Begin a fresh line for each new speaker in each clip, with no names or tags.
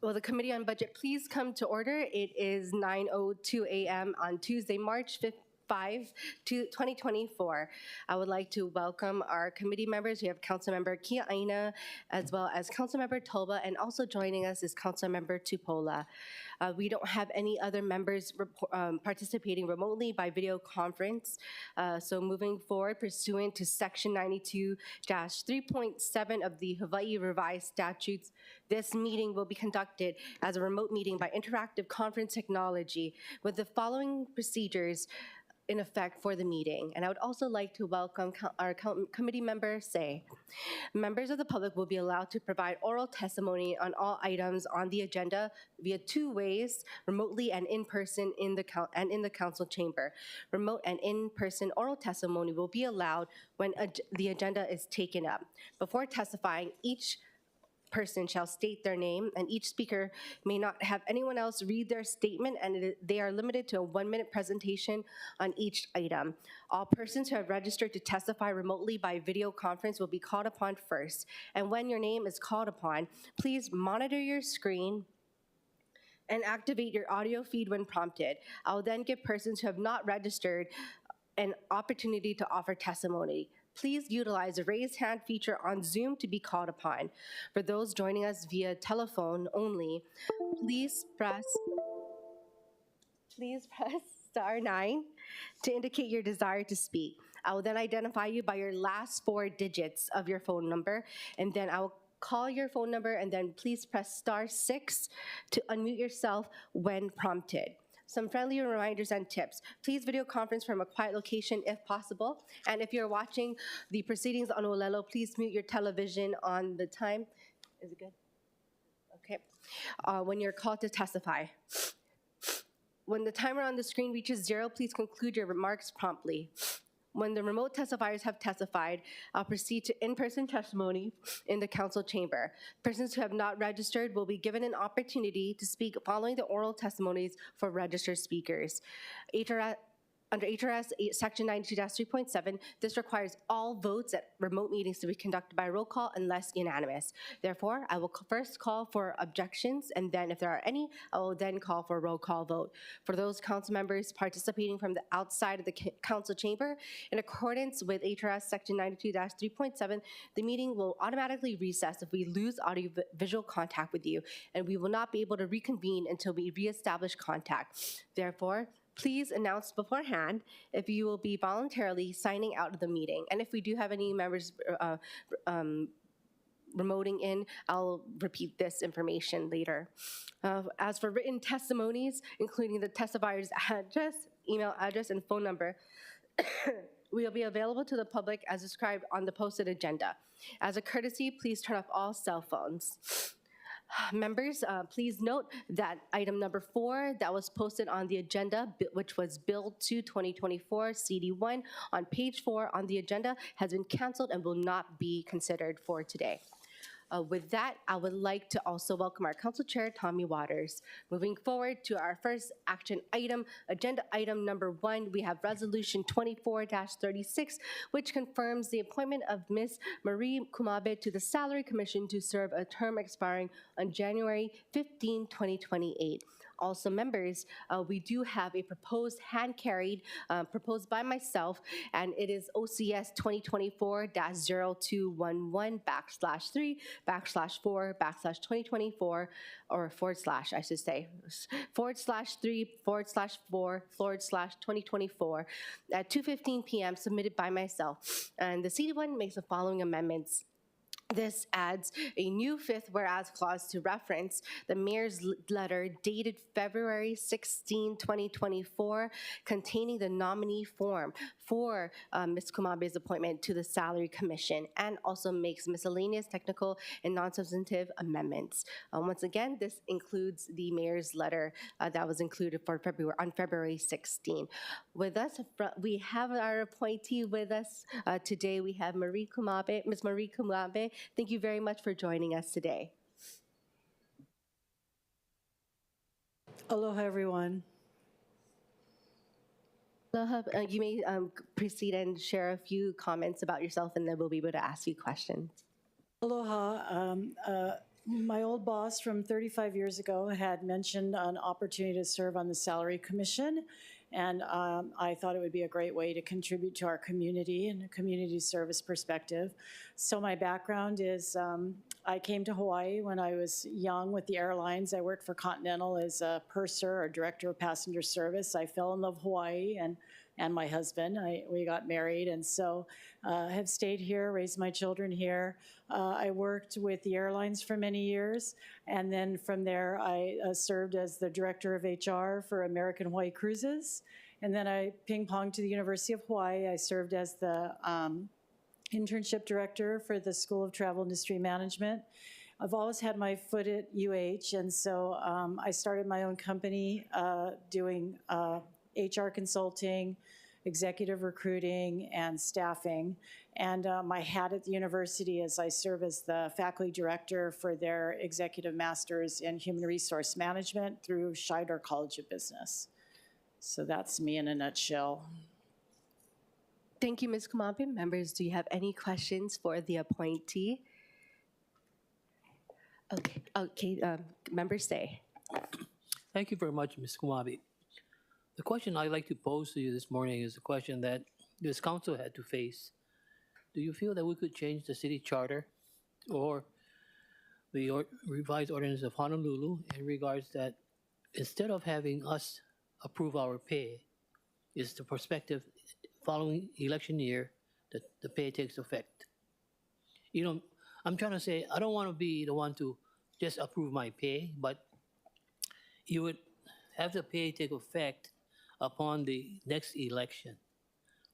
Will the Committee on Budget please come to order? It is 9:02 a.m. on Tuesday, March 5, 2024. I would like to welcome our committee members. We have Councilmember Kia Aina, as well as Councilmember Toba, and also joining us is Councilmember Tupola. We don't have any other members participating remotely by video conference. So moving forward, pursuant to Section 92-3.7 of the Hawaii Revised Statutes, this meeting will be conducted as a remote meeting by interactive conference technology with the following procedures in effect for the meeting. And I would also like to welcome our committee member, Say. Members of the public will be allowed to provide oral testimony on all items on the agenda via two ways, remotely and in person in the council chamber. Remote and in-person oral testimony will be allowed when the agenda is taken up. Before testifying, each person shall state their name, and each speaker may not have anyone else read their statement, and they are limited to a 1-minute presentation on each item. All persons who have registered to testify remotely by video conference will be called upon first, and when your name is called upon, please monitor your screen and activate your audio feed when prompted. I will then give persons who have not registered an opportunity to offer testimony. Please utilize the raise hand feature on Zoom to be called upon. For those joining us via telephone only, please press *9 to indicate your desire to speak. I will then identify you by your last 4 digits of your phone number, and then I will call your phone number, and then please press *6 to unmute yourself when prompted. Some friendly reminders and tips. Please video conference from a quiet location if possible. And if you're watching the proceedings on Olelo, please mute your television on the time. Is it good? Okay. When you're called to testify. When the timer on the screen reaches 0, please conclude your remarks promptly. When the remote testifiers have testified, I'll proceed to in-person testimony in the council chamber. Persons who have not registered will be given an opportunity to speak following the oral testimonies for registered speakers. Under HRS Section 92-3.7, this requires all votes at remote meetings to be conducted by roll call unless unanimous. Therefore, I will first call for objections, and then if there are any, I will then call for a roll call vote. For those council members participating from the outside of the council chamber, in accordance with HRS Section 92-3.7, the meeting will automatically recess if we lose audio-visual contact with you, and we will not be able to reconvene until we reestablish contact. Therefore, please announce beforehand if you will be voluntarily signing out of the meeting. And if we do have any members remoting in, I'll repeat this information later. As for written testimonies, including the testifier's address, email address, and phone number, will be available to the public as described on the posted agenda. As a courtesy, please turn off all cell phones. Members, please note that item number 4 that was posted on the agenda, which was Bill 2 2024 CD1 on page 4 on the agenda, has been canceled and will not be considered for today. With that, I would like to also welcome our Council Chair, Tommy Waters. Moving forward to our first action item, agenda item number 1, we have Resolution 24-36, which confirms the appointment of Ms. Marie Kumabe to the Salary Commission to serve a term expiring on January 15, 2028. Also, members, we do have a proposed hand-carried, proposed by myself, and it is OCS 2024-021/3/4/2024, or / I should say, /3/4/2024 at 2:15 p.m. submitted by myself. And the CD1 makes the following amendments. This adds a new 5th whereas clause to reference the mayor's letter dated February 16, 2024, containing the nominee form for Ms. Kumabe's appointment to the Salary Commission, and also makes miscellaneous technical and non-substantive amendments. Once again, this includes the mayor's letter that was included for on February 16. With us, we have our appointee with us today. We have Ms. Marie Kumabe. Thank you very much for joining us today.
Aloha, everyone.
Aloha. You may proceed and share a few comments about yourself, and then we'll be able to ask you questions.
Aloha. My old boss from 35 years ago had mentioned an opportunity to serve on the Salary Commission, and I thought it would be a great way to contribute to our community and a community service perspective. So my background is I came to Hawaii when I was young with the airlines. I worked for Continental as a purser or director of passenger service. I fell in love with Hawaii and my husband. We got married, and so have stayed here, raised my children here. I worked with the airlines for many years, and then from there I served as the director of HR for American Hawaii Cruises. And then I ping-ponged to the University of Hawaii. I served as the internship director for the School of Travel Industry Management. I've always had my foot at UH, and so I started my own company doing HR consulting, executive recruiting, and staffing. And my hat at the university is I serve as the faculty director for their executive masters in human resource management through Scheidler College of Business. So that's me in a nutshell.
Thank you, Ms. Kumabe. Members, do you have any questions for the appointee? Okay, members say.
Thank you very much, Ms. Kumabe. The question I'd like to pose to you this morning is a question that this council had to face. Do you feel that we could change the city charter or the revised ordinance of Honolulu in regards that instead of having us approve our pay, is the perspective following election year that the pay takes effect? You know, I'm trying to say, I don't want to be the one to just approve my pay, but you would have the pay take effect upon the next election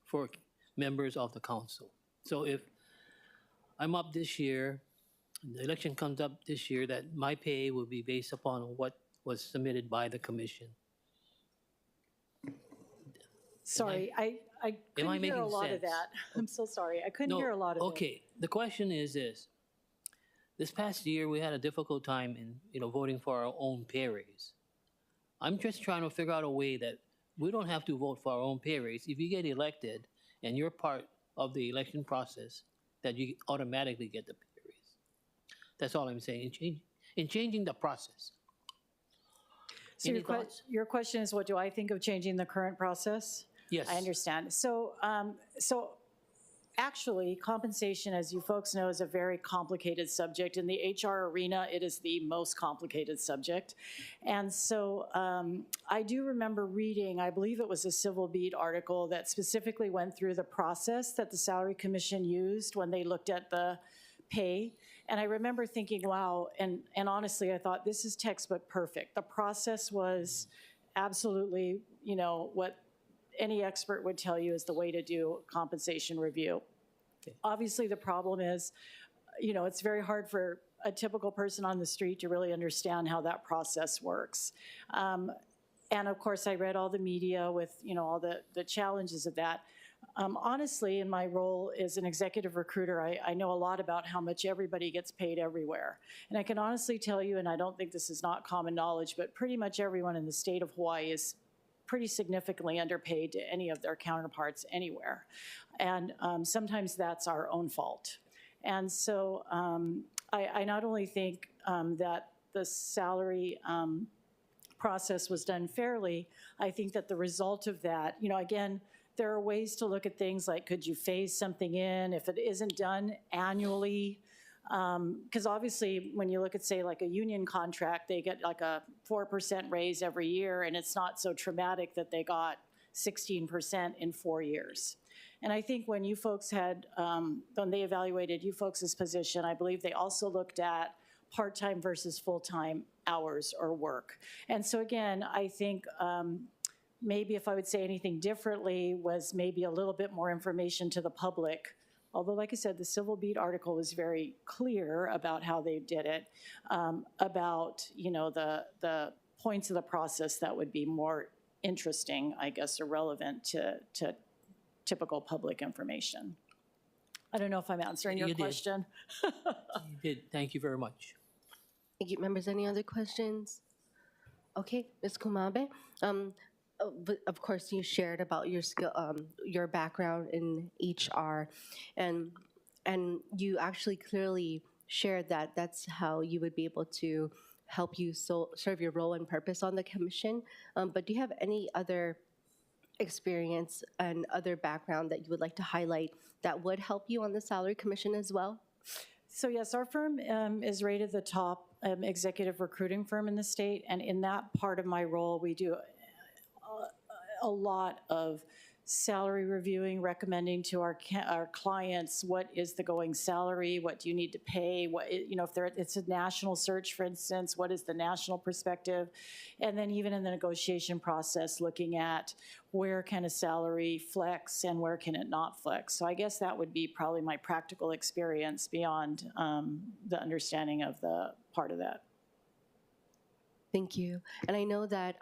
for members of the council. So if I'm up this year, the election comes up this year, that my pay will be based upon what was submitted by the commission.
Sorry, I couldn't hear a lot
sense?
of that. I'm so sorry. I couldn't hear a lot of it.
Okay, the question is this. This past year, we had a difficult time in voting for our own pay raise. I'm just trying to figure out a way that we don't have to vote for our own pay raise. If you get elected and you're part of the election process, that you automatically get the pay raise. That's all I'm saying, in changing the process.
So your question is, what do I think of changing the current process?
Yes.
I understand. So actually, compensation, as you folks know, is a very complicated subject. In the HR arena, it is the most complicated subject. And so I do remember reading, I believe it was a Civil Beat article that specifically went through the process that the Salary Commission used when they looked at the pay. And I remember thinking, wow, and honestly, I thought, this is textbook perfect. The process was absolutely, what any expert would tell you is the way to do compensation review. Okay. Obviously, the problem is, it's very hard for a typical person on the street to really understand how that process works. And of course, I read all the media with, all the challenges of that. Honestly, in my role as an executive recruiter, I know a lot about how much everybody gets paid everywhere. And I can honestly tell you, and I don't think this is not common knowledge, but pretty much everyone in the state of Hawaii is pretty significantly underpaid to any of their counterparts anywhere. And sometimes that's our own fault. And so I not only think that the salary process was done fairly, I think that the result of that, again, there are ways to look at things like, could you phase something in if it isn't done annually? Because obviously, when you look at, say, like a union contract, they get like a 4% raise every year, and it's not so traumatic that they got 16% in 4 years. And I think when you folks had, when they evaluated you folks' position, I believe they also looked at part-time versus full-time hours or work. And so again, I think maybe if I would say anything differently was maybe a little bit more information to the public. Although, like I said, the Civil Beat article was very clear about how they did it, about the points of the process that would be more interesting, I guess, or relevant to typical public information. I don't know if I'm answering your question.
You did. Thank you very much.
Thank you, members. Any other questions? Okay, Ms. Kumabe. But of course, you shared about your skill, your background in HR, and you actually clearly shared that that's how you would be able to help you serve your role and purpose on the commission. But do you have any other experience and other background that you would like to highlight that would help you on the salary commission as well?
So yes, our firm is rated the top executive recruiting firm in the state, and in that part of my role, we do a lot of salary reviewing, recommending to our clients what is the going salary, what do you need to pay, what, you know, if it's a national search, for instance, what is the national perspective, and then even in the negotiation process, looking at where can a salary flex and where can it not flex. So I guess that would be probably my practical experience beyond the understanding of the part of that.
Thank you. And I know that,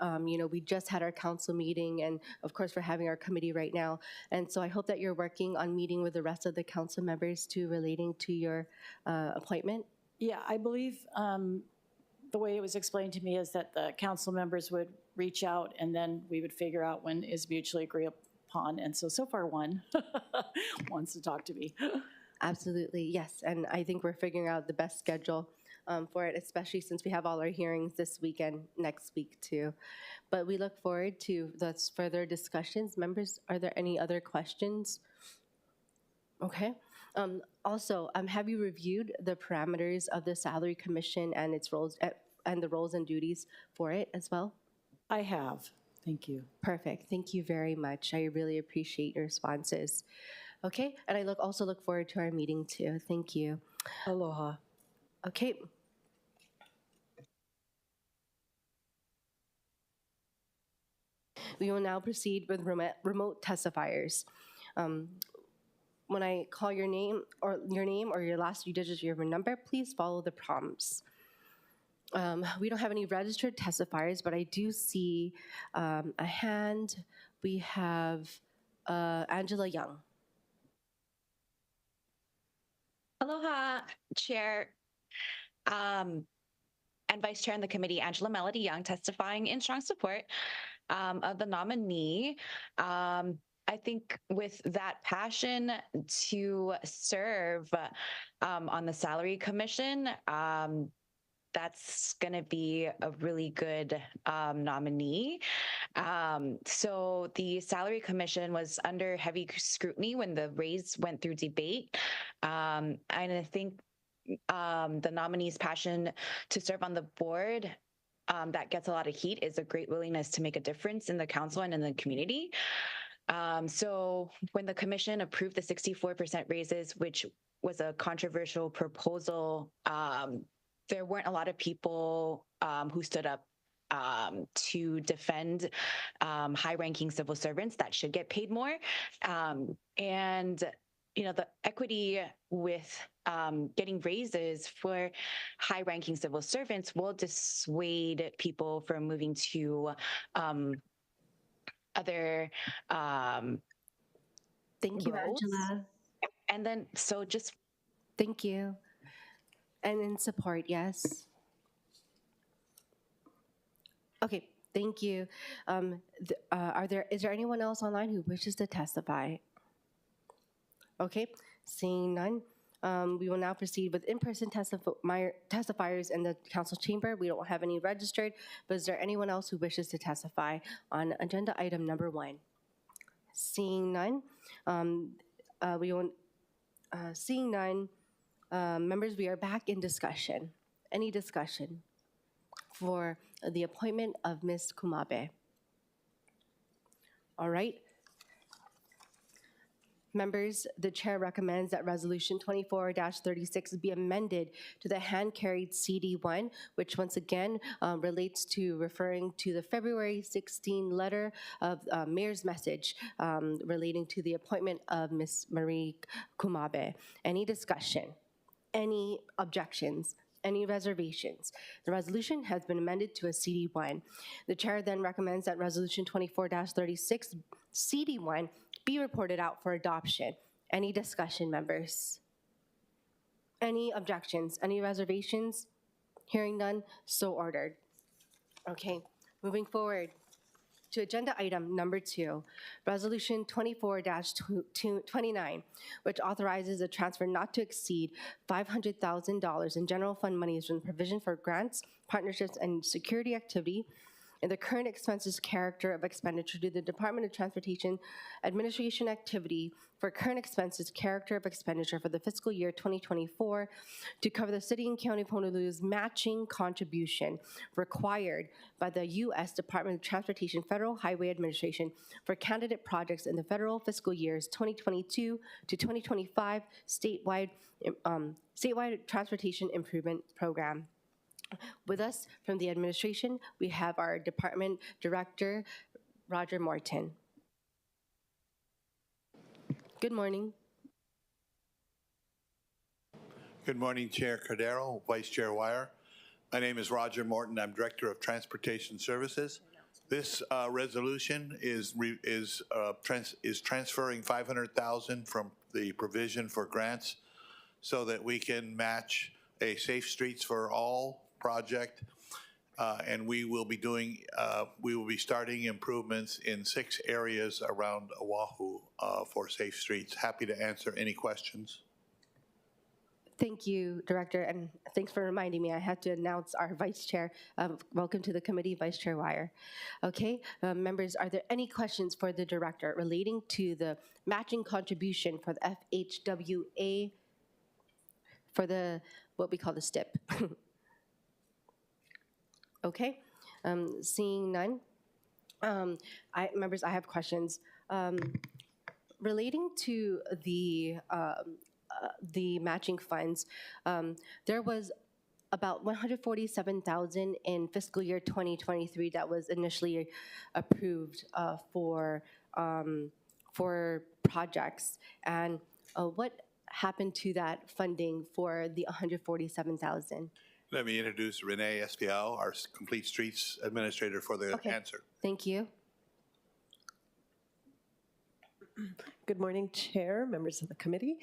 we just had our council meeting, and of course, we're having our committee right now. And so I hope that you're working on meeting with the rest of the council members too, relating to your appointment.
Yeah, I believe the way it was explained to me is that the council members would reach out and then we would figure out when is mutually agreed upon. And so far one wants to talk to me.
Absolutely, yes. And I think we're figuring out the best schedule for it, especially since we have all our hearings this week and next week too. But we look forward to those further discussions. Members, are there any other questions? Okay. Also, have you reviewed the parameters of the Salary Commission and its roles and the roles and duties for it as well?
I have. Thank you.
Perfect. Thank you very much. I really appreciate your responses. Okay, and I also look forward to our meeting too. Thank you.
Aloha.
Okay. We will now proceed with remote testifiers. When I call your name or your last few digits of your number, please follow the prompts. We don't have any registered testifiers, but I do see a hand. We have Angela Young.
Aloha, Chair and Vice Chair in the committee, Angela Melody Young, testifying in strong support of the nominee. I think with that passion to serve on the Salary Commission, that's going to be a really good nominee. So the Salary Commission was under heavy scrutiny when the raise went through debate. And I think the nominee's passion to serve on the board that gets a lot of heat is a great willingness to make a difference in the council and in the community. So when the commission approved the 64% raises, which was a controversial proposal, there weren't a lot of people who stood up to defend high-ranking civil servants that should get paid more. And the equity with getting raises for high-ranking civil servants will dissuade people from moving to other
Thank you,
roles.
Angela.
And then, so just...
Thank you. And in support, yes. Okay, thank you. Is there anyone else online who wishes to testify? Okay, seeing none, we will now proceed with in-person testifiers in the council chamber. We don't have any registered, but is there anyone else who wishes to testify on agenda item number 1? Seeing none, seeing none, members, we are back in discussion. Any discussion for the appointment of Ms. Kumabe? All right. Members, the chair recommends that Resolution 24-36 be amended to the hand-carried CD1, which once again relates to referring to the February 16 letter of Mayor's message relating to the appointment of Ms. Marie Kumabe. Any discussion? Any objections? Any reservations? The resolution has been amended to a CD1. The chair then recommends that Resolution 24-36 CD1 be reported out for adoption. Any discussion, members? Any objections? Any reservations? Hearing none, so ordered. Okay, moving forward. To agenda item number 2, Resolution 24-29, which authorizes a transfer not to exceed $500,000 in general fund monies from the provision for grants, partnerships, and security activity in the current expenses character of expenditure to the Department of Transportation Administration activity for current expenses character of expenditure for the fiscal year 2024 to cover the City and County of Honolulu's matching contribution required by the U.S. Department of Transportation Federal Highway Administration for candidate projects in the federal fiscal years 2022 to 2025 statewide transportation improvement program. With us from the administration, we have our department director, Roger Morton. Good morning.
Good morning, Chair Cordero, Vice Chair Wire. My name is Roger Morton. I'm Director of Transportation Services. This resolution is transferring $500,000 from the provision for grants so that we can match a Safe Streets for All project, and we will be starting improvements in 6 areas around Oahu for safe streets. Happy to answer any questions.
Thank you, Director, and thanks for reminding me. I had to announce our Vice Chair. Welcome to the committee, Vice Chair Wire. Okay, members, are there any questions for the Director relating to the matching contribution for the FHWA for the what we call the STIP? Okay, seeing none. Members, I have questions. Relating to the matching funds, there was about $147,000 in fiscal year 2023 that was initially approved for projects. And what happened to that funding for the $147,000?
Let me introduce Renee Espial, our Complete Streets Administrator, for the answer.
Thank you.
Good morning, Chair, members of the committee.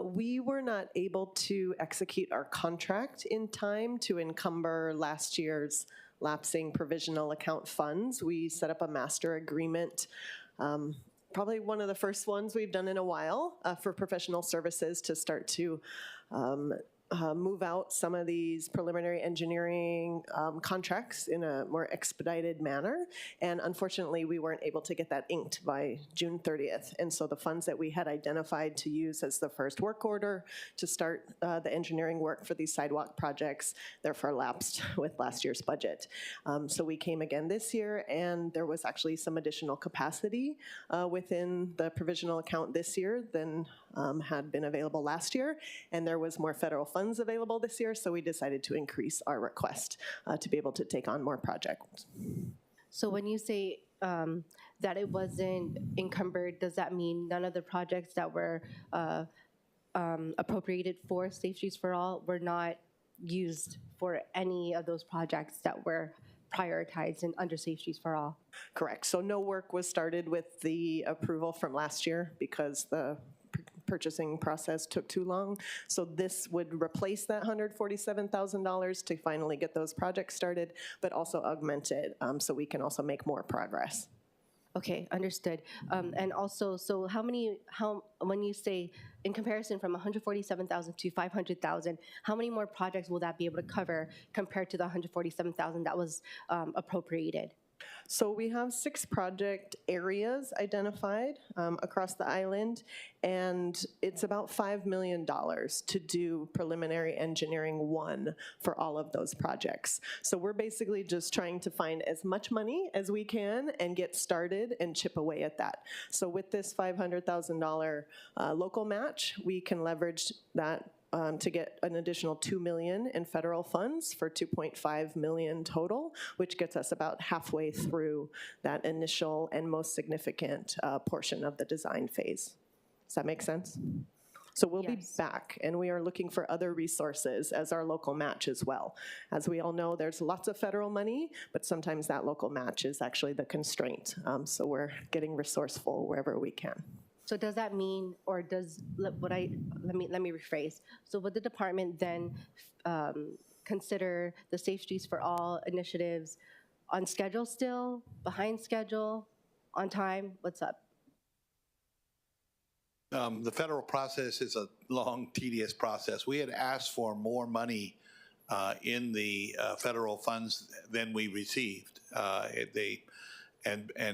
We were not able to execute our contract in time to encumber last year's lapsing provisional account funds. We set up a master agreement, probably one of the first ones we've done in a while, for professional services to start to move out some of these preliminary engineering contracts in a more expedited manner. And unfortunately, we weren't able to get that inked by June 30th. And so the funds that we had identified to use as the first work order to start the engineering work for these sidewalk projects, therefore lapsed with last year's budget. So we came again this year, and there was actually some additional capacity within the provisional account this year than had been available last year. And there was more federal funds available this year, so we decided to increase our request to be able to take on more projects.
So when you say that it wasn't encumbered, does that mean none of the projects that were appropriated for Safe Streets for All were not used for any of those projects that were prioritized and under Safe Streets for All?
Correct. So no work was started with the approval from last year because the purchasing process took too long. So this would replace that $147,000 to finally get those projects started, but also augment it so we can also make more progress.
Okay, understood. And also, so when you say in comparison from 147,000 to 500,000, how many more projects will that be able to cover compared to the 147,000 that was appropriated?
So we have 6 project areas identified across the island, and it's about $5 million to do preliminary engineering 1 for all of those projects. So we're basically just trying to find as much money as we can and get started and chip away at that. So with this $500,000 local match, we can leverage that to get an additional $2 million in federal funds for $2.5 million total, which gets us about halfway through that initial and most significant portion of the design phase. Does that make sense? So we'll be back, and we are looking for other resources as our local match as well. As we all know, there's lots of federal money, but sometimes that local match is actually the constraint. So we're getting resourceful wherever we can.
So does that mean, or does, let me rephrase. So would the department then consider the Safe Streets for All initiatives On schedule still? Behind schedule? On time? What's up?
The federal process is a long, tedious process. We had asked for more money in the federal funds than we received.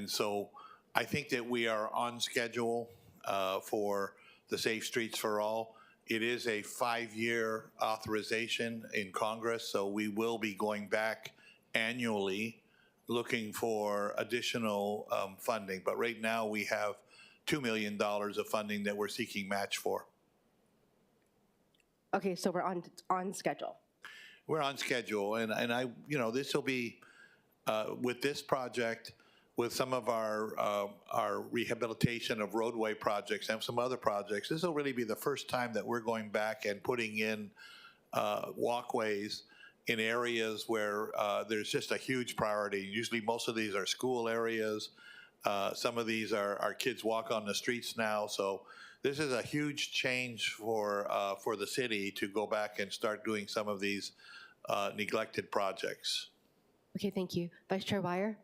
So I think that we are on schedule for the Safe Streets for All. It is a 5-year authorization in Congress, so we will be going back annually looking for additional funding. But right now we have $2 million of funding that we're seeking match for.
Okay, so we're on schedule.
We're on schedule, and I, this will be with this project, with some of our rehabilitation of roadway projects and some other projects. This will really be the first time that we're going back and putting in walkways in areas where there's just a huge priority. Usually, most of these are school areas. Some of these are kids walk on the streets now. So this is a huge change for the city to go back and start doing some of these neglected projects.
Okay, thank you. Vice Chair Wire?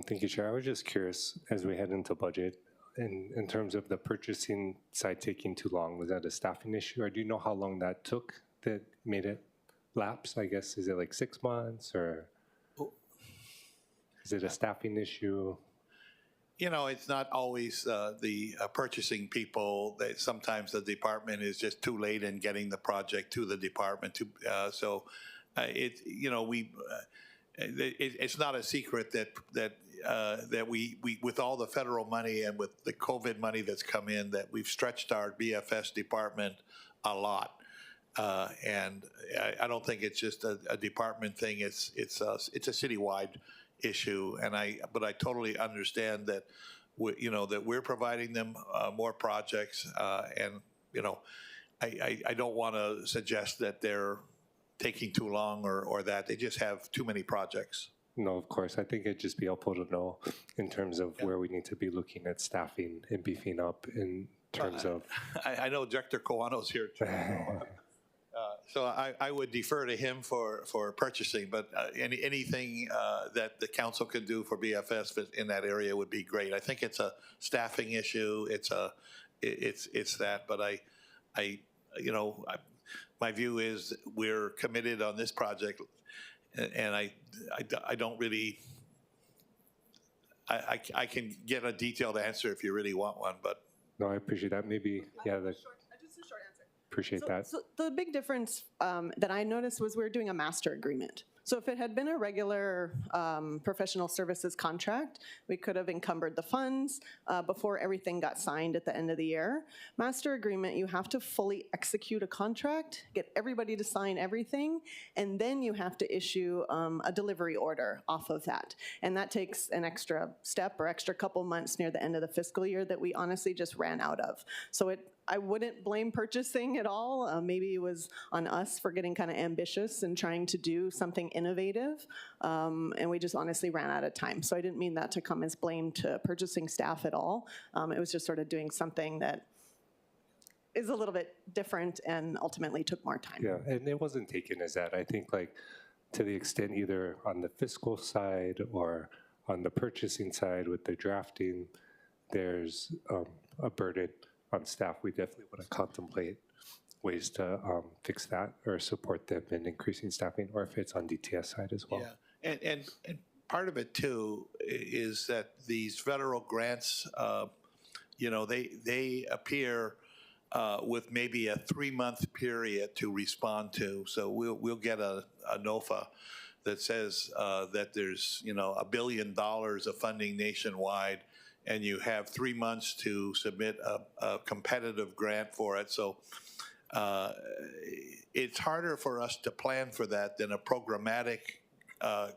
Thank you, Chair. I was just curious, as we head into budget, in terms of the purchasing side taking too long, was that a staffing issue? Or do you know how long that took that made it lapse, I guess? Is it like 6 months, or is it a staffing issue?
It's not always the purchasing people. Sometimes the department is just too late in getting the project to the department. It's not a secret that we with all the federal money and with the COVID money that's come in, that we've stretched our BFS department a lot. And I don't think it's just a department thing. It's a citywide issue, but I totally understand that that we're providing them more projects, and I don't want to suggest that they're taking too long or that they just have too many projects.
No, of course. I think it'd just be helpful to know in terms of where we need to be looking at staffing and beefing up in terms of.
I know Director Kawano's here too. So I would defer to him for purchasing, but anything that the council can do for BFS in that area would be great. I think it's a staffing issue. It's that, but my view is we're committed on this project, and I don't really. I can get a detailed answer if you really want one, but
No, I appreciate that. Maybe, yeah.
Just a short answer.
Appreciate that.
So the big difference that I noticed was we were doing a master agreement. So if it had been a regular professional services contract, we could have encumbered the funds before everything got signed at the end of the year. Master agreement, you have to fully execute a contract, get everybody to sign everything, and then you have to issue a delivery order off of that. And that takes an extra step or extra couple months near the end of the fiscal year that we honestly just ran out of. So I wouldn't blame purchasing at all. Maybe it was on us for getting kind of ambitious and trying to do something innovative, and we just honestly ran out of time. So I didn't mean that to come as blame to purchasing staff at all. It was just sort of doing something that is a little bit different and ultimately took more time.
Yeah, and it wasn't taken as that. I think to the extent either on the fiscal side or on the purchasing side with the drafting, there's a burden on staff. We definitely want to contemplate ways to fix that or support them in increasing staffing, or if it's on DTS side as well.
Yeah, and part of it too is that these federal grants, they appear with maybe a 3-month period to respond to. So we'll get a NOFA that says that there's $1 billion of funding nationwide, and you have 3 months to submit a competitive grant for it. So it's harder for us to plan for that than a programmatic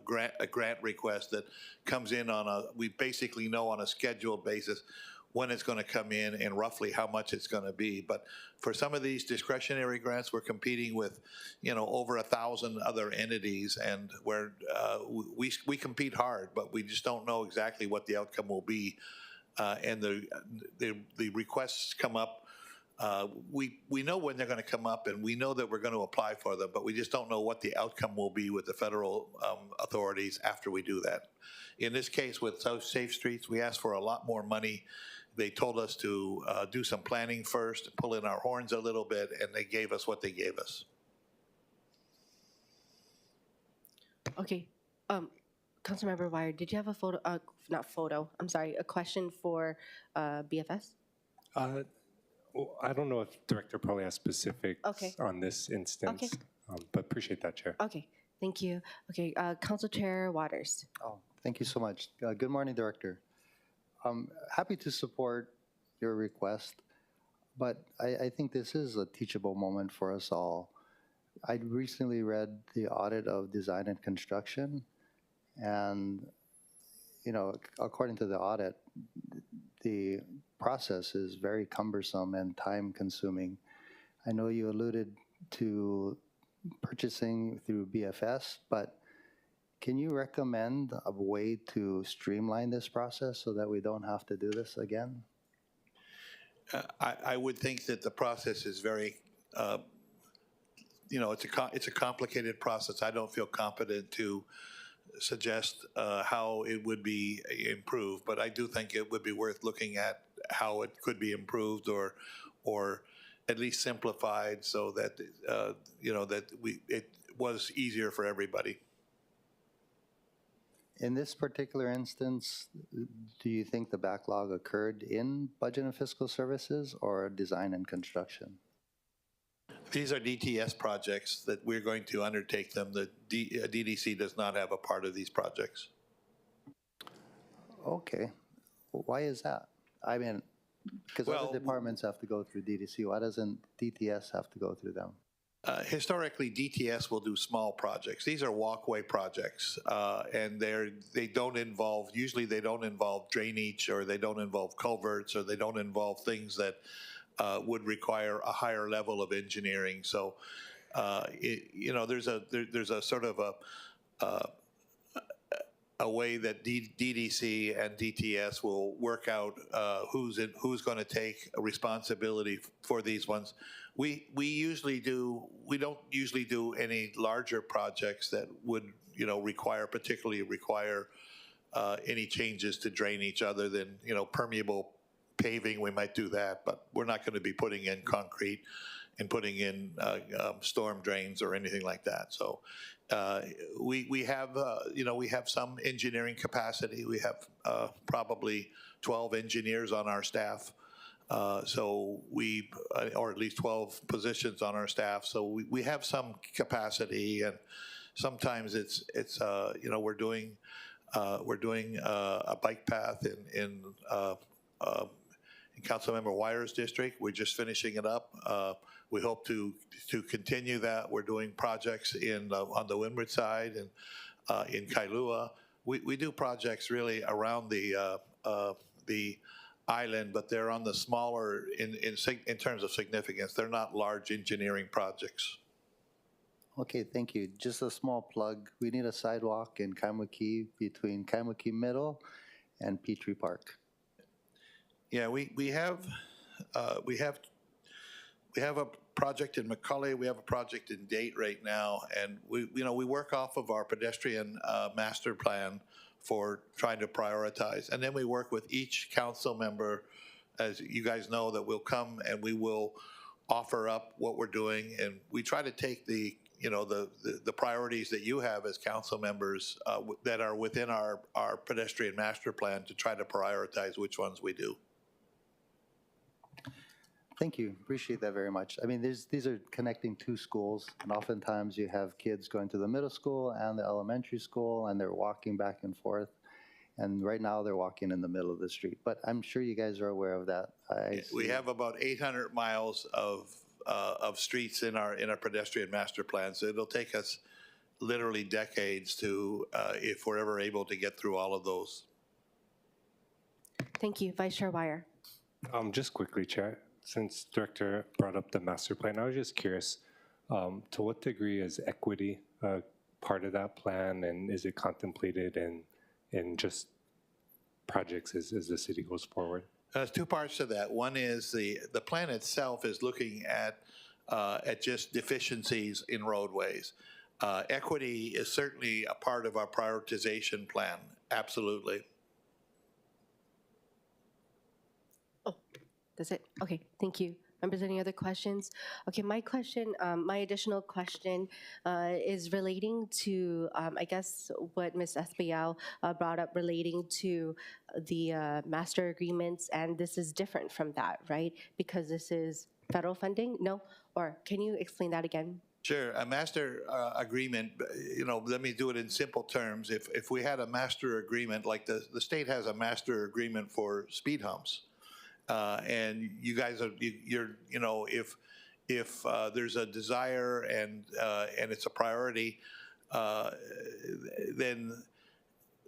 grant request that comes in we basically know on a scheduled basis when it's going to come in and roughly how much it's going to be. But for some of these discretionary grants, we're competing with, over 1,000 other entities, and where we compete hard, but we just don't know exactly what the outcome will be. And the requests come up we know when they're going to come up, and we know that we're going to apply for them, but we just don't know what the outcome will be with the federal authorities after we do that. In this case, with Safe Streets, we asked for a lot more money. They told us to do some planning first, pull in our horns a little bit, and they gave us what they gave us.
Okay. Councilmember Wire, did you have a photo, not photo, I'm sorry, a question for BFS?
Well, I don't know if Director probably has specifics
Okay.
on this instance,
Okay.
but appreciate that, Chair.
Okay, thank you. Okay, Council Chair Waters.
Oh, thank you so much. Good morning, Director. I'm happy to support your request, but I think this is a teachable moment for us all. I recently read the audit of design and construction, and according to the audit, the process is very cumbersome and time-consuming. I know you alluded to purchasing through BFS, but can you recommend a way to streamline this process so that we don't have to do this again?
I would think that the process is very, it's a complicated process. I don't feel competent to suggest how it would be improved, but I do think it would be worth looking at how it could be improved or at least simplified so that it was easier for everybody.
In this particular instance, do you think the backlog occurred in budget and fiscal services or design and construction?
These are DTS projects that we're going to undertake them. The DDC does not have a part of these projects.
Okay. Why is that? I mean, because other departments have to go through DDC. Why doesn't DTS have to go through them?
Historically, DTS will do small projects. These are walkway projects, and they don't involve drainage, or they don't involve culverts, or they don't involve things that would require a higher level of engineering. So, there's a sort of a way that DDC and DTS will work out who's going to take responsibility for these ones. We don't usually do any larger projects that would particularly require any changes to drainage other than permeable paving. We might do that, but we're not going to be putting in concrete and putting in storm drains or anything like that. So we have some engineering capacity. We have probably 12 engineers on our staff. Or at least 12 positions on our staff. So we have some capacity, and sometimes we're doing a bike path in Councilmember Wire's district. We're just finishing it up. We hope to continue that. We're doing projects on the windward side and in Kailua. We do projects really around the island, but they're on the smaller in terms of significance. They're not large engineering projects.
Okay, thank you. Just a small plug. We need a sidewalk in Kaimuki between Kaimuki Middle and Petrie Park.
Yeah, we have a project in McCully. We have a project in Date right now, and we work off of our pedestrian master plan for trying to prioritize. And then we work with each council member, as you guys know, that will come and we will offer up what we're doing. And we try to take the priorities that you have as council members that are within our pedestrian master plan to try to prioritize which ones we do.
Thank you. Appreciate that very much. I mean, these are connecting two schools, and oftentimes you have kids going to the middle school and the elementary school, and they're walking back and forth. And right now they're walking in the middle of the street. But I'm sure you guys are aware of that.
We have about 800 miles of streets in our pedestrian master plan, so it'll take us literally decades to, if we're ever able to get through all of those.
Thank you, Vice Chair Wire.
Just quickly, Chair. Since Director brought up the master plan, I was just curious, to what degree is equity part of that plan, and is it contemplated in just projects as the city goes forward?
There's two parts to that. One is the plan itself is looking at just deficiencies in roadways. Equity is certainly a part of our prioritization plan. Absolutely.
That's it? Okay, thank you. Members, any other questions? Okay, my question, my additional question is relating to, I guess, what Ms. Espial brought up relating to the master agreements, and this is different from that, right? Because this is federal funding? No? Or can you explain that again?
Sure. A master agreement, let me do it in simple terms. If we had a master agreement, like the state has a master agreement for speed humps, and you guys are, if there's a desire and it's a priority, then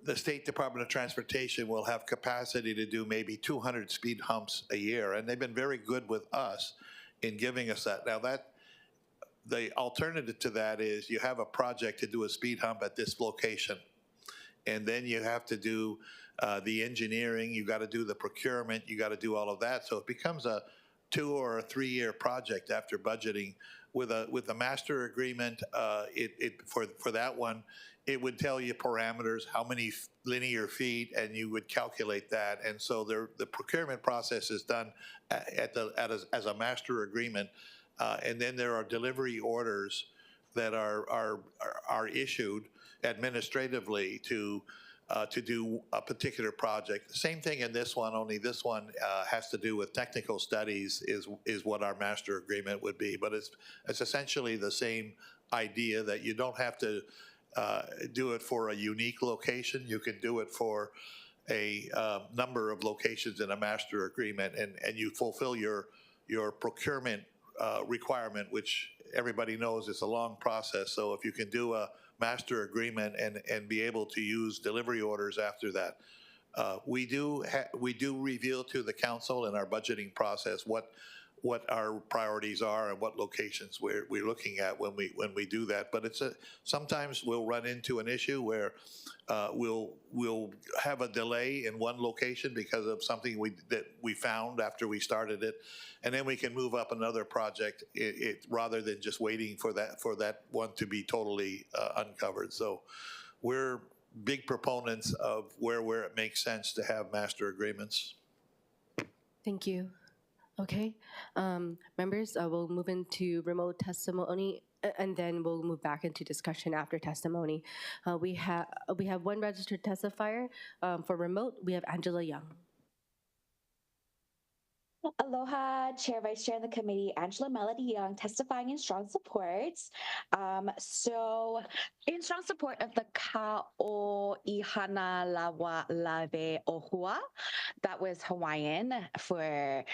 the State Department of Transportation will have capacity to do maybe 200 speed humps a year, and they've been very good with us in giving us that. Now the alternative to that is you have a project to do a speed hump at this location, and then you have to do the engineering, you got to do the procurement, you got to do all of that. So it becomes a 2 or 3 year project after budgeting. With a master agreement, for that one, it would tell you parameters, how many linear feet, and you would calculate that. And so the procurement process is done as a master agreement, and then there are delivery orders that are issued administratively to do a particular project. Same thing in this one, only this one has to do with technical studies is what our master agreement would be. But it's essentially the same idea that you don't have to do it for a unique location. You can do it for a number of locations in a master agreement, and you fulfill your procurement requirement, which everybody knows is a long process. So if you can do a master agreement and be able to use delivery orders after that, we do reveal to the council in our budgeting process what our priorities are and what locations we're looking at when we do that. But sometimes we'll run into an issue where we'll have a delay in one location because of something that we found after we started it, and then we can move up another project rather than just waiting for that one to be totally uncovered. So we're big proponents of where it makes sense to have master agreements.
Thank you. Okay, members, we'll move into remote testimony, and then we'll move back into discussion after testimony. We have one registered testifier for remote. We have Angela Young.
Aloha, Chair, Vice Chair of the committee, Angela Melody Young, testifying in strong support. So, in strong support of the Ka'o Ihana Lawa Lave Ohua, that was Hawaiian for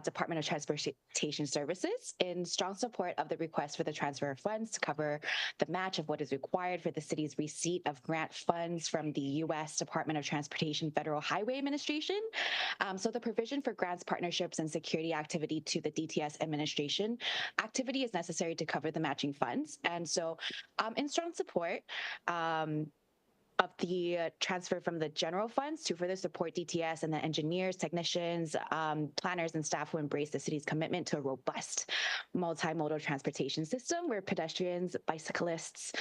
Department of Transportation Services, in strong support of the request for the transfer of funds to cover the match of what is required for the city's receipt of grant funds from the U.S. Department of Transportation Federal Highway Administration. So the provision for grants, partnerships, and security activity to the DTS administration activity is necessary to cover the matching funds. And so in strong support of the transfer from the general funds to further support DTS and the engineers, technicians, planners, and staff who embrace the city's commitment to a robust multimodal transportation system where pedestrians, bicyclists,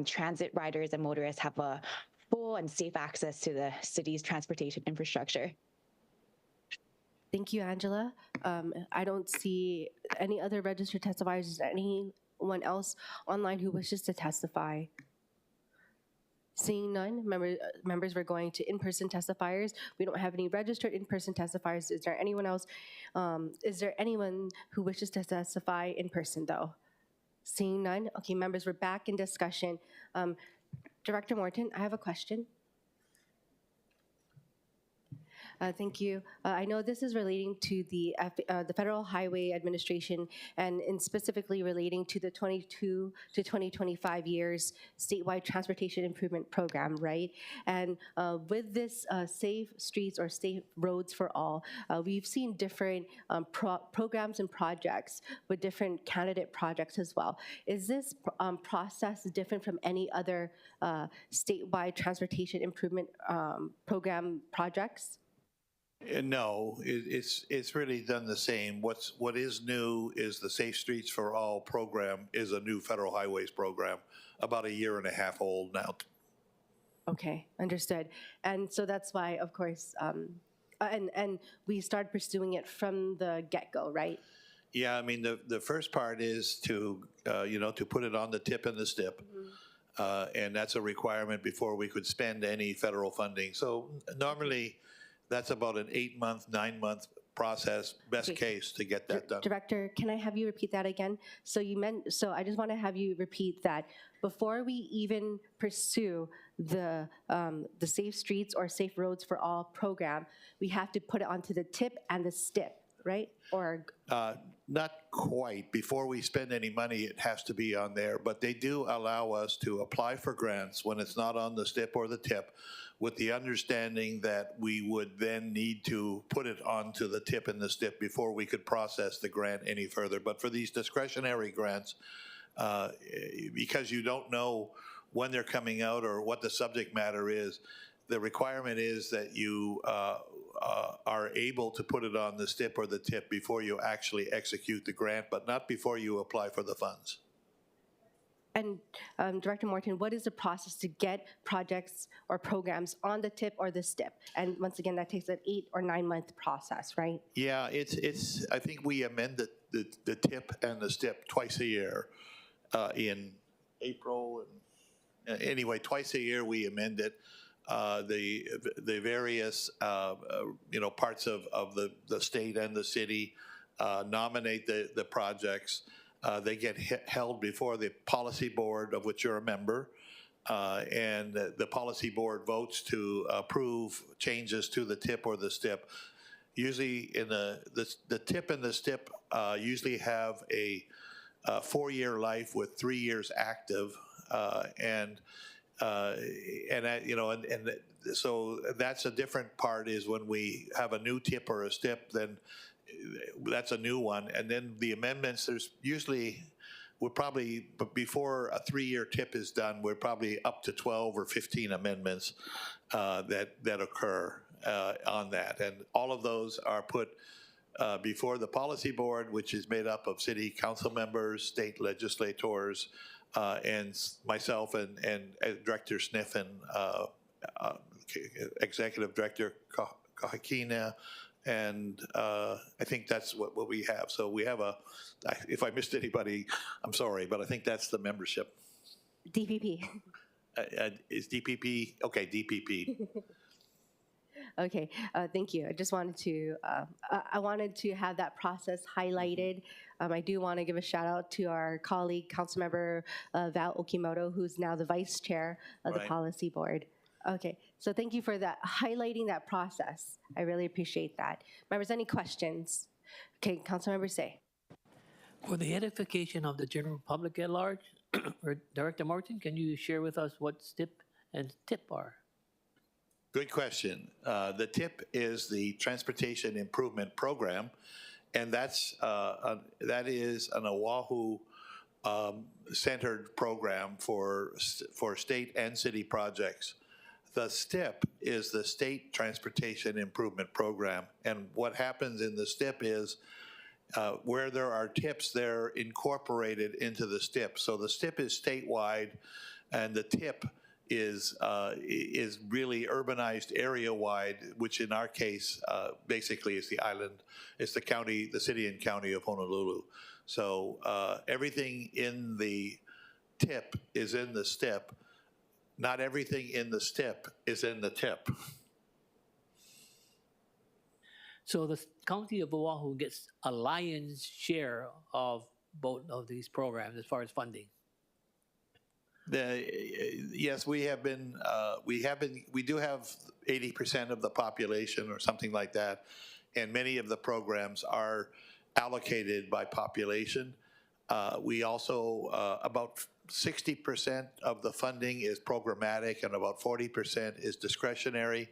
transit riders, and motorists have a full and safe access to the city's transportation infrastructure.
Thank you, Angela. I don't see any other registered testifiers. Is there anyone else online who wishes to testify? Seeing none, members, we're going to in-person testifiers. We don't have any registered in-person testifiers. Is there anyone else? Is there anyone who wishes to testify in person, though? Seeing none, okay, members, we're back in discussion. Director Morton, I have a question. Thank you. I know this is relating to the Federal Highway Administration and specifically relating to the 22 to 2025 years statewide transportation improvement program, right? And with this Safe Streets or Safe Roads for All, we've seen different programs and projects with different candidate projects as well. Is this process different from any other statewide transportation improvement program projects?
No, it's really done the same. What is new is the Safe Streets for All program is a new federal highways program, about a year and a half old now.
Okay, understood. And so that's why, of course, and we started pursuing it from the get-go, right?
Yeah, I mean, the first part is to, to put it on the tip and the STIP. And that's a requirement before we could spend any federal funding. So normally, that's about an 8-month, 9-month process, best case, to get that done.
Director, can I have you repeat that again? So I just want to have you repeat that before we even pursue the Safe Streets or Safe Roads for All program, we have to put it onto the tip and the STIP, right? Or
not quite. Before we spend any money, it has to be on there. But they do allow us to apply for grants when it's not on the STIP or the tip, with the understanding that we would then need to put it onto the tip and the STIP before we could process the grant any further. But for these discretionary grants, because you don't know when they're coming out or what the subject matter is, the requirement is that you are able to put it on the STIP or the tip before you actually execute the grant, but not before you apply for the funds.
And Director Morton, what is the process to get projects or programs on the tip or the STIP? And once again, that takes an 8 or 9 month process, right?
Yeah, it's. I think we amend the tip and the STIP twice a year in April. And anyway, twice a year we amend it. The various parts of the state and the city nominate the projects. They get held before the policy board, of which you're a member, and the policy board votes to approve changes to the tip or the STIP. Usually, in the tip and the STIP usually have a 4-year life with 3 years active, so that's a different part. Is when we have a new tip or a STIP, then that's a new one. And then the amendments, there's usually, we're probably, but before a 3-year tip is done, we're probably up to 12 or 15 amendments that occur on that. And all of those are put before the policy board, which is made up of city council members, state legislators, and myself and Director Sniffen, Executive Director Kahakina, and I think that's what we have. So we have if I missed anybody, I'm sorry, but I think that's the membership.
DPP.
Is DPP? Okay, DPP.
Okay, thank you. I just wanted to, I wanted to have that process highlighted. I do want to give a shout out to our colleague, Councilmember Val Okimoto, who's now the vice chair of the policy board. Okay, so thank you for that, highlighting that process. I really appreciate that. Members, any questions? Okay, Councilmember Say.
For the edification of the general public at large, or Director Martin, can you share with us what STIP and TIP are?
Good question. The TIP is the Transportation Improvement Program, and that is an Oahu centered program for state and city projects. The STIP is the State Transportation Improvement Program, and what happens in the STIP is where there are TIPs, they're incorporated into the STIP. So the STIP is statewide, and the TIP is really urbanized area-wide, which in our case basically is the island. It's the county, the city and county of Honolulu. So everything in the TIP is in the STIP. Not everything in the STIP is in the TIP.
So the county of Oahu gets a lion's share of both of these programs as far as funding.
Yes, we do have 80% of the population or something like that, and many of the programs are allocated by population. We also, about 60% of the funding is programmatic and about 40% is discretionary.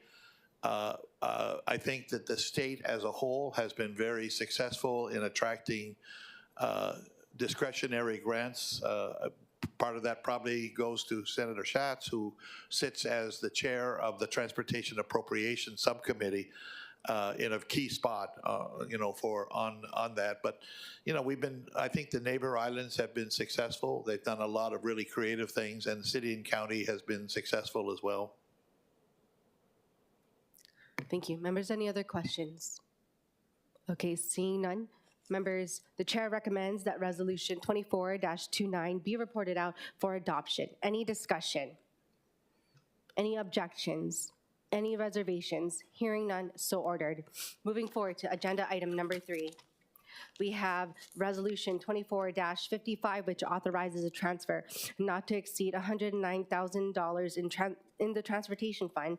I think that the state as a whole has been very successful in attracting discretionary grants. Part of that probably goes to Senator Schatz, who sits as the chair of the Transportation Appropriation Subcommittee in a key spot, for on that. But, I think the neighbor islands have been successful. They've done a lot of really creative things, and the city and county has been successful as well.
Thank you. Members, any other questions? Okay, seeing none. Members, the chair recommends that Resolution 24-29 be reported out for adoption. Any discussion? Any objections? Any reservations? Hearing none, so ordered. Moving forward to agenda item number 3. We have Resolution 24-55, which authorizes a transfer not to exceed $109,000 in the Transportation Fund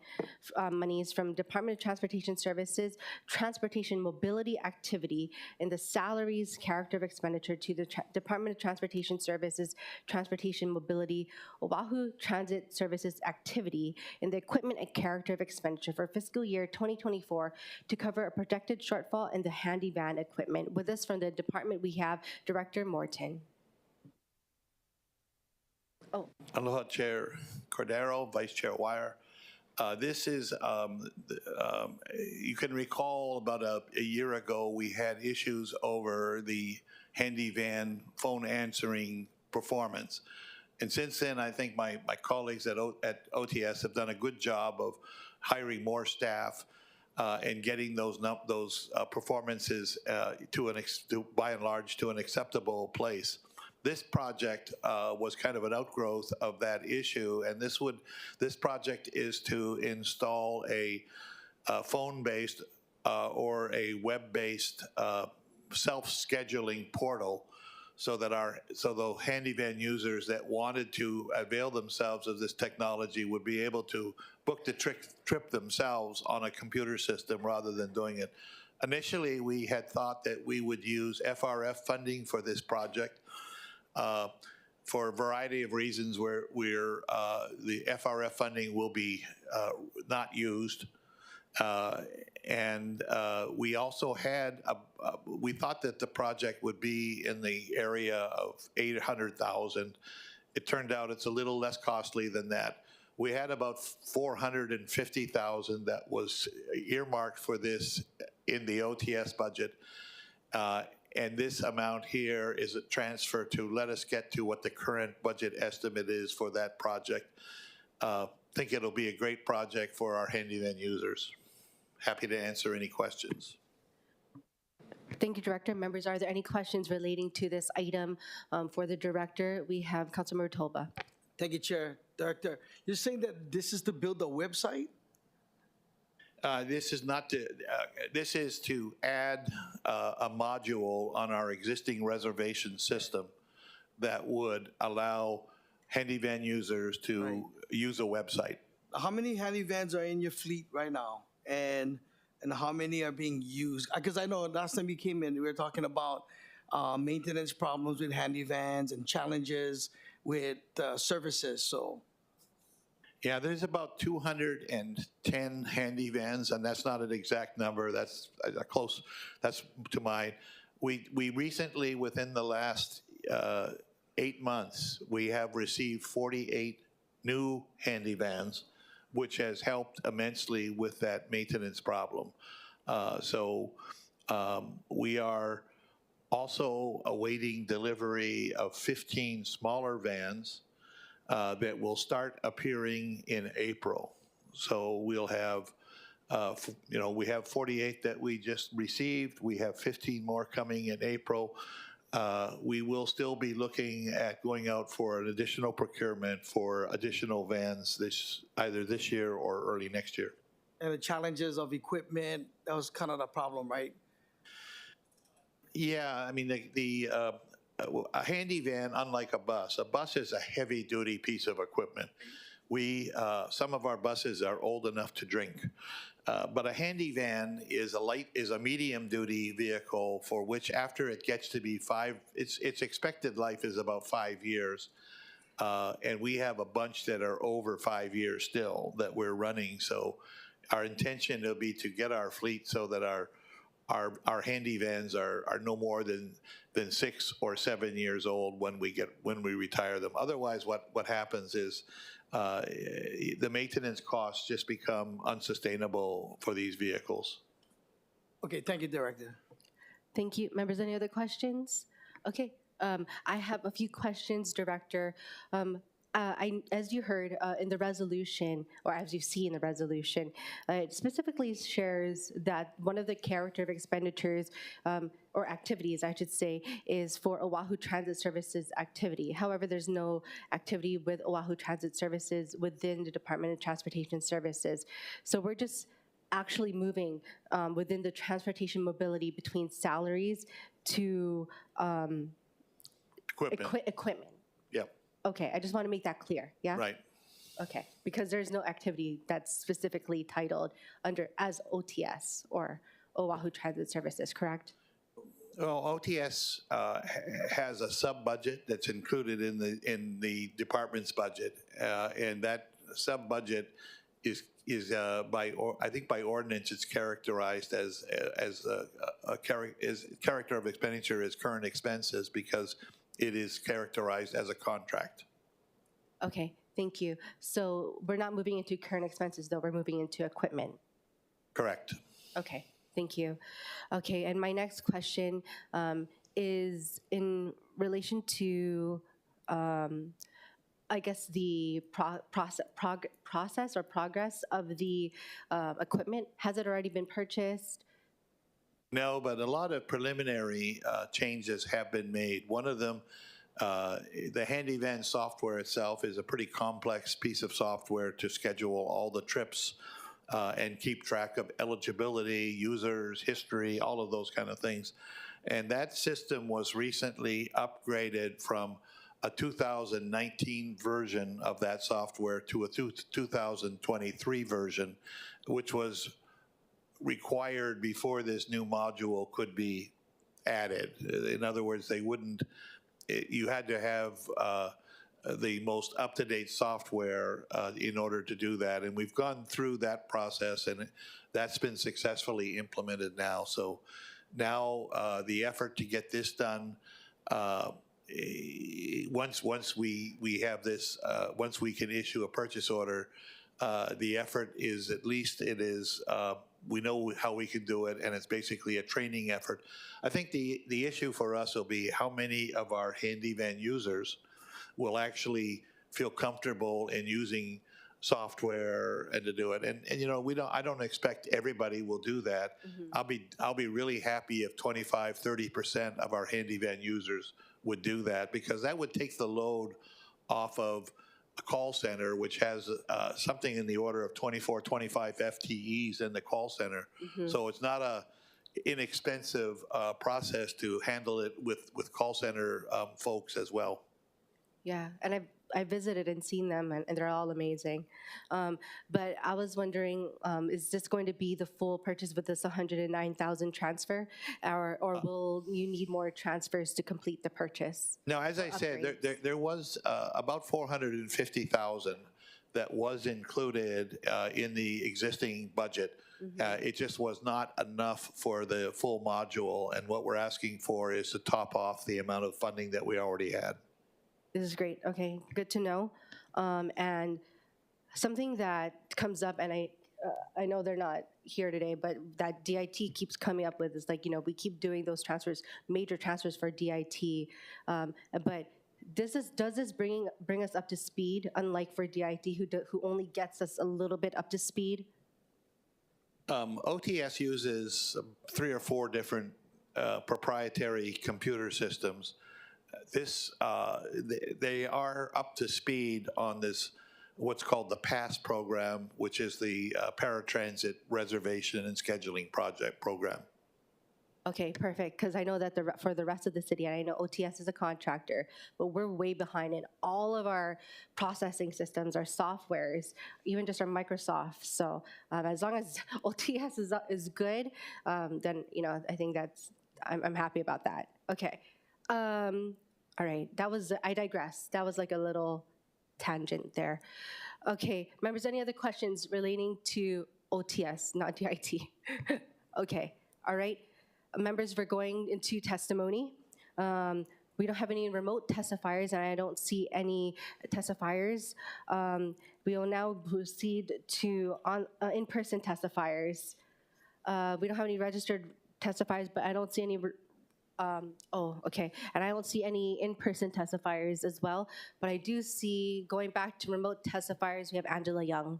monies from Department of Transportation Services, Transportation Mobility Activity, in the salaries character of expenditure to the Department of Transportation Services, Transportation Mobility, Oahu Transit Services Activity, in the equipment and character of expenditure for fiscal year 2024 to cover a projected shortfall in the handy van equipment. With us from the department, we have Director Morton. Oh.
Aloha, Chair Cordero, Vice Chair Wire. This is, you can recall about a year ago, we had issues over the handy van phone answering performance. And since then, I think my colleagues at OTS have done a good job of hiring more staff and getting those performances by and large to an acceptable place. This project was kind of an outgrowth of that issue, and this project is to install a phone-based or a web-based self-scheduling portal so that the handy van users that wanted to avail themselves of this technology would be able to book the trip themselves on a computer system rather than doing it. Initially, we had thought that we would use FRF funding for this project. For a variety of reasons, where the FRF funding will be not used, and we also had we thought that the project would be in the area of $800,000. It turned out it's a little less costly than that. We had about $450,000 that was earmarked for this in the OTS budget. And this amount here is a transfer to let us get to what the current budget estimate is for that project. I think it'll be a great project for our handy van users. Happy to answer any questions.
Thank you, Director. Members, are there any questions relating to this item for the Director? We have Councilmember Tolba.
Thank you, Chair. Director, you're saying that this is to build a website?
This is not to. This is to add a module on our existing reservation system that would allow handy van users to use a website.
How many handy vans are in your fleet right now, and how many are being used? Because I know last time you came in, we were talking about maintenance problems with handy vans and challenges with services. So.
Yeah, there's about 210 handy vans, and that's not an exact number. That's close. That's to mine. We recently, within the last 8 months, we have received 48 new handy vans, which has helped immensely with that maintenance problem. We are also awaiting delivery of 15 smaller vans that will start appearing in April. So we'll have, we have 48 that we just received. We have 15 more coming in April. We will still be looking at going out for an additional procurement for additional vans either this year or early next year.
And the challenges of equipment, that was kind of the problem, right?
Yeah, I mean, a handy van, unlike a bus is a heavy-duty piece of equipment. Some of our buses are old enough to drink. But a handy van is a medium-duty vehicle for which, after it gets to be its expected life is about 5 years. And we have a bunch that are over 5 years still that we're running. So our intention will be to get our fleet so that our handy vans are no more than 6 or 7 years old when we retire them. Otherwise, what happens is the maintenance costs just become unsustainable for these vehicles.
Okay, thank you, Director.
Thank you. Members, any other questions? Okay, I have a few questions, Director. As you heard in the resolution, or as you see in the resolution, it specifically shares that one of the character of expenditures, or activities, I should say, is for Oahu Transit Services activity. However, there's no activity with Oahu Transit Services within the Department of Transportation Services. So we're just actually moving within the transportation mobility between salaries to equipment.
Yep.
Okay, I just want to make that clear, yeah?
Right.
Okay, because there's no activity that's specifically titled under as OTS or Oahu Transit Services, correct?
Well, OTS has a sub-budget that's included in the department's budget, and that sub-budget is I think by ordinance it's characterized as character of expenditure as current expenses because it is characterized as a contract.
Okay, thank you. So we're not moving into current expenses, though. We're moving into equipment.
Correct.
Okay, thank you. Okay, and my next question is in relation to, I guess, the process or progress of the equipment. Has it already been purchased?
No, but a lot of preliminary changes have been made. One of them, the handy van software itself is a pretty complex piece of software to schedule all the trips and keep track of eligibility, users, history, all of those kind of things. And that system was recently upgraded from a 2019 version of that software to a 2023 version, which was required before this new module could be added. In other words, you had to have the most up-to-date software in order to do that. And we've gone through that process, and that's been successfully implemented now. So now the effort to get this done, once we have this, once we can issue a purchase order, the effort is we know how we can do it, and it's basically a training effort. I think the issue for us will be how many of our handy van users will actually feel comfortable in using software and to do it. And I don't expect everybody will do that. Mm-hmm. I'll be really happy if 25-30% of our handy van users would do that, because that would take the load off of a call center, which has something in the order of 24, 25 FTEs in the call center. Mm-hmm. So it's not a inexpensive process to handle it with call center folks as well.
Yeah, and I visited and seen them, and they're all amazing. But I was wondering, is this going to be the full purchase with this 109,000 transfer, or will you need more transfers to complete the purchase?
No, as I said, there was about 450,000 that was included in the existing budget. Mm-hmm. It just was not enough for the full module, and what we're asking for is to top off the amount of funding that we already had.
This is great. Okay, good to know. And something that comes up, and I know they're not here today, but that DIT keeps coming up with is we keep doing those transfers, major transfers for DIT. But does this bring us up to speed? Unlike for DIT, who only gets us a little bit up to speed.
OTS uses 3 or 4 different proprietary computer systems. They are up to speed on this, what's called the PASS program, which is the Paratransit Reservation and Scheduling Project program.
Okay, perfect, because I know that for the rest of the city, and I know OTS is a contractor, but we're way behind in all of our processing systems, our softwares, even just our Microsoft. So as long as OTS is good, then, I think I'm happy about that. Okay. All right, I digress. That was like a little tangent there. Okay, members, any other questions relating to OTS, not DIT? Okay, all right. Members, we're going into testimony. We don't have any remote testifiers, and I don't see any testifiers. We will now proceed to in-person testifiers. We don't have any registered testifiers, but I don't see any. Okay. And I don't see any in-person testifiers as well. But I do see, going back to remote testifiers, we have Angela Young.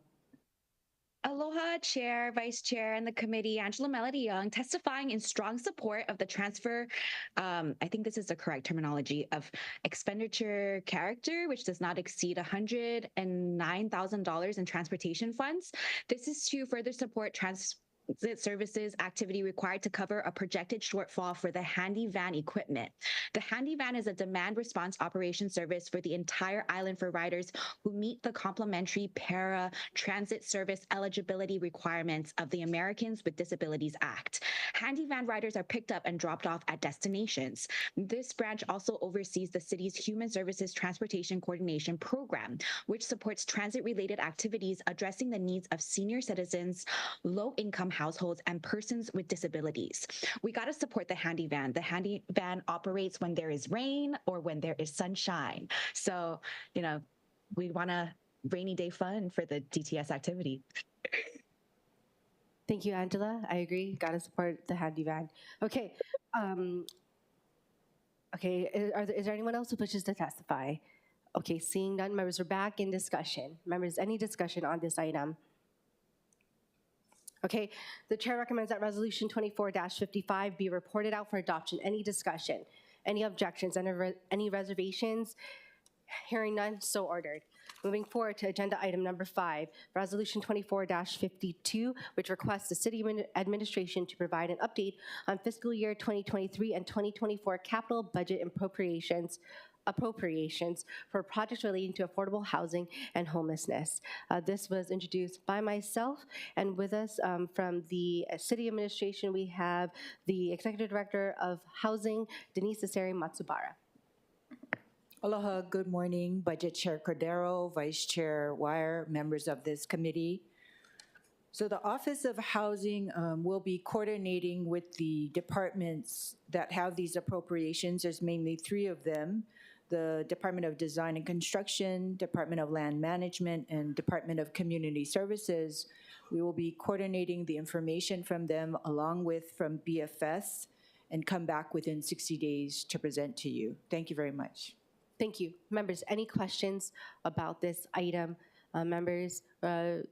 Aloha, Chair, Vice Chair, and the committee. Angela Melody Young, testifying in strong support of the transfer, I think this is the correct terminology, of expenditure character, which does not exceed $109,000 in transportation funds. This is to further support transit services activity required to cover a projected shortfall for the handy van equipment. The handy van is a demand response operation service for the entire island for riders who meet the complimentary para transit service eligibility requirements of the Americans with Disabilities Act. Handy van riders are picked up and dropped off at destinations. This branch also oversees the city's Human Services Transportation Coordination Program, which supports transit-related activities addressing the needs of senior citizens, low-income households, and persons with disabilities. We got to support the handy van. The handy van operates when there is rain or when there is sunshine. So, we want a rainy day fun for the DTS activity.
Thank you, Angela. I agree. Got to support the handy van. Okay. Okay. Is there anyone else who wishes to testify? Okay. Seeing none, members, we're back in discussion. Members, any discussion on this item? Okay, the chair recommends that resolution 24-55 be reported out for adoption. Any discussion? Any objections? Any reservations? Hearing none, so ordered. Moving forward to agenda item number 5, resolution 24-52, which requests the city administration to provide an update on fiscal year 2023 and 2024 capital budget appropriations for projects relating to affordable housing and homelessness. This was introduced by myself, and with us from the city administration, we have the Executive Director of Housing, Denise Cesare Matsubara.
Aloha, good morning, Budget Chair Cordero, Vice Chair Wire, members of this committee. So the Office of Housing will be coordinating with the departments that have these appropriations. There's mainly 3 of them: the Department of Design and Construction, Department of Land Management, and Department of Community Services. We will be coordinating the information from them along with from BFS and come back within 60 days to present to you. Thank you very much.
Thank you. Members, any questions about this item? Members,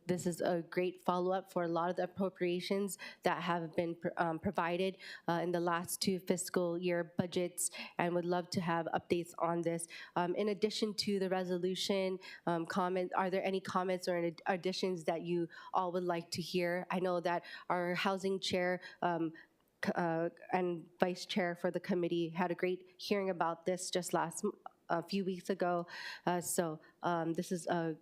this is a great follow-up for a lot of the appropriations that have been provided in the last 2 fiscal year budgets, and would love to have updates on this. In addition to the resolution comment, are there any comments or additions that you all would like to hear? I know that our housing chair and vice chair for the committee had a great hearing about this just a few weeks ago. So this is a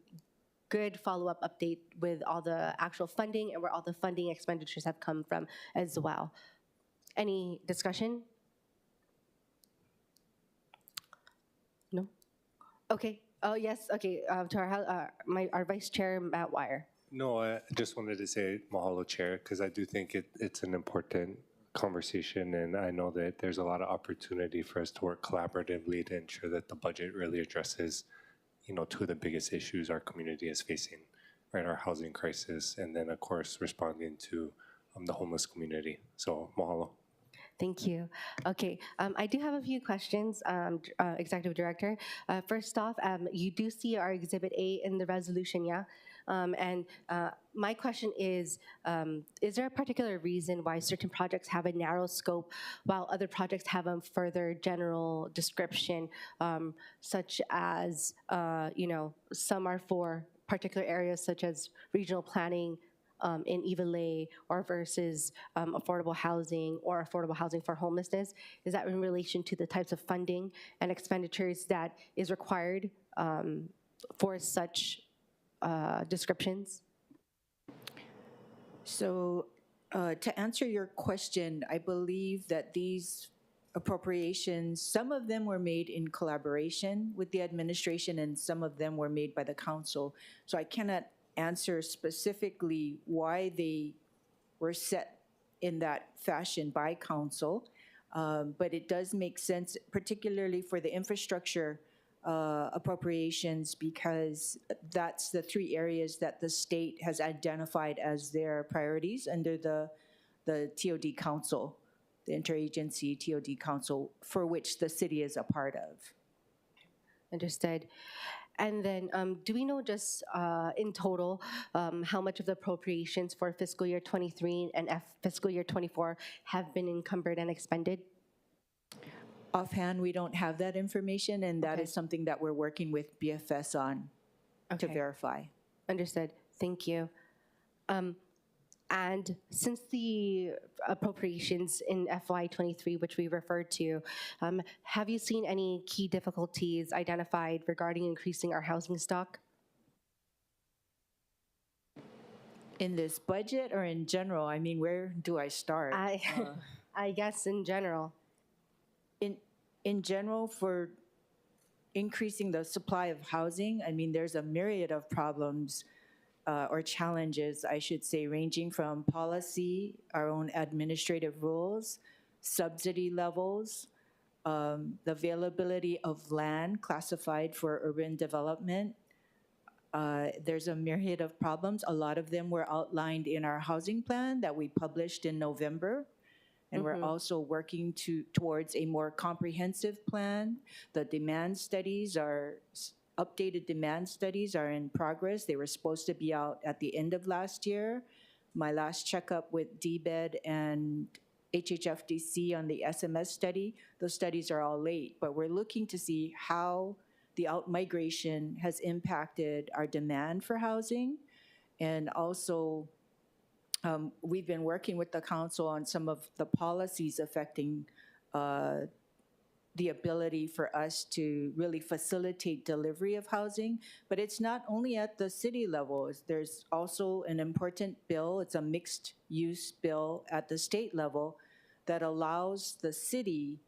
good follow-up update with all the actual funding and where all the funding expenditures have come from as well. Any discussion? No? Okay. Oh, yes. Okay. To our Vice Chair, Matt Wire.
No, I just wanted to say mahalo, Chair, because I do think it's an important conversation, and I know that there's a lot of opportunity for us to work collaboratively to ensure that the budget really addresses 2 of the biggest issues our community is facing, right? Our housing crisis, and then of course responding to the homeless community. So mahalo.
Thank you. Okay, I do have a few questions, Executive Director. First off, you do see our Exhibit A in the resolution, yeah? And my question is there a particular reason why certain projects have a narrow scope while other projects have a further general description, such as, some are for particular areas such as regional planning, in Ivalay or versus affordable housing or affordable housing for homelessness? Is that in relation to the types of funding and expenditures that is required for such descriptions?
So to answer your question, I believe that these appropriations, some of them were made in collaboration with the administration and some of them were made by the council. So I cannot answer specifically why they were set in that fashion by council, but it does make sense, particularly for the infrastructure appropriations, because that's the three areas that the state has identified as their priorities under the TOD Council, the Interagency TOD Council, for which the city is a part of.
Understood. And then do we know just in total how much of the appropriations for fiscal year 23 and fiscal year 24 have been encumbered and expended?
Offhand, we don't have that information, and that
Okay.
is something that we're working with BFS on to
Okay.
verify.
Understood. Thank you. And since the appropriations in FY23, which we referred to, have you seen any key difficulties identified regarding increasing our housing stock?
In this budget or in general? I mean, where do I start?
I guess in general.
In general, for increasing the supply of housing, I mean, there's a myriad of problems or challenges, I should say, ranging from policy, our own administrative rules, subsidy levels, the availability of land classified for urban development. There's a myriad of problems. A lot of them were outlined in our housing plan that we published in November. And we're also working towards a more comprehensive plan. The demand studies updated demand studies are in progress. They were supposed to be out at the end of last year. My last checkup with DBED and HHFDC on the SMS study, those studies are all late, but we're looking to see how the out-migration has impacted our demand for housing. And also, we've been working with the council on some of the policies affecting the ability for us to really facilitate delivery of housing. But it's not only at the city level. There's also an important bill. It's a mixed use bill at the state level that allows the city,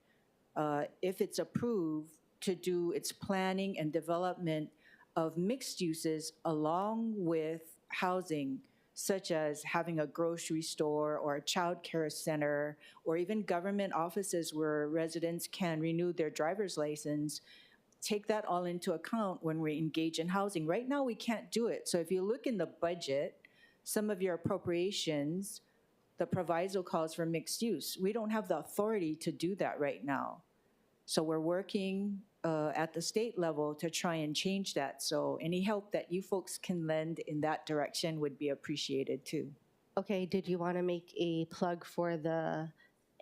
if it's approved, to do its planning and development of mixed uses along with housing, such as having a grocery store or a child care center, or even government offices where residents can renew their driver's license. Take that all into account when we engage in housing. Right now, we can't do it. So if you look in the budget, some of your appropriations, the proviso calls for mixed use. We don't have the authority to do that right now. So we're working at the state level to try and change that. So any help that you folks can lend in that direction would be appreciated too.
Okay, did you want to make a plug for the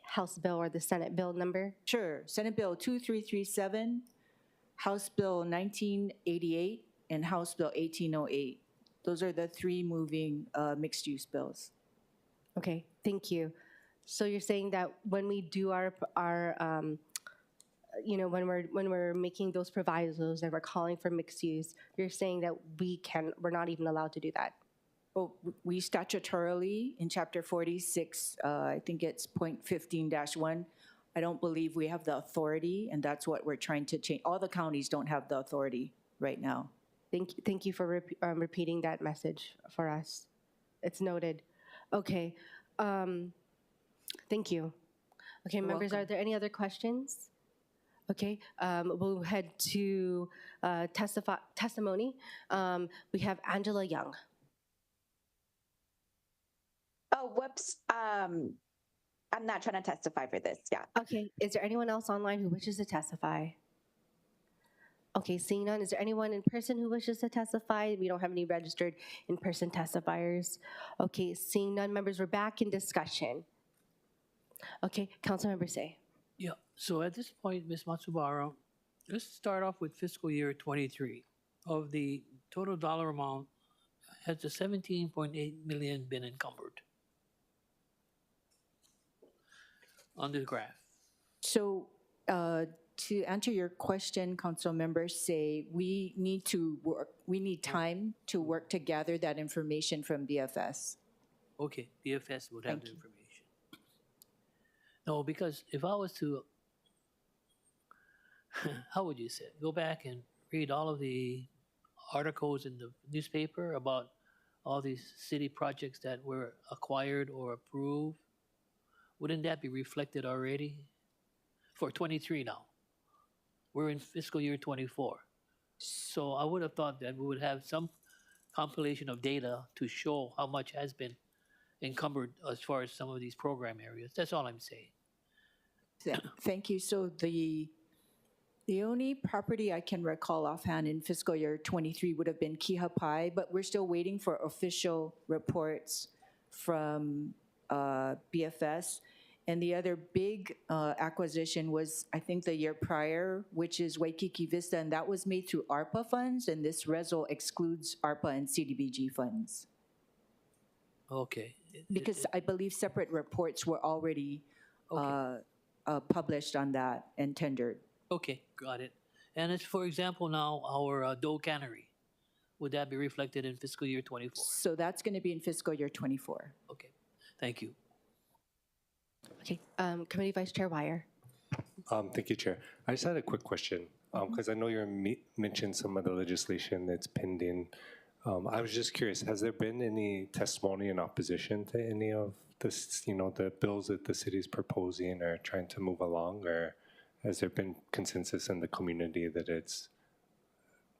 House bill or the Senate bill number?
Sure. Senate Bill 2337, House Bill 1988, and House Bill 1808. Those are the three moving mixed-use bills.
Okay, thank you. So you're saying that when we do our when we're making those provisos and we're calling for mixed use, you're saying that we're not even allowed to do that?
Well, we statutorily, in Chapter 46, I think it's point 15-1, I don't believe we have the authority, and that's what we're trying to change. All the counties don't have the authority right now.
Thank you for repeating that message for us. It's noted. Okay, thank you. Okay,
You're
members,
welcome.
are there any other questions? Okay, we'll head to testimony. We have Angela Young.
Oh, whoops. I'm not trying to testify for this. Yeah.
Okay, is there anyone else online who wishes to testify? Okay, seeing none, is there anyone in person who wishes to testify? We don't have any registered in-person testifiers. Okay, seeing none, members, we're back in discussion. Okay, Councilmember Say.
Yeah, so at this point, Ms. Matsubara, let's start off with fiscal year 23. Of the total dollar amount has the 17.8 million been encumbered on the graph?
So to answer your question, council members say we need time to work to gather that information from BFS.
Okay, BFS would have
Thank
the
you.
information. No, because if I was to, how would you say, it? Go back and read all of the articles in the newspaper about all these city projects that were acquired or approved, wouldn't that be reflected already for 23 now? We're in fiscal year 24. So I would have thought that we would have some compilation of data to show how much has been encumbered as far as some of these program areas. That's all I'm saying.
Thank you. So the only property I can recall offhand in fiscal year 23 would have been Kihapai, but we're still waiting for official reports from BFS. And the other big acquisition was, I think, the year prior, which is Waikiki Vista, and that was made through ARPA funds, and this resol excludes ARPA and CDBG funds.
Okay.
Because I believe separate reports were already published on that and tendered.
Okay, got it. And it's, for example, now our Doe Cannery. Would that be reflected in fiscal year 24?
So that's going to be in fiscal year 24.
Okay, thank you.
Okay, Committee Vice Chair Wire.
Thank you, Chair. I just had a quick question, because I know you mentioned some of the legislation that's pending. I was just curious, has there been any testimony in opposition to any of this, the bills that the city's proposing or trying to move along, or has there been consensus in the community that it's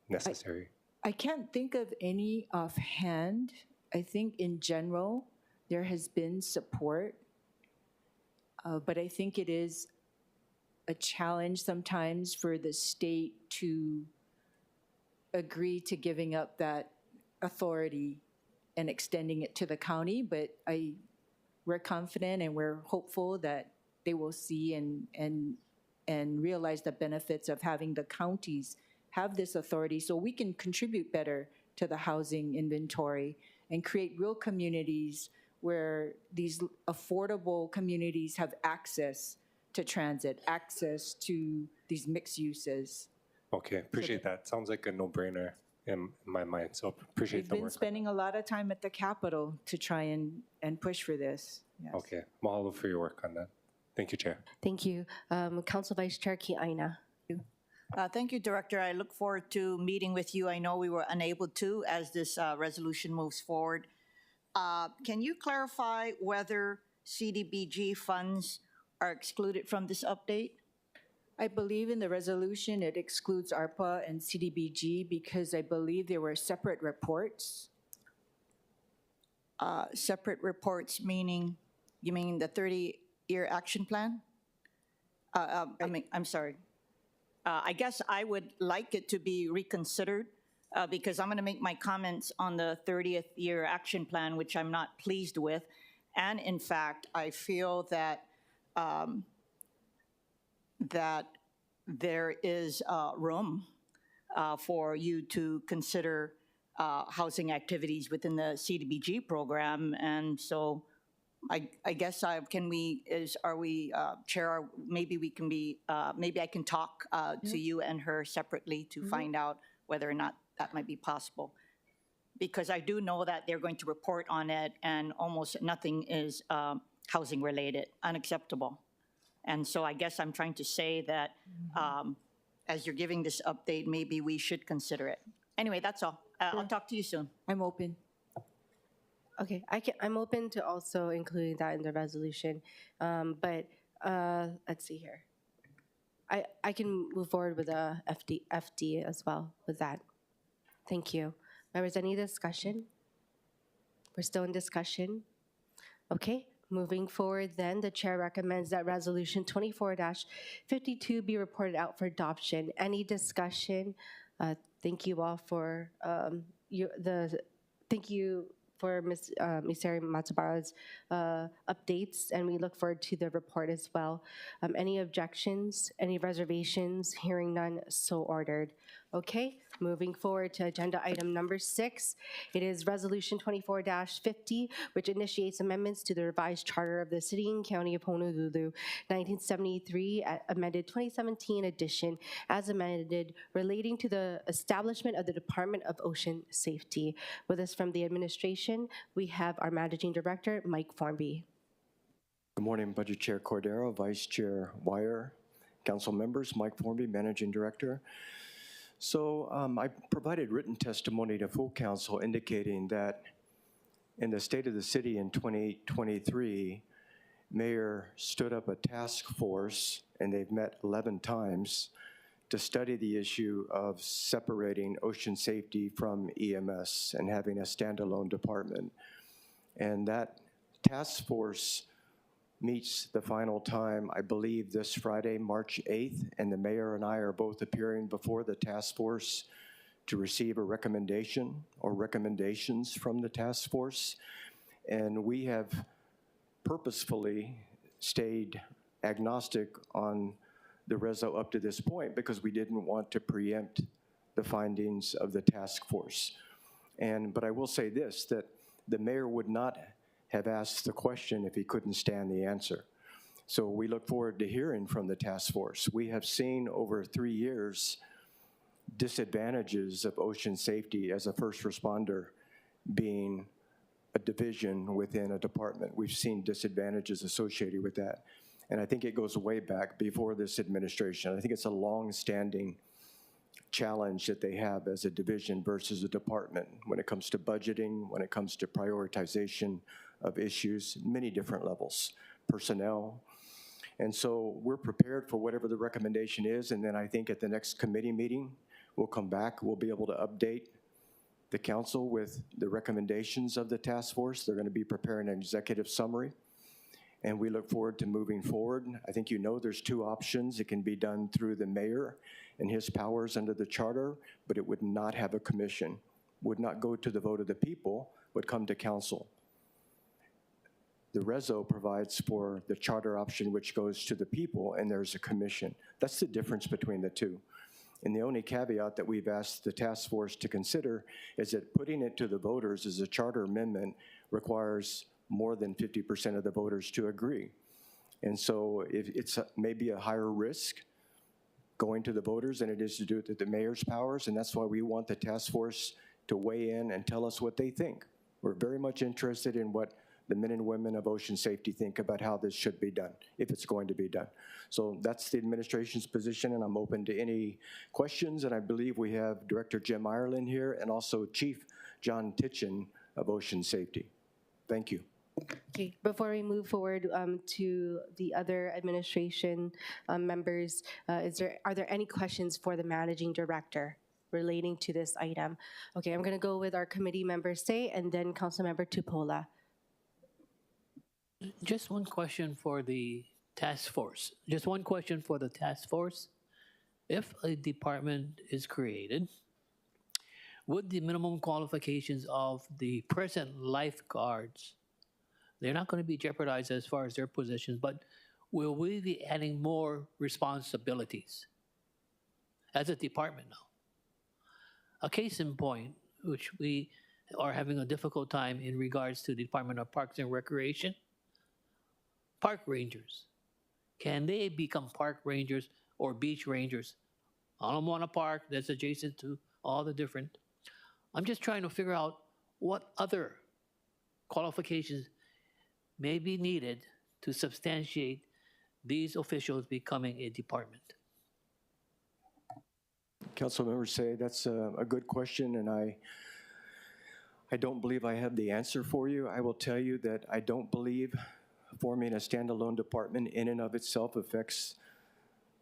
necessary?
I can't think of any offhand. I think in general, there has been support, but I think it is a challenge sometimes for the state to agree to giving up that authority and extending it to the county, but we're confident and we're hopeful that they will see and realize the benefits of having the counties have this authority so we can contribute better to the housing inventory and create real communities where these affordable communities have access to transit, access to these mixed uses.
Okay, appreciate that. Sounds like a no-brainer in my mind, so appreciate
We've
the
been
work.
spending a lot of time at the Capitol to try and push for this. Yes.
Okay, mahalo for your work on that. Thank you, Chair.
Thank you. Council Vice Chair Ki'aina.
Thank you, Director. I look forward to meeting with you. I know we were unable to as this resolution moves forward. Can you clarify whether CDBG funds are excluded from this update?
I believe in the resolution it excludes ARPA and CDBG because I believe there were separate reports.
Separate reports meaning, you mean the 30-year action plan? I'm sorry. I guess I would like it to be reconsidered because I'm going to make my comments on the 30th year action plan, which I'm not pleased with. And in fact, I feel that that there is room for you to consider housing activities within the CDBG program. And so I guess Chair, maybe we can be, maybe I can talk to you and her separately to find out whether or not that might be possible. Because I do know that they're going to report on it and almost nothing is housing related, unacceptable. And so I guess I'm trying to say that as you're giving this update, maybe we should consider it. Anyway, that's all. I'll talk to you soon.
I'm open.
Okay, I'm open to also including that in the resolution, but let's see here. I can move forward with a FD as well with that. Thank you. Members, any discussion? We're still in discussion. Okay, moving forward then, the chair recommends that resolution 24-52 be reported out for adoption. Any discussion? Thank you all for thank you for Ms. Misari Matsubara's updates, and we look forward to the report as well. Any objections, any reservations? Hearing none, so ordered. Okay, moving forward to agenda item number 6. It is Resolution 24-50, which initiates amendments to the revised charter of the City and County of Honolulu, 1973, amended 2017 edition, as amended, relating to the establishment of the Department of Ocean Safety. With us from the administration, we have our Managing Director, Mike Formby.
Good morning, Budget Chair Cordero, Vice Chair Wire, Council members, Mike Formby, Managing Director. So I provided written testimony to full council indicating that in the State of the City in 2023, Mayor stood up a task force, and they've met 11 times, to study the issue of separating ocean safety from EMS and having a standalone department. And that task force meets the final time, I believe, this Friday, March 8th, and the mayor and I are both appearing before the task force to receive a recommendation or recommendations from the task force. And we have purposefully stayed agnostic on the reso up to this point because we didn't want to preempt the findings of the task force. But I will say this, that the mayor would not have asked the question if he couldn't stand the answer. So we look forward to hearing from the task force. We have seen over 3 years disadvantages of ocean safety as a first responder being a division within a department. We've seen disadvantages associated with that. And I think it goes way back before this administration. I think it's a long-standing challenge that they have as a division versus a department when it comes to budgeting, when it comes to prioritization of issues, many different levels, personnel. And so we're prepared for whatever the recommendation is, and then I think at the next committee meeting, we'll come back, we'll be able to update the council with the recommendations of the task force. They're going to be preparing an executive summary, and we look forward to moving forward. I think you know there's 2 options. It can be done through the mayor and his powers under the charter, but it would not have a commission, would not go to the vote of the people, would come to council. The reso provides for the charter option, which goes to the people, and there's a commission. That's the difference between the 2. And the only caveat that we've asked the task force to consider is that putting it to the voters as a charter amendment requires more than 50% of the voters to agree. And so it's maybe a higher risk going to the voters than it is to do it to the mayor's powers, and that's why we want the task force to weigh in and tell us what they think. We're very much interested in what the men and women of ocean safety think about how this should be done, if it's going to be done. So that's the administration's position, and I'm open to any questions, and I believe we have Director Jim Ireland here and also Chief John Titchen of Ocean Safety. Thank you.
Okay, before we move forward to the other administration members, are there any questions for the Managing Director relating to this item? Okay, I'm going to go with our committee member Say and then Councilmember Tupola.
Just one question for the task force. Just one question for the task force. If a department is created, would the minimum qualifications of the present lifeguards, they're not going to be jeopardized as far as their positions, but will we be adding more responsibilities as a department now? A case in point, which we are having a difficult time in regards to the Department of Parks and Recreation, park rangers. Can they become park rangers or beach rangers? Ala Moana Park, that's adjacent to all the different. I'm just trying to figure out what other qualifications may be needed to substantiate these officials becoming a department.
Council members Say that's a good question, and I don't believe I have the answer for you. I will tell you that I don't believe forming a standalone department in and of itself affects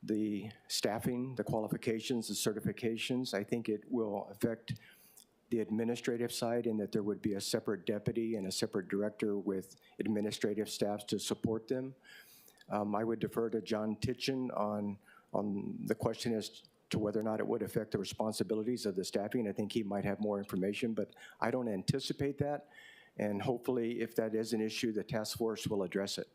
the staffing, the qualifications, the certifications. I think it will affect the administrative side in that there would be a separate deputy and a separate director with administrative staffs to support them. I would defer to John Titchen on the question as to whether or not it would affect the responsibilities of the staffing. I think he might have more information, but I don't anticipate that. And hopefully, if that is an issue, the task force will address it.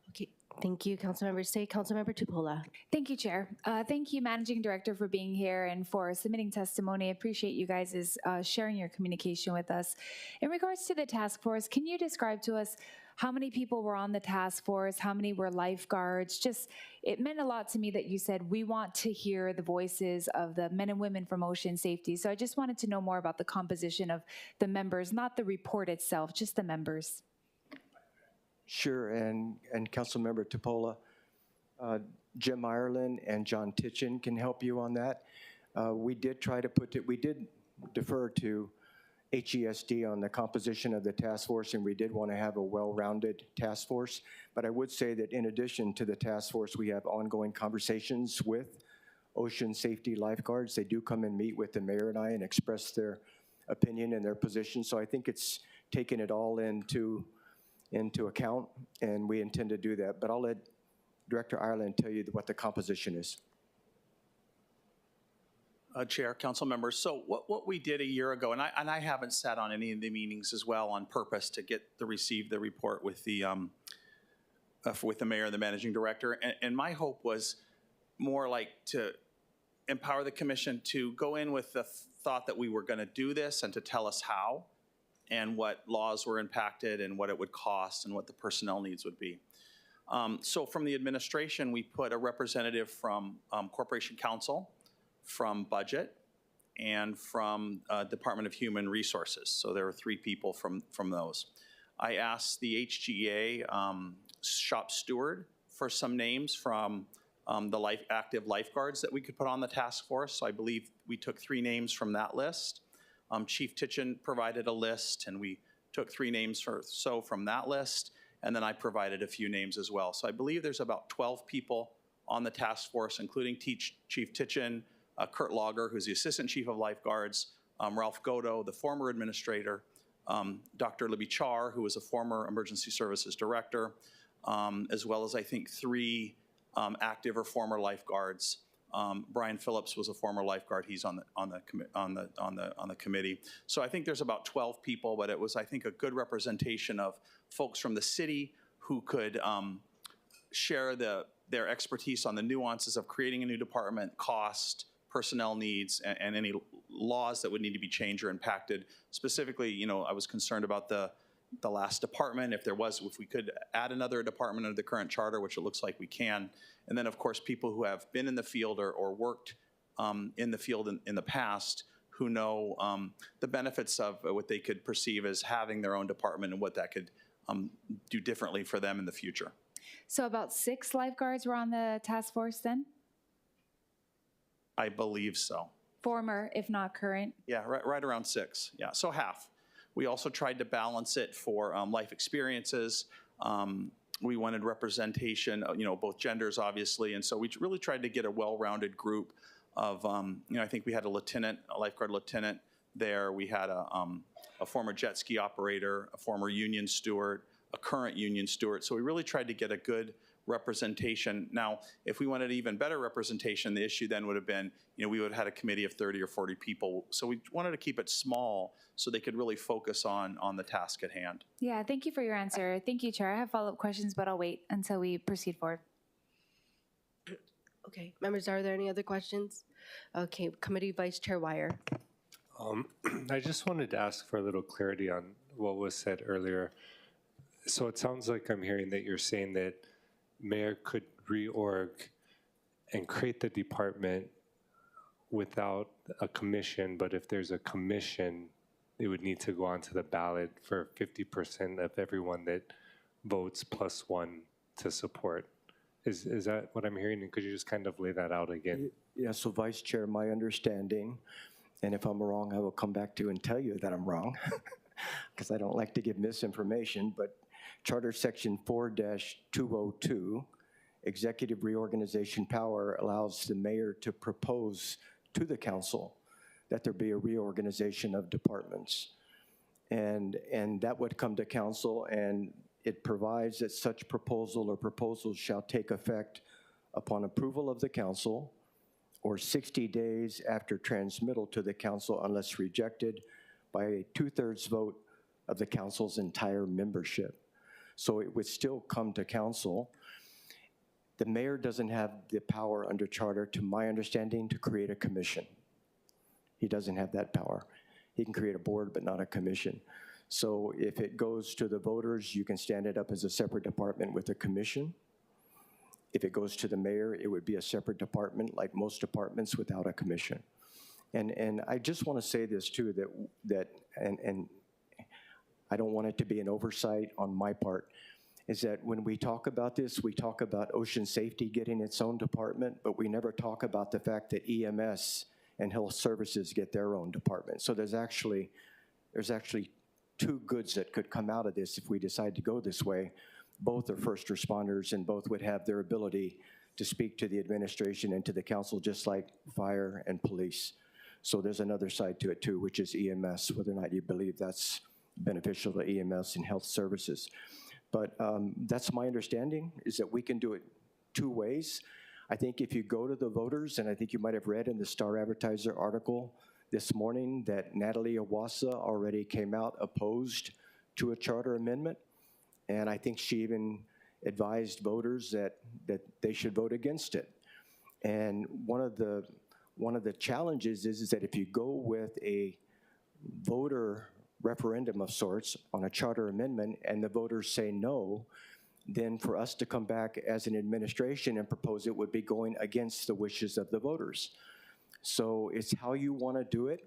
Okay, Thank you, Councilmember Say. Councilmember Tupola.
Thank you, Chair. Thank you, Managing Director, for being here and for submitting testimony. I appreciate you guys' sharing your communication with us. In regards to the task force, can you describe to us how many people were on the task force? How many were lifeguards? Just, it meant a lot to me that you said, we want to hear the voices of the men and women from ocean safety. So I just wanted to know more about the composition of the members, not the report itself, just the members.
Sure, and Councilmember Tupola, Jim Ireland and John Titchen can help you on that. We did try to we did defer to HESD on the composition of the task force, and we did want to have a well-rounded task force. But I would say that in addition to the task force, we have ongoing conversations with ocean safety lifeguards. They do come and meet with the mayor and I and express their opinion and their position. So I think it's taken it all into account, and we intend to do that. But I'll let Director Ireland tell you what the composition is.
Chair, council members, so what we did a year ago, and I haven't sat on any of the meetings as well on purpose to receive the report with the mayor and the managing director, and my hope was more like to empower the commission to go in with the thought that we were going to do this and to tell us how and what laws were impacted and what it would cost and what the personnel needs would be. So from the administration, we put a representative from Corporation Counsel, from Budget, and from Department of Human Resources. So there were 3 people from those. I asked the HGA shop steward for some names from the active lifeguards that we could put on the task force. So I believe we took 3 names from that list. Chief Titchen provided a list, and we took 3 names from that list, and then I provided a few names as well. So I believe there's about 12 people on the task force, including Chief Titchen, Kurt Lager, who's the Assistant Chief of Lifeguards, Ralph Godo, the former administrator, Dr. Libby Char, who was a former Emergency Services Director, as well as I think 3 active or former lifeguards. Brian Phillips was a former lifeguard. He's on the committee. So I think there's about 12 people, but it was, I think, a good representation of folks from the city who could share their expertise on the nuances of creating a new department, cost, personnel needs, and any laws that would need to be changed or impacted. Specifically, you know, I was concerned about the last department, if we could add another department under the current charter, which it looks like we can. And then, of course, people who have been in the field or worked in the field in the past who know the benefits of what they could perceive as having their own department and what that could do differently for them in the future.
So about 6 lifeguards were on the task force then?
I believe so.
Former, if not current?
Yeah, right around 6. Yeah, so half. We also tried to balance it for life experiences. We wanted representation, you know, both genders, obviously, and so we really tried to get a well-rounded group of, you know, I think we had a lifeguard lieutenant there. We had a former jet ski operator, a former union steward, a current union steward. So we really tried to get a good representation. Now, if we wanted even better representation, the issue then would have been, you know, we would have had a committee of 30 or 40 people. So we wanted to keep it small so they could really focus on the task at hand.
Yeah, thank you for your answer. Thank you, Chair. I have follow-up questions, but I'll wait until we proceed forward.
Okay, members, are there any other questions? Okay, Committee Vice Chair Wire.
I just wanted to ask for a little clarity on what was said earlier. So it sounds like I'm hearing that you're saying that mayor could reorg and create the department without a commission, but if there's a commission, it would need to go onto the ballot for 50% of everyone that votes +1 to support. Is that what I'm hearing? And could you just kind of lay that out again?
Yeah, so Vice Chair, my understanding, and if I'm wrong, I will come back to you and tell you that I'm wrong, because I don't like to give misinformation, but Charter Section 4-202, executive reorganization power, allows the mayor to propose to the council that there be a reorganization of departments. And that would come to council, and it provides that such proposal or proposals shall take effect upon approval of the council or 60 days after transmittal to the council unless rejected by a 2/3 vote of the council's entire membership. So it would still come to council. The mayor doesn't have the power under charter, to my understanding, to create a commission. He doesn't have that power. He can create a board, but not a commission. So if it goes to the voters, you can stand it up as a separate department with a commission. If it goes to the mayor, it would be a separate department, like most departments, without a commission. And I just want to say this too, that I don't want it to be an oversight on my part, is that when we talk about this, we talk about ocean safety getting its own department, but we never talk about the fact that EMS and health services get their own department. So there's actually two goods that could come out of this if we decide to go this way. Both are first responders, and both would have their ability to speak to the administration and to the council, just like fire and police. So there's another side to it too, which is EMS, whether or not you believe that's beneficial to EMS and health services. But that's my understanding, is that we can do it two ways. I think if you go to the voters, and I think you might have read in the Star Advertiser article this morning that Natalie Iwasa already came out opposed to a charter amendment. And I think she even advised voters that they should vote against it. And one of the challenges is that if you go with a voter referendum of sorts on a charter amendment and the voters say no, then for us to come back as an administration and propose it would be going against the wishes of the voters. So it's how you want to do it,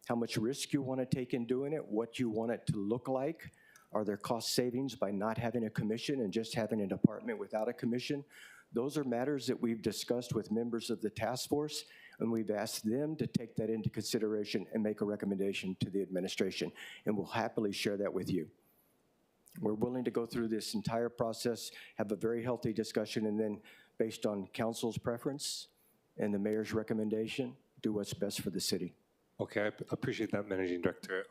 how much risk you want to take in doing it, what you want it to look like. Are there cost savings by not having a commission and just having a department without a commission? Those are matters that we've discussed with members of the task force, and we've asked them to take that into consideration and make a recommendation to the administration, and we'll happily share that with you. We're willing to go through this entire process, have a very healthy discussion, and then based on council's preference and the mayor's recommendation, do what's best for the city.
Okay, I appreciate that, Managing Director.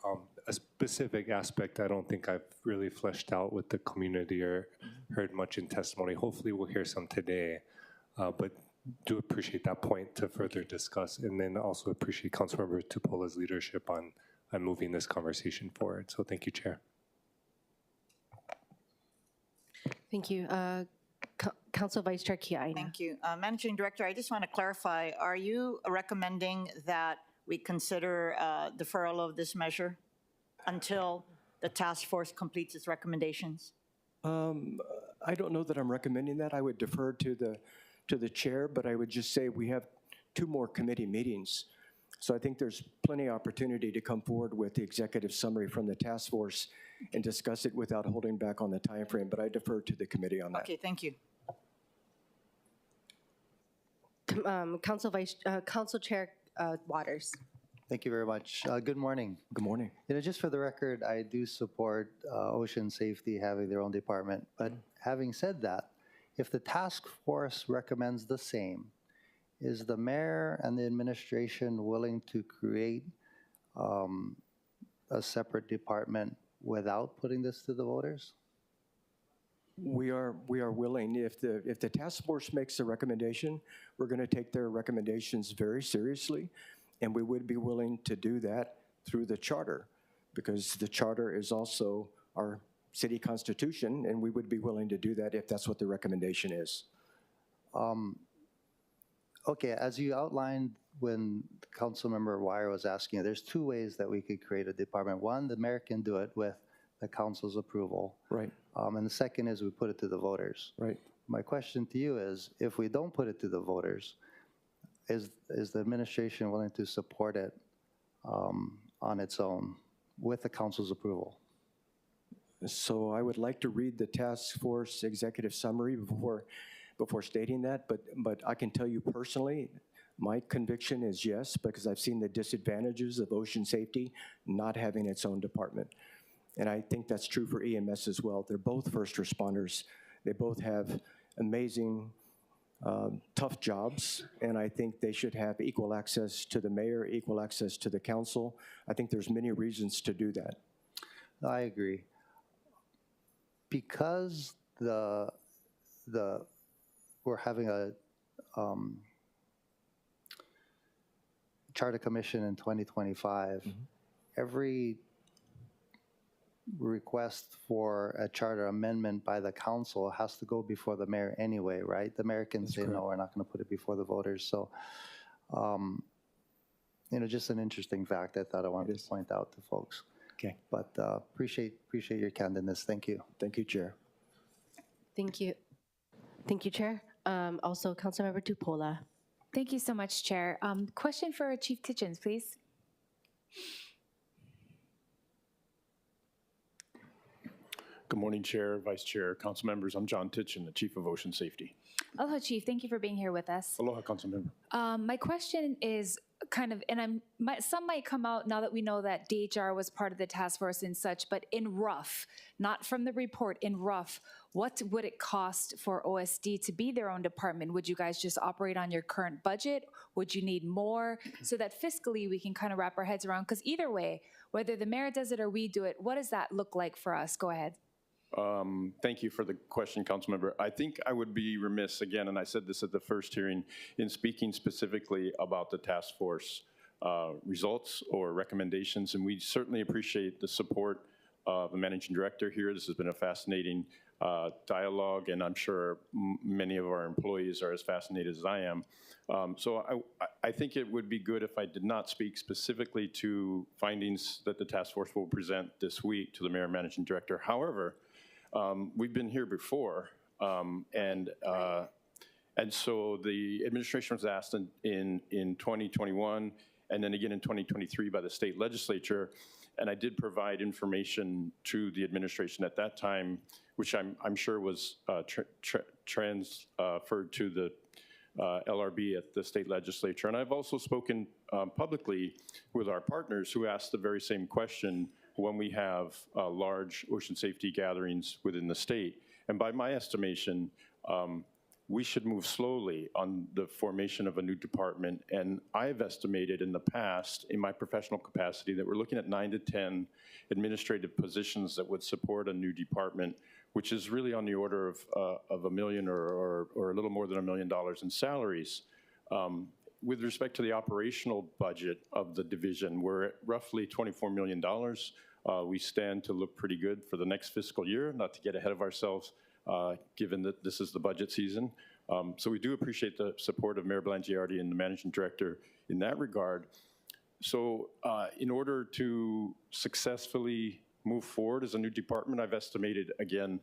A specific aspect I don't think I've really fleshed out with the community or heard much in testimony. Hopefully we'll hear some today, but do appreciate that point to further discuss, and then also appreciate Councilmember Tupola's leadership on moving this conversation forward. So thank you, Chair.
Thank you. Council Vice Chair Kiaina.
Thank you. Managing Director, I just want to clarify, are you recommending that we consider deferral of this measure until the task force completes its recommendations?
I don't know that I'm recommending that. I would defer to the chair, but I would just say we have 2 more committee meetings. So I think there's plenty of opportunity to come forward with the executive summary from the task force and discuss it without holding back on the time frame, but I defer to the committee on that.
Okay, thank you.
Council Chair Waters.
Thank you very much. Good morning.
Good morning.
Just for the record, I do support ocean safety having their own department. But having said that, if the task force recommends the same, is the mayor and the administration willing to create a separate department without putting this to the voters?
We are willing. If the task force makes a recommendation, we're going to take their recommendations very seriously, and we would be willing to do that through the charter, because the charter is also our city constitution, and we would be willing to do that if that's what the recommendation is.
Okay, as you outlined when Councilmember Wire was asking, there's 2 ways that we could create a department. One, the mayor can do it with the council's approval.
Right.
And the second is we put it to the voters.
Right.
My question to you is, if we don't put it to the voters, is the administration willing to support it on its own with the council's approval?
So I would like to read the task force executive summary before stating that, but I can tell you personally, my conviction is yes, because I've seen the disadvantages of ocean safety not having its own department. And I think that's true for EMS as well. They're both first responders. They both have amazing, tough jobs, and I think they should have equal access to the mayor, equal access to the council. I think there's many reasons to do that.
I agree. Because we're having a charter commission in 2025, every request for a charter amendment by the council has to go before the mayor anyway, right? The mayor can say, no, we're not going to put it before the voters. So, you know, just an interesting fact I thought I wanted to point out to folks.
Okay.
But appreciate your candidness. Thank you.
Thank you, Chair.
Thank you. Thank you, Chair. Also, Councilmember Tupola.
Thank you so much, Chair. Question for Chief Kitchens, please.
Good morning, Chair, Vice Chair, Council members. I'm John Titchen, the Chief of Ocean Safety.
Aloha, Chief. Thank you for being here with us.
Aloha, Council member.
My question is kind of, and some might come out now that we know that DHR was part of the task force and such, but in rough, not from the report, in rough, what would it cost for OSD to be their own department? Would you guys just operate on your current budget? Would you need more? So that fiscally we can kind of wrap our heads around, because either way, whether the mayor does it or we do it, what does that look like for us? Go ahead.
Thank you for the question, Councilmember. I think I would be remiss again, and I said this at the first hearing, in speaking specifically about the task force results or recommendations, and we certainly appreciate the support of the managing director here. This has been a fascinating dialogue, and I'm sure many of our employees are as fascinated as I am. So I think it would be good if I did not speak specifically to findings that the task force will present this week to the mayor and managing director. However, we've been here before, and so the administration was asked in 2021 and then again in 2023 by the state legislature, and I did provide information to the administration at that time, which I'm sure was transferred to the LRB at the state legislature. And I've also spoken publicly with our partners who asked the very same question when we have large ocean safety gatherings within the state. And by my estimation, we should move slowly on the formation of a new department. And I've estimated in the past, in my professional capacity, that we're looking at 9 to 10 administrative positions that would support a new department, which is really on the order of $1 million or a little more than $1 million in salaries. With respect to the operational budget of the division, we're at roughly $24 million. We stand to look pretty good for the next fiscal year, not to get ahead of ourselves, given that this is the budget season. So we do appreciate the support of Mayor Blangiardi and the managing director in that regard. So in order to successfully move forward as a new department, I've estimated, again,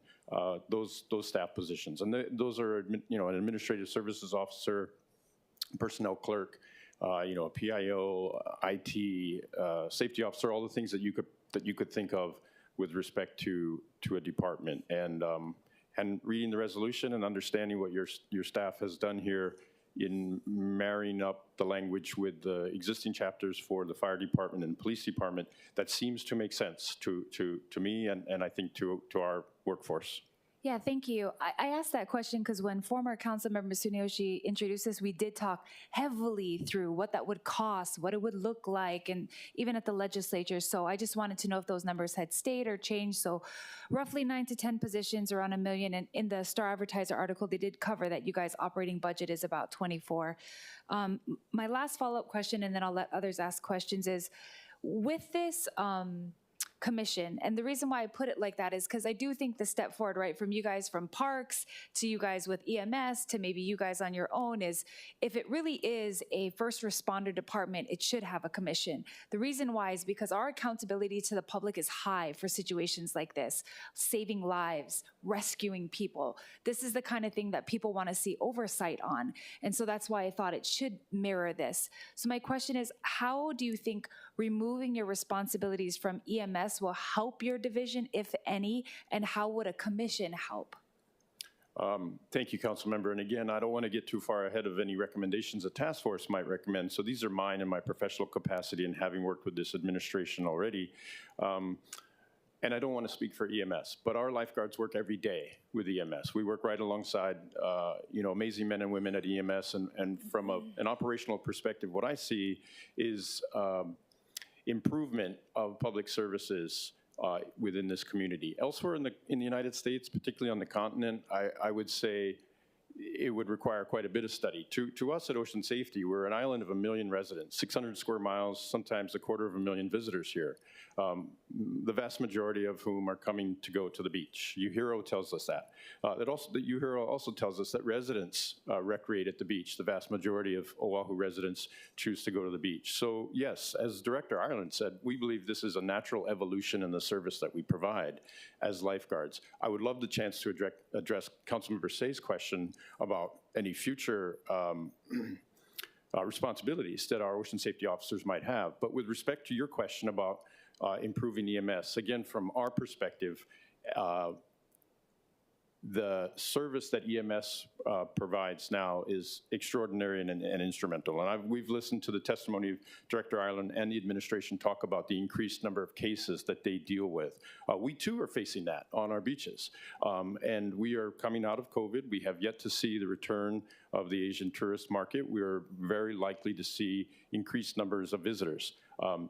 those staff positions. And those are, an administrative services officer, personnel clerk, a PIO, IT, safety officer, all the things that you could think of with respect to a department. And reading the resolution and understanding what your staff has done here in marrying up the language with the existing chapters for the fire department and police department, that seems to make sense to me and I think to our workforce.
Yeah, thank you. I asked that question because when former Councilmember Tsuneyoshi introduced this, we did talk heavily through what that would cost, what it would look like, and even at the legislature. So I just wanted to know if those numbers had stayed or changed. So roughly 9 to 10 positions, around $1 million. And in the Star Advertiser article, they did cover that you guys' operating budget is about 24. My last follow-up question, and then I'll let others ask questions, is with this commission, and the reason why I put it like that is because I do think the step forward, right, from you guys from parks to you guys with EMS to maybe you guys on your own, is if it really is a first responder department, it should have a commission. The reason why is because our accountability to the public is high for situations like this, saving lives, rescuing people. This is the kind of thing that people want to see oversight on, and so that's why I thought it should mirror this. So my question is, how do you think removing your responsibilities from EMS will help your division, if any, and how would a commission help?
Thank you, Council Member. And again, I don't want to get too far ahead of any recommendations the task force might recommend. So these are mine in my professional capacity and having worked with this administration already. And I don't want to speak for EMS, but our lifeguards work every day with EMS. We work right alongside, amazing men and women at EMS. And from an operational perspective, what I see is improvement of public services within this community. Elsewhere in the United States, particularly on the continent, I would say it would require quite a bit of study. To us at Ocean Safety, we're an island of 1 million residents, 600 square miles, sometimes 250,000 visitors here, the vast majority of whom are coming to go to the beach. UHERO tells us that. UHERO also tells us that residents recreate at the beach. The vast majority of Oahu residents choose to go to the beach. So yes, as Director Ireland said, we believe this is a natural evolution in the service that we provide as lifeguards. I would love the chance to address Councilmember Say's question about any future responsibilities that our ocean safety officers might have. But with respect to your question about improving EMS, again, from our perspective, the service that EMS provides now is extraordinary and instrumental. And we've listened to the testimony of Director Ireland and the administration talk about the increased number of cases that they deal with. We too are facing that on our beaches. And we are coming out of COVID. We have yet to see the return of the Asian tourist market. We are very likely to see increased numbers of visitors.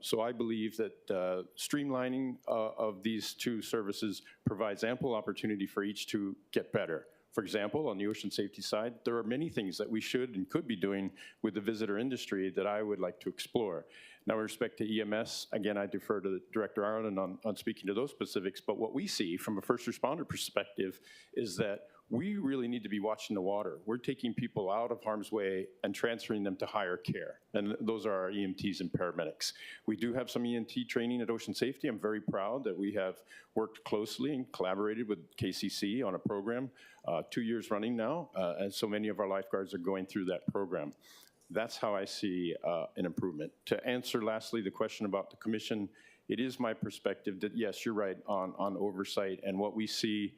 So I believe that streamlining of these two services provides ample opportunity for each to get better. For example, on the ocean safety side, there are many things that we should and could be doing with the visitor industry that I would like to explore. Now, with respect to EMS, again, I defer to Director Ireland on speaking to those specifics, but what we see from a first responder perspective is that we really need to be watching the water. We're taking people out of harm's way and transferring them to higher care, and those are our EMTs and paramedics. We do have some EMT training at Ocean Safety. I'm very proud that we have worked closely and collaborated with KCC on a program 2 years running now, and so many of our lifeguards are going through that program. That's how I see an improvement. To answer lastly the question about the commission, it is my perspective that yes, you're right on oversight, and what we see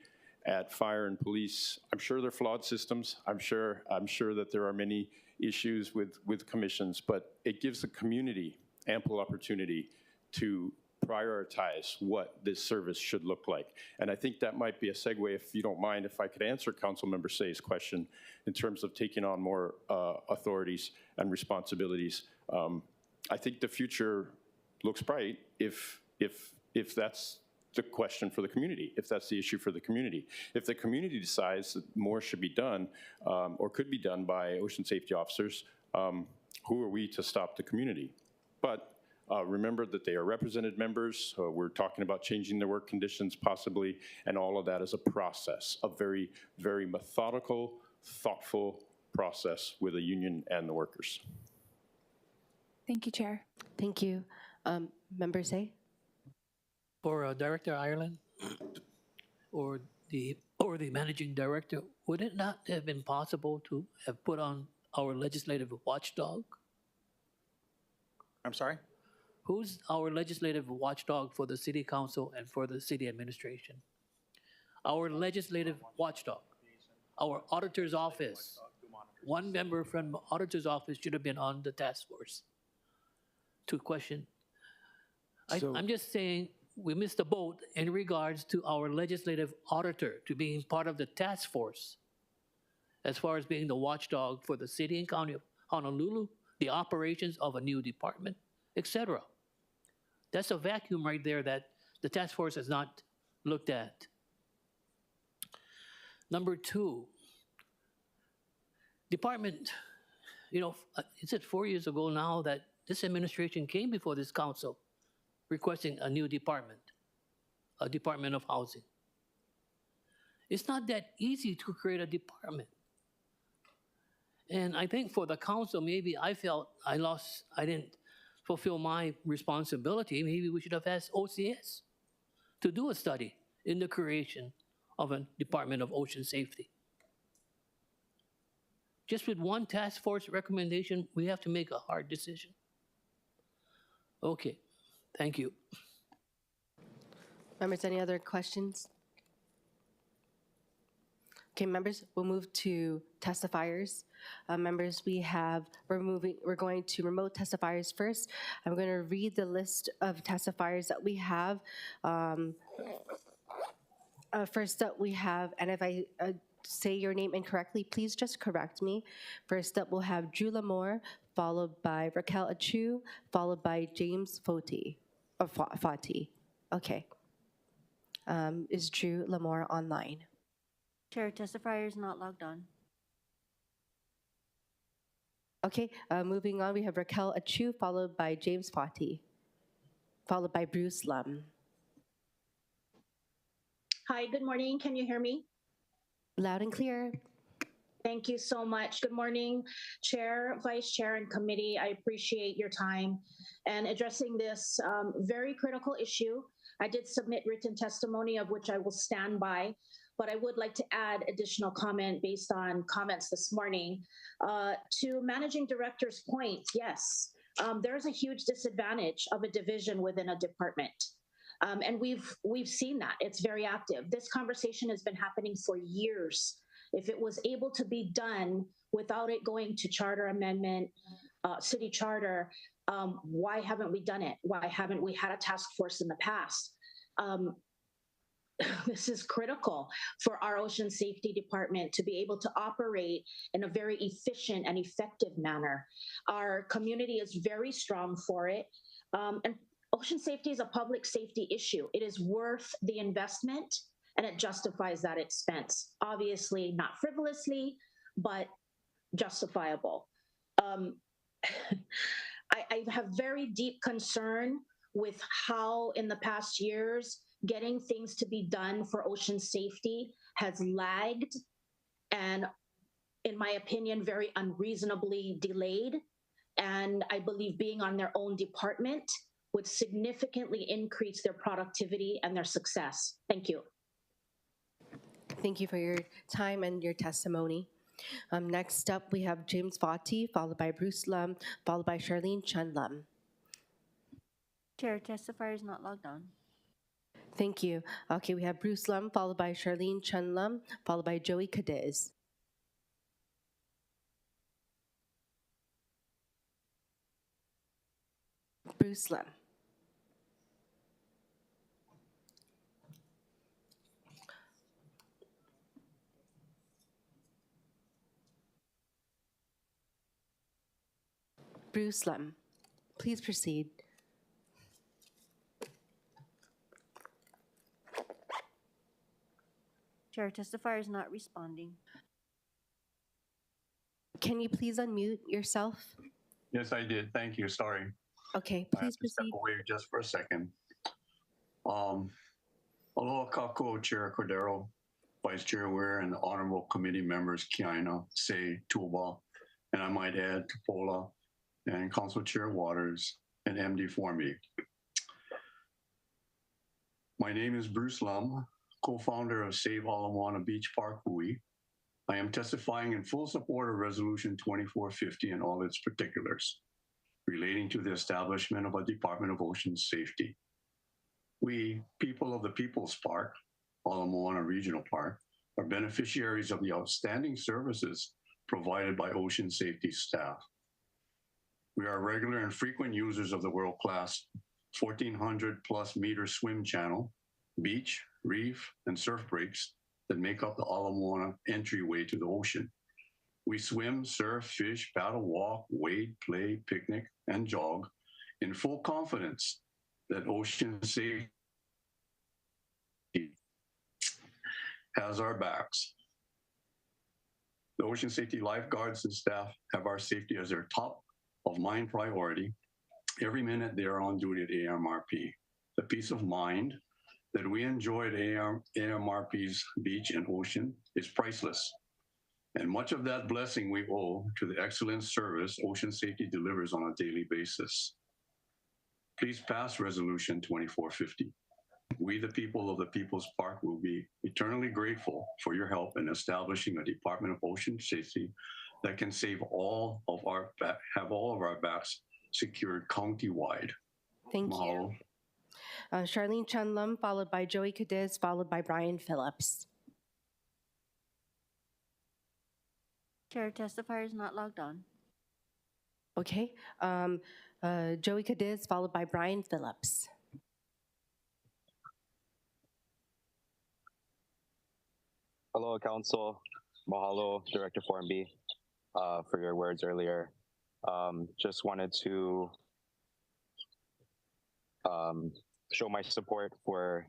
at fire and police, I'm sure they're flawed systems. I'm sure that there are many issues with commissions, but it gives the community ample opportunity to prioritize what this service should look like. And I think that might be a segue, if you don't mind, if I could answer Councilmember Say's question in terms of taking on more authorities and responsibilities. I think the future looks bright if that's the question for the community, if that's the issue for the community. If the community decides that more should be done or could be done by ocean safety officers, who are we to stop the community? But remember that they are represented members. We're talking about changing their work conditions possibly, and all of that is a process, a very, very methodical, thoughtful process with the union and the workers.
Thank you, Chair.
Thank you. Member Say?
For Director Ireland or the managing director, would it not have been possible to have put on our legislative watchdog?
I'm sorry?
Who's our legislative watchdog for the city council and for the city administration? Our legislative watchdog, our auditor's office. One member from auditor's office should have been on the task force to question. I'm just saying, we missed the boat in regards to our legislative auditor to being part of the task force as far as being the watchdog for the city and county of Honolulu, the operations of a new department, etc. That's a vacuum right there that the task force has not looked at. Number two, department, is it 4 years ago now that this administration came before this council requesting a new department, a Department of Housing. It's not that easy to create a department. And I think for the council, maybe I felt I didn't fulfill my responsibility. Maybe we should have asked OCS to do a study in the creation of a Department of Ocean Safety. Just with one task force recommendation, we have to make a hard decision. Okay. Thank you.
Members, any other questions? Okay, members, we'll move to testifiers. Members, we're going to remote testifiers first. I'm going to read the list of testifiers that we have. First up, we have, and if I say your name incorrectly, please just correct me. First up, we'll have Drew Lamore, followed by Raquel Achu, followed by James Foti. Okay. Is Drew Lamore online?
Chair, testifier is not logged on.
Okay, moving on, we have Raquel Achu, followed by James Fati, followed by Bruce Lum.
Hi, good morning. Can you hear me?
Loud and clear.
Thank you so much. Good morning, Chair, Vice Chair, and Committee. I appreciate your time and addressing this very critical issue. I did submit written testimony of which I will stand by, but I would like to add additional comment based on comments this morning. To Managing Director's point, yes, there's a huge disadvantage of a division within a department. And we've seen that. It's very active. This conversation has been happening for years. If it was able to be done without it going to charter amendment, city charter, why haven't we done it? Why haven't we had a task force in the past? This is critical for our ocean safety department to be able to operate in a very efficient and effective manner. Our community is very strong for it. And ocean safety is a public safety issue. It is worth the investment and it justifies that expense. Obviously, not frivolously, but justifiable. I have very deep concern with how in the past years, getting things to be done for ocean safety has lagged and, in my opinion, very unreasonably delayed. And I believe being on their own department would significantly increase their productivity and their success. Thank you.
Thank you for your time and your testimony. Next up, we have James Fati, followed by Bruce Lum, followed by Charlene Chun Lum.
Chair, testifier is not logged on.
Thank you. Okay, we have Bruce Lum, followed by Charlene Chun Lum, followed by Joey Cadiz. Bruce Lum. Bruce Lum, please proceed.
Chair, testifier is not responding.
Can you please unmute yourself?
Yes, I did. Thank you. Sorry.
Okay,
I have
please
to step
proceed.
away just for a second. Aloha kako, Chair Cordero, Vice Chair Ware, and the honorable committee members Kiana, Say, Tuba, and I might add Tupola, and Council Chair Waters, and MD Formby. My name is Bruce Lum, co-founder of Save Ala Moana Beach Park Hui. I am testifying in full support of Resolution 2450 and all its particulars relating to the establishment of a Department of Ocean Safety. We, people of the People's Park, Ala Moana Regional Park, are beneficiaries of the outstanding services provided by ocean safety staff. We are regular and frequent users of the world-class 1,400 plus meter swim channel, beach, reef, and surf breaks that make up the Ala Moana entryway to the ocean. We swim, surf, fish, paddle, walk, wade, play, picnic, and jog in full confidence that ocean safety has our backs. The ocean safety lifeguards and staff have our safety as their top of mind priority. Every minute they are on duty at AMRP. The peace of mind that we enjoy at AMRP's beach and ocean is priceless. And much of that blessing we owe to the excellent service ocean safety delivers on a daily basis. Please pass Resolution 2450. We, the people of the People's Park, will be eternally grateful for your help in establishing a Department of Ocean Safety that can have all of our backs secured county-wide.
Thank
Mahalo.
you. Charlene Chun Lum, followed by Joey Cadiz, followed by Brian Phillips.
Chair, testifier is not logged on.
Okay, Joey Cadiz, followed by Brian Phillips.
Hello, Council. Mahalo, Director Formby, for your words earlier. Just wanted to show my support for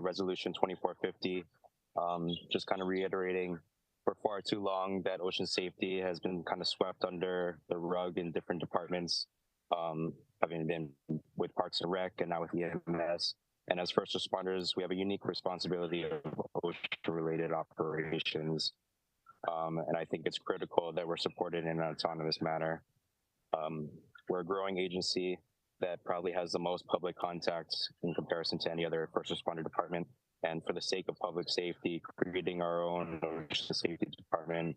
Resolution 2450. Just kind of reiterating for far too long that ocean safety has been kind of swept under the rug in different departments, having been with Parks and Rec and now with EMS. And as first responders, we have a unique responsibility of ocean-related operations. And I think it's critical that we're supported in an autonomous manner. We're a growing agency that probably has the most public contacts in comparison to any other first responder department. And for the sake of public safety, creating our own ocean safety department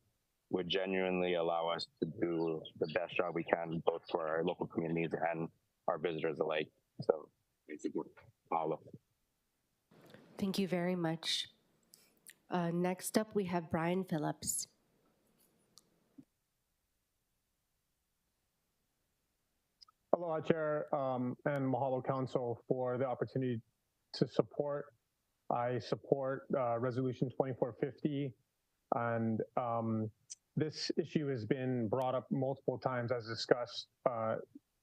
would genuinely allow us to do the best job we can, both for our local communities and our visitors alike. So, basically, mahalo.
Thank you very much. Next up, we have Brian Phillips.
Aloha, Chair, and mahalo, Council, for the opportunity to support. I support Resolution 2450, and this issue has been brought up multiple times as discussed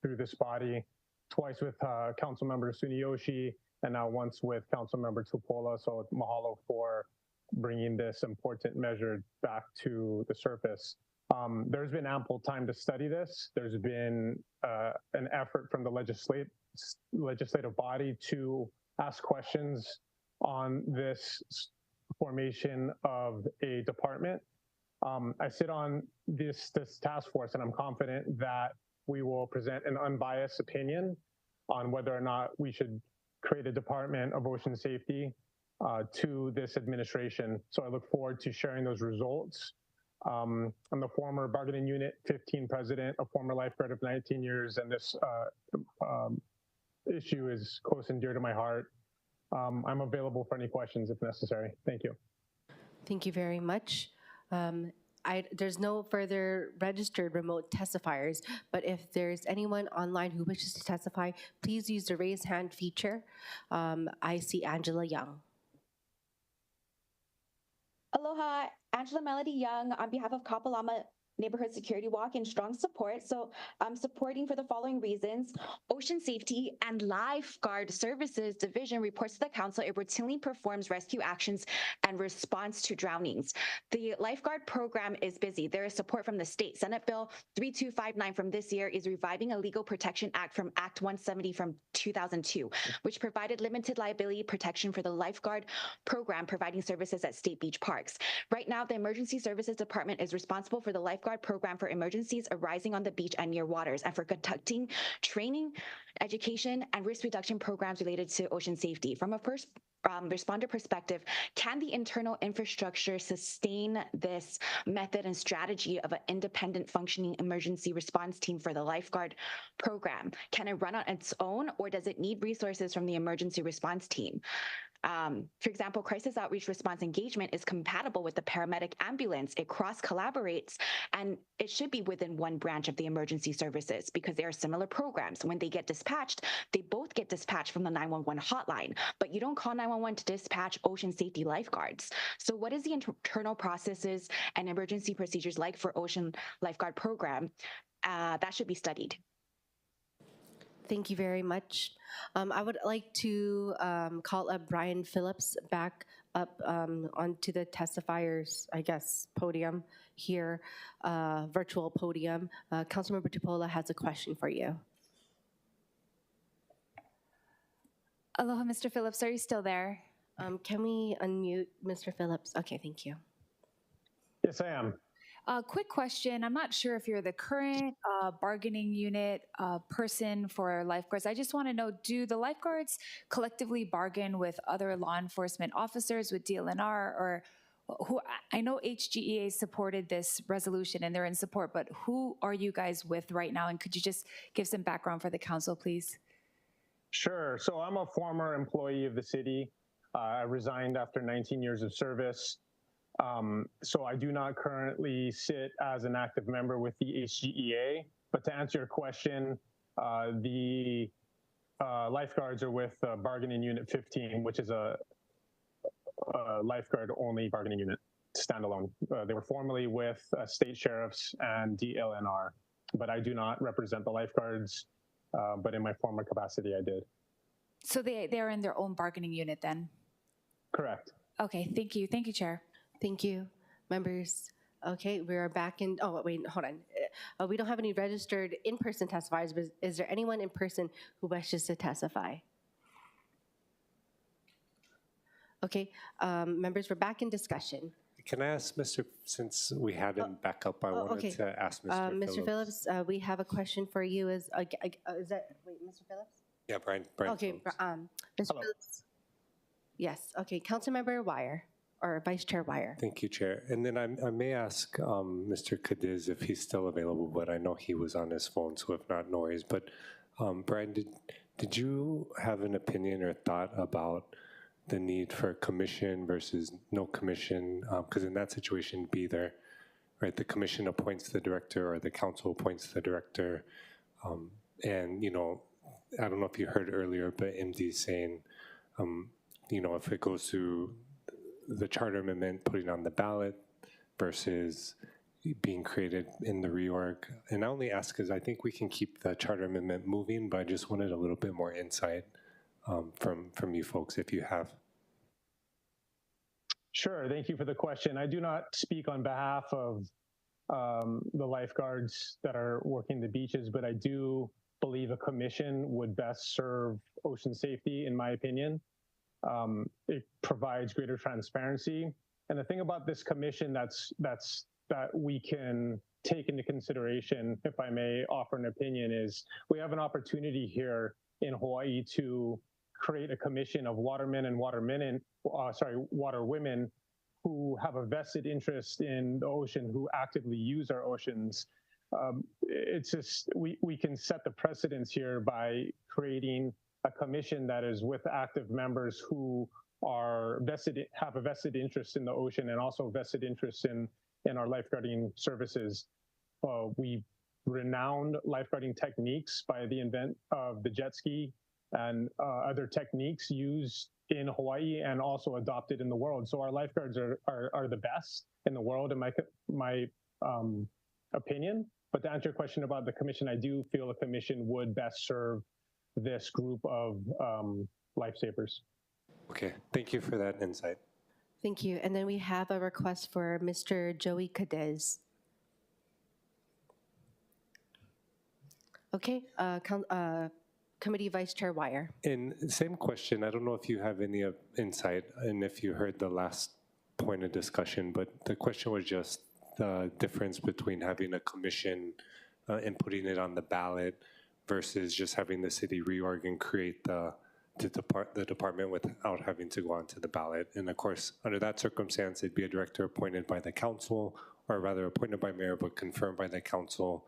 through this body, twice with Councilmember Suniyoshi, and now once with Councilmember Tupola. So mahalo for bringing this important measure back to the surface. There's been ample time to study this. There's been an effort from the legislative body to ask questions on this formation of a department. I sit on this task force, and I'm confident that we will present an unbiased opinion on whether or not we should create a Department of Ocean Safety to this administration. So I look forward to sharing those results. I'm the former bargaining unit 15 president, a former lifeguard of 19 years, and this issue is close and dear to my heart. I'm available for any questions if necessary. Thank you.
Thank you very much. There's no further registered remote testifiers, but if there's anyone online who wishes to testify, please use the raise hand feature. I see Angela Young.
Aloha, Angela Melody Young on behalf of Kapalama Neighborhood Security Walk in strong support. So I'm supporting for the following reasons. Ocean Safety and Lifeguard Services Division reports to the council it routinely performs rescue actions and response to drownings. The lifeguard program is busy. There is support from the state. Senate Bill 3259 from this year is reviving a Legal Protection Act from Act 170 from 2002, which provided limited liability protection for the lifeguard program providing services at state beach parks. Right now, the Emergency Services Department is responsible for the lifeguard program for emergencies arising on the beach and near waters, and for conducting training, education, and risk reduction programs related to ocean safety. From a first responder perspective, can the internal infrastructure sustain this method and strategy of an independent functioning emergency response team for the lifeguard program? Can it run on its own, or does it need resources from the emergency response team? For example, crisis outreach response engagement is compatible with the paramedic ambulance. It cross-collaborates, and it should be within one branch of the emergency services because there are similar programs. When they get dispatched, they both get dispatched from the 911 hotline, but you don't call 911 to dispatch ocean safety lifeguards. So what is the internal processes and emergency procedures like for ocean lifeguard program? That should be studied.
Thank you very much. I would like to call up Brian Phillips back up onto the testifiers, I guess, podium here, virtual podium. Councilmember Tupola has a question for you.
Aloha, Mr. Phillips, are you still there?
Can we unmute Mr. Phillips? Okay, thank you.
Yes, I am.
Quick question. I'm not sure if you're the current bargaining unit person for lifeguards. I just want to know, do the lifeguards collectively bargain with other law enforcement officers, with DLNR, or who? I know HGEA supported this resolution and they're in support, but who are you guys with right now? And could you just give some background for the council, please?
Sure. So I'm a former employee of the city. I resigned after 19 years of service. So I do not currently sit as an active member with the HGEA, but to answer your question, the lifeguards are with bargaining unit 15, which is a lifeguard-only bargaining unit, standalone. They were formerly with state sheriffs and DLNR, but I do not represent the lifeguards, but in my former capacity, I did.
So they're in their own bargaining unit then?
Correct.
Okay, thank you. Thank you, Chair.
Thank you. Members, okay, we're back in, oh, wait, hold on. We don't have any registered in-person testifiers, but is there anyone in person who wishes to testify? Okay, members, we're back in discussion.
Can I ask Mr., since we had him back up, I wanted
okay.
to ask Mr. Phillips.
Mr. Phillips, we have a question for you. Is that, wait, Mr. Phillips?
Yeah, Brian
Okay, Mr.
Hello.
Phillips. Yes, okay, Councilmember Wire, or Vice Chair Wire.
Thank you, Chair. And then I may ask Mr. Cadiz if he's still available, but I know he was on his phone, so if not, no worries. But Brian, did you have an opinion or thought about the need for commission versus no commission? Because in that situation, be either, right, the commission appoints the director or the council appoints the director. And, you know, I don't know if you heard earlier, but MD saying, you know, if it goes through the charter amendment, putting on the ballot versus being created in the reorg. And I only ask because I think we can keep the charter amendment moving, but I just wanted a little bit more insight from you folks, if you have.
Sure, thank you for the question. I do not speak on behalf of the lifeguards that are working the beaches, but I do believe a commission would best serve ocean safety, in my opinion. It provides greater transparency. And the thing about this commission that we can take into consideration, if I may offer an opinion, is we have an opportunity here in Hawaii to create a commission of watermen and waterwomen who have a vested interest in the ocean, who actively use our oceans. It's just, we can set the precedence here by creating a commission that is with active members who are have a vested interest in the ocean and also vested interest in our lifeguarding services. We renowned lifeguarding techniques by the invent of the jet ski and other techniques used in Hawaii and also adopted in the world. So our lifeguards are the best in the world, in my opinion. But to answer your question about the commission, I do feel a commission would best serve this group of lifesavers.
Okay, thank you for that insight.
Thank you. And then we have a request for Mr. Joey Cadiz. Okay, Committee Vice Chair Wire.
And same question, I don't know if you have any insight and if you heard the last point of discussion, but the question was just the difference between having a commission and putting it on the ballot versus just having the city reorg and create the department without having to go onto the ballot. And of course, under that circumstance, it'd be a director appointed by the council, or rather appointed by mayor, but confirmed by the council.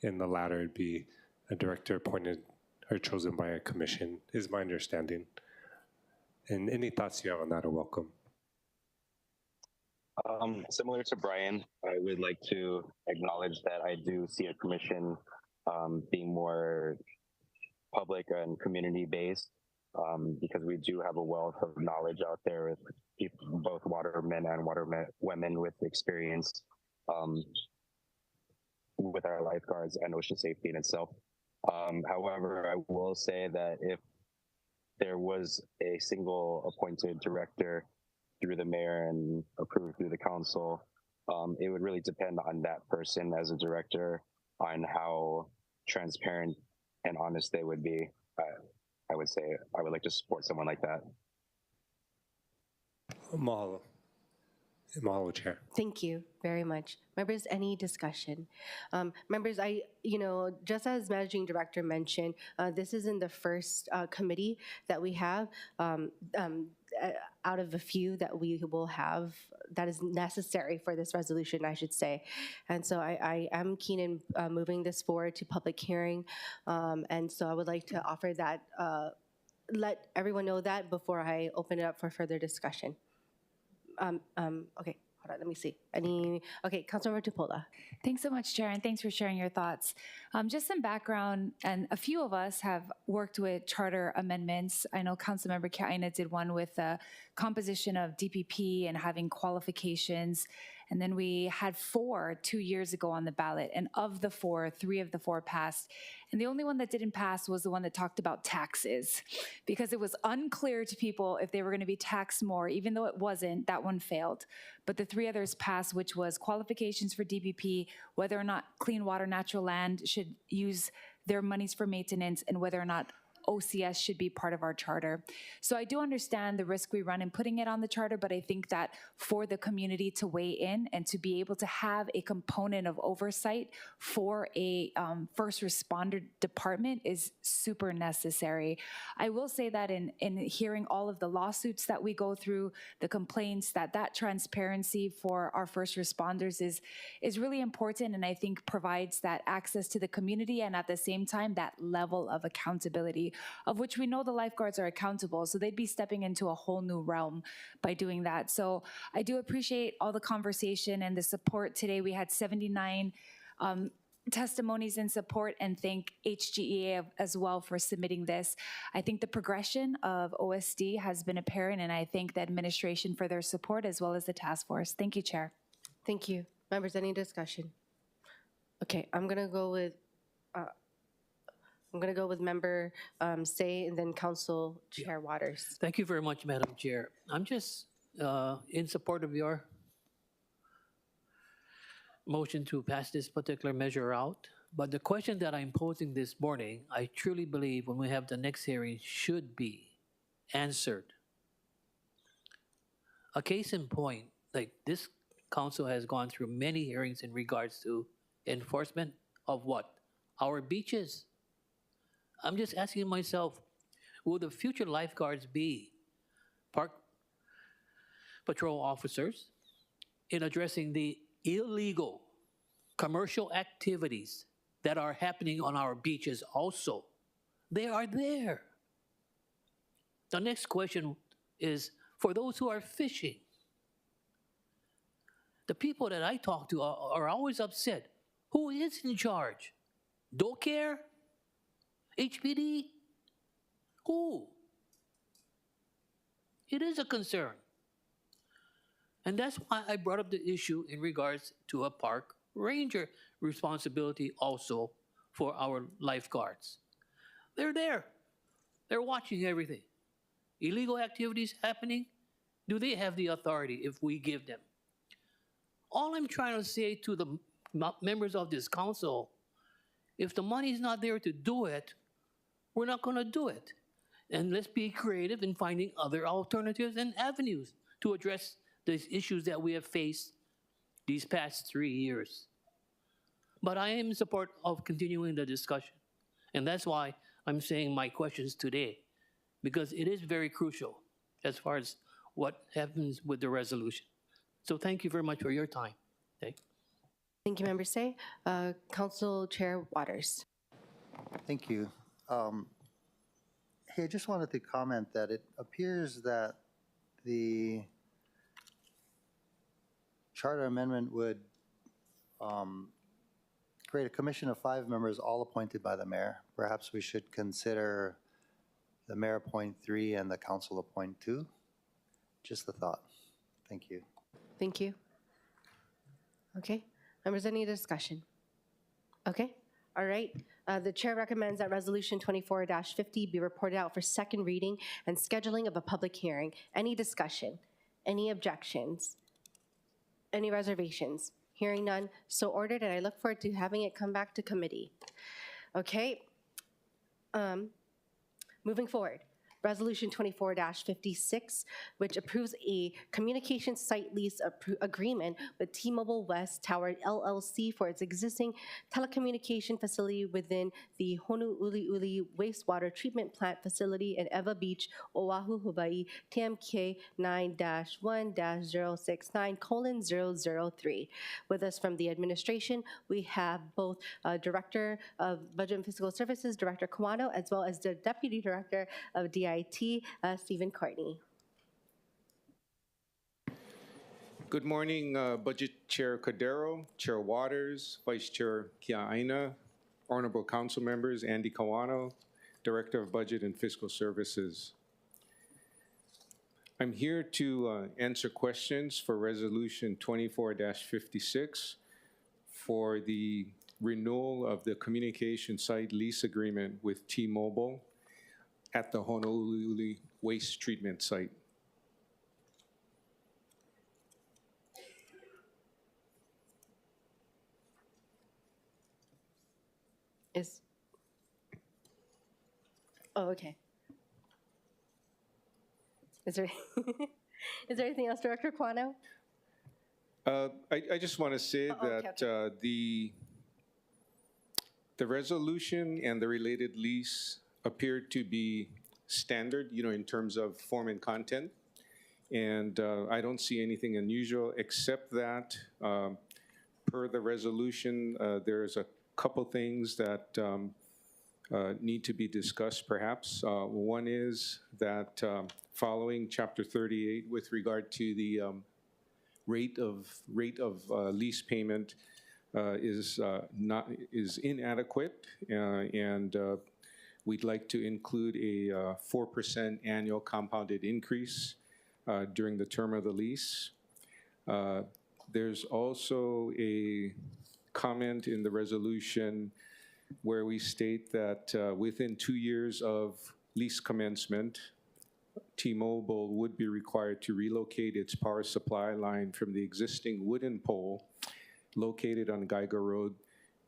In the latter, it'd be a director appointed or chosen by a commission, is my understanding. And any thoughts you have on that are welcome.
Similar to Brian, I would like to acknowledge that I do see a commission being more public and community-based, because we do have a wealth of knowledge out there with people, both watermen and waterwomen with experience with our lifeguards and ocean safety in itself. However, I will say that if there was a single appointed director through the mayor and approved through the council, it would really depend on that person as a director on how transparent and honest they would be. I would say I would like to support someone like that.
Mahalo. Mahalo, Chair.
Thank you very much. Members, any discussion? Members, just as Managing Director mentioned, this isn't the first committee that we have out of a few that we will have that is necessary for this resolution, I should say. And so I am keen in moving this forward to public hearing. And so I would like to offer that, let everyone know that before I open it up for further discussion. Okay, hold on, let me see. Okay, Councilmember Tupola.
Thanks so much, Chair, and thanks for sharing your thoughts. Just some background, and a few of us have worked with charter amendments. I know Councilmember Kaina did one with the composition of DPP and having qualifications And then we had 4 2 years ago on the ballot. And of the 4, 3 of the 4 passed. And the only one that didn't pass was the one that talked about taxes, because it was unclear to people if they were going to be taxed more. Even though it wasn't, that one failed. But the 3 others passed, which was qualifications for DPP, whether or not Clean Water Natural Land should use their monies for maintenance, and whether or not OCS should be part of our charter. So I do understand the risk we run in putting it on the charter, but I think that for the community to weigh in and to be able to have a component of oversight for a first responder department is super necessary. I will say that in hearing all of the lawsuits that we go through, the complaints, that transparency for our first responders is really important, and I think provides that access to the community, and at the same time, that level of accountability, of which we know the lifeguards are accountable. So they'd be stepping into a whole new realm by doing that. So I do appreciate all the conversation and the support today. We had 79 testimonies in support, and thank HGEA as well for submitting this. I think the progression of OSD has been apparent, and I thank the administration for their support as well as the task force. Thank you, Chair.
Thank you. Members, any discussion? Okay, I'm gonna go with Member Say, and then Council Chair Waters.
Thank you very much, Madam Chair. I'm just in support of your motion to pass this particular measure out. But the question that I'm posing this morning, I truly believe when we have the next hearing should be answered. A case in point, like this council has gone through many hearings in regards to enforcement of what? Our beaches. I'm just asking myself, will the future lifeguards be park patrol officers in addressing the illegal commercial activities that are happening on our beaches also? They are there. The next question is for those who are fishing. The people that I talk to are always upset. Who is in charge? DoCare? HPD? Who? It is a concern. And that's why I brought up the issue in regards to a park ranger responsibility also for our lifeguards. They're there. They're watching everything. Illegal activities happening, do they have the authority if we give them? All I'm trying to say to the members of this council, if the money is not there to do it, we're not going to do it. And let's be creative in finding other alternatives and avenues to address these issues that we have faced these past 3 years. But I am in support of continuing the discussion. And that's why I'm saying my questions today, because it is very crucial as far as what happens with the resolution. So thank you very much for your time. Okay.
Thank you, Member Say. Council Chair Waters.
Thank you. Hey, I just wanted to comment that it appears that the charter amendment would create a commission of 5 members, all appointed by the mayor. Perhaps we should consider the mayor appoint 3 and the council appoint 2. Just a thought. Thank you.
Thank you. Okay. Members, any discussion? Okay. All right. The chair recommends that Resolution 24-50 be reported out for second reading and scheduling of a public hearing. Any discussion? Any objections? Any reservations? Hearing none, so ordered, and I look forward to having it come back to committee. Okay. Moving forward. Resolution 24-56, which approves a communications site lease agreement with T-Mobile West Tower LLC for its existing telecommunication facility within the Honolulu wastewater treatment plant facility in Ewa Beach, Oahu, Hawaii, TMK 9-1-069:003. With us from the administration, we have both Director of Budget and Fiscal Services, Director Kawano, as well as the Deputy Director of DIT, Stephen Courtney.
Good morning, Budget Chair Cordero, Chair Waters, Vice Chair Kia'aina, Honorable Council Members, Andy Kawano, Director of Budget and Fiscal Services. I'm here to answer questions for Resolution 24-56 for the renewal of the communication site lease agreement with T-Mobile at the Honolulu waste treatment site.
Oh, okay. Is there is there anything else, Director Quano?
I just want to say that the resolution and the related lease appeared to be standard, in terms of form and content. And I don't see anything unusual except that per the resolution, there's a couple things that need to be discussed perhaps. One is that following Chapter 38 with regard to the rate of lease payment is inadequate, and we'd like to include a 4% annual compounded increase during the term of the lease. There's also a comment in the resolution where we state that within 2 years of lease commencement, T-Mobile would be required to relocate its power supply line from the existing wooden pole located on Geiger Road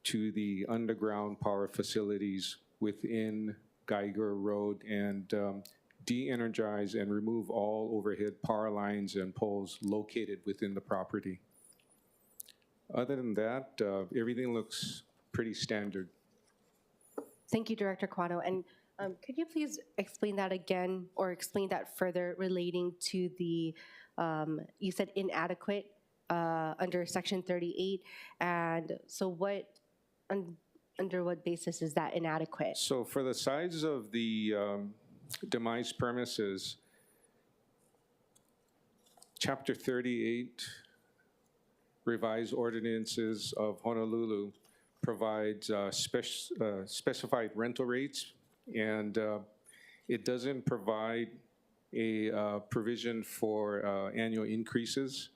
to the underground power facilities within Geiger Road and de-energize and remove all overhead power lines and poles located within the property. Other than that, everything looks pretty standard.
Thank you, Director Quano. And could you please explain that again, or explain that further relating to the, you said inadequate under Section 38, and so what, under what basis is that inadequate?
So for the size of the demise premises, Chapter 38 revised ordinances of Honolulu provides specified rental rates, and it doesn't provide a provision for annual increases.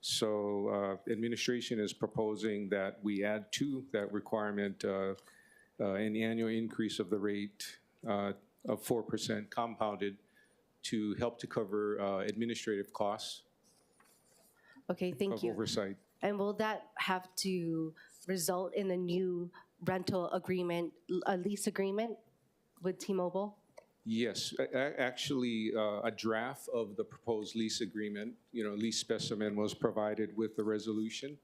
So administration is proposing that we add to that requirement an annual increase of the rate of 4% compounded to help to cover administrative costs.
Okay, thank you.
Oversight.
And will that have to result in a new rental agreement, a lease agreement with T-Mobile?
Yes, actually, a draft of the proposed lease agreement, lease specimen was provided with the resolution.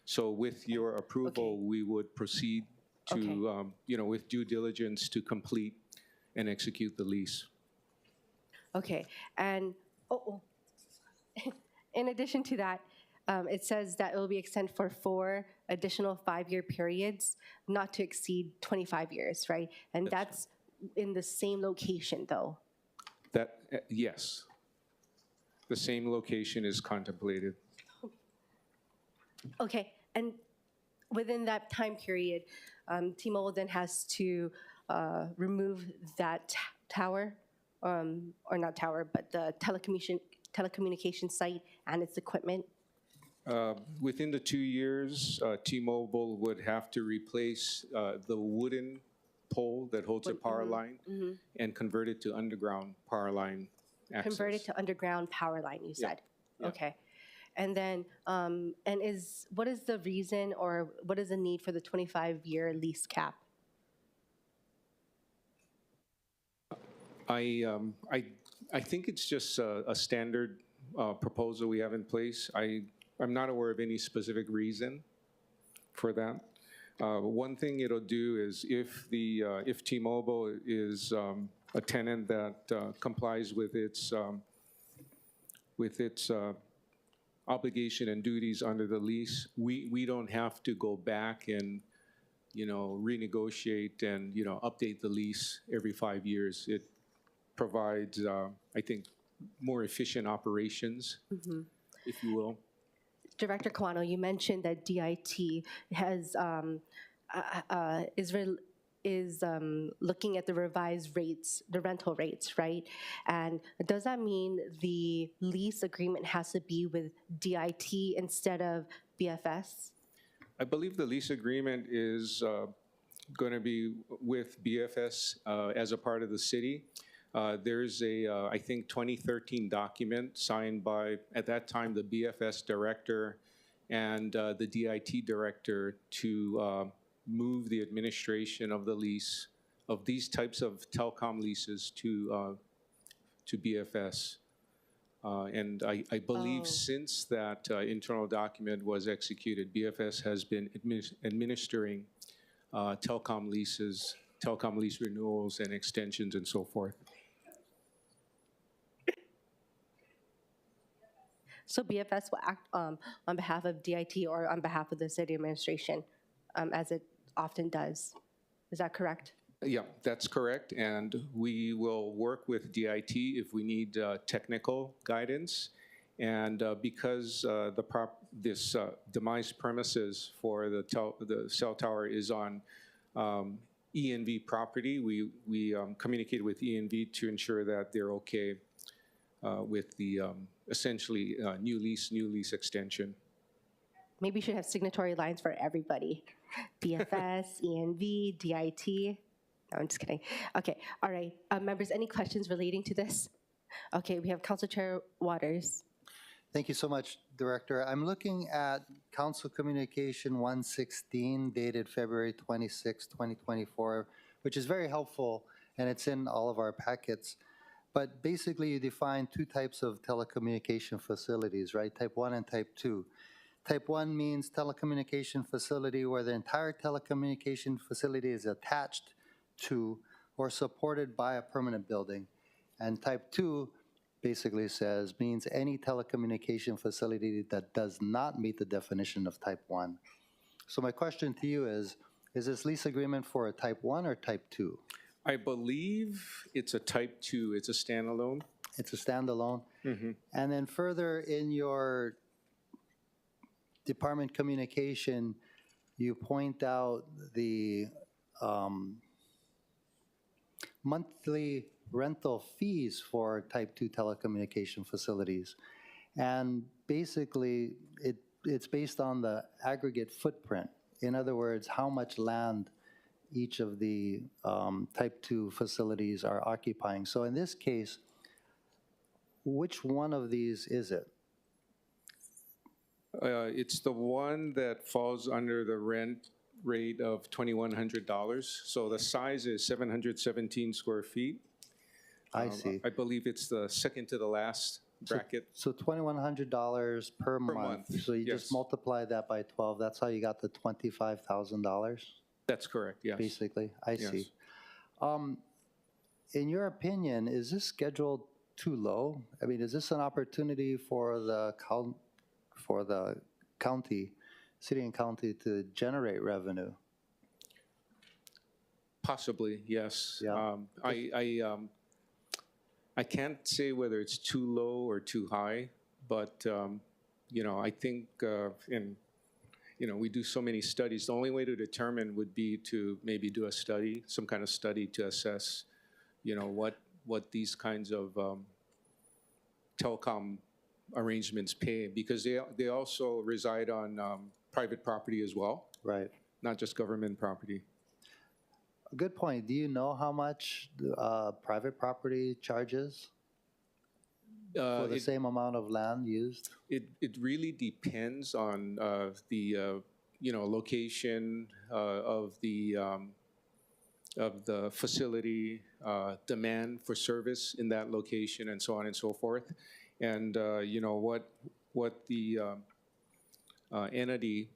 So with your approval, we would proceed to, with due diligence to complete and execute the lease.
Okay, and in addition to that, it says that it will be extended for 4 additional 5-year periods, not to exceed 25 years, right? And that's in the same location, though.
That, yes. The same location is contemplated.
Okay, and within that time period, T-Mobile then has to remove that tower, or not tower, but the telecommunication site and its equipment.
Within the 2 years, T-Mobile would have to replace the wooden pole that holds a power line and convert it to underground power line access.
Convert it to underground power line, you said?
Yeah.
Okay. And then, what is the reason, or what is the need for the 25-year lease cap?
I think it's just a standard proposal we have in place. I'm not aware of any specific reason for that. One thing it'll do is if T-Mobile is a tenant that complies with its obligation and duties under the lease, we don't have to go back and renegotiate and update the lease every 5 years. It provides, I think, more efficient operations, if you will.
Director is looking at the revised rates, the rental rates, right? And does that mean the lease agreement has to be with DIT instead of BFS?
I believe the lease agreement is going to be with BFS as a part of the city. There's a, I think, 2013 document signed by, at that time, the BFS director and the DIT director to move the administration of the lease of these types of telecom leases to BFS. And I believe since that internal document was executed, BFS has been administering telecom leases, telecom lease renewals and extensions and so forth.
So BFS will act on behalf of DIT or on behalf of the city administration, as it often does. Is that correct?
Yeah, that's correct. And we will work with DIT if we need technical guidance. And because this demise premises for the cell tower is on ENV property, we communicated with ENV to ensure that they're okay with the essentially new lease extension.
Maybe you should have signatory lines for everybody. BFS, ENV, DIT. No, I'm just kidding. Okay, all right. Members, any questions relating to this? Okay, we have Council Chair Waters.
Thank you so much, Director. I'm looking at Council Communication 116 dated February 26, 2024, which is very helpful, and it's in all of our packets. But basically, you define two types of telecommunication facilities, right? Type 1 and Type 2. Type 1 means telecommunication facility where the entire telecommunication facility is attached to or supported by a permanent building. And Type 2 basically means any telecommunication facility that does not meet the definition of Type 1. So my question to you is this lease agreement for a Type 1 or Type 2?
I believe it's a Type 2. It's a standalone.
It's a standalone.
Mm-hmm.
And then further in your department communication, you point out the monthly rental fees for Type 2 telecommunication facilities. And basically, it's based on the aggregate footprint. In other words, how much land each of the Type 2 facilities are occupying. So in this case, which one of these is it?
It's the one that falls under the rent rate of $2,100. So the size is 717 square feet.
I see.
I believe it's the second to the last bracket.
So $2,100 per month. So you just multiply that by 12. That's how you got the $25,000?
That's correct, yes.
Basically, I see. In your opinion, is this schedule too low? I mean, is this an opportunity for the county, city and county to generate revenue?
Possibly, yes.
Yeah.
I can't say whether it's too low or too high, but I think we do so many studies. The only way to determine would be to maybe do a study, some kind of study to assess, what these kinds of telecom arrangements pay, because they also reside on private property as well.
Right.
Not just government property.
Good point. Do you know how much private property charges for the same amount of land used?
It really depends on the location of the facility, demand for service in that location, and so on and so forth, and what the entity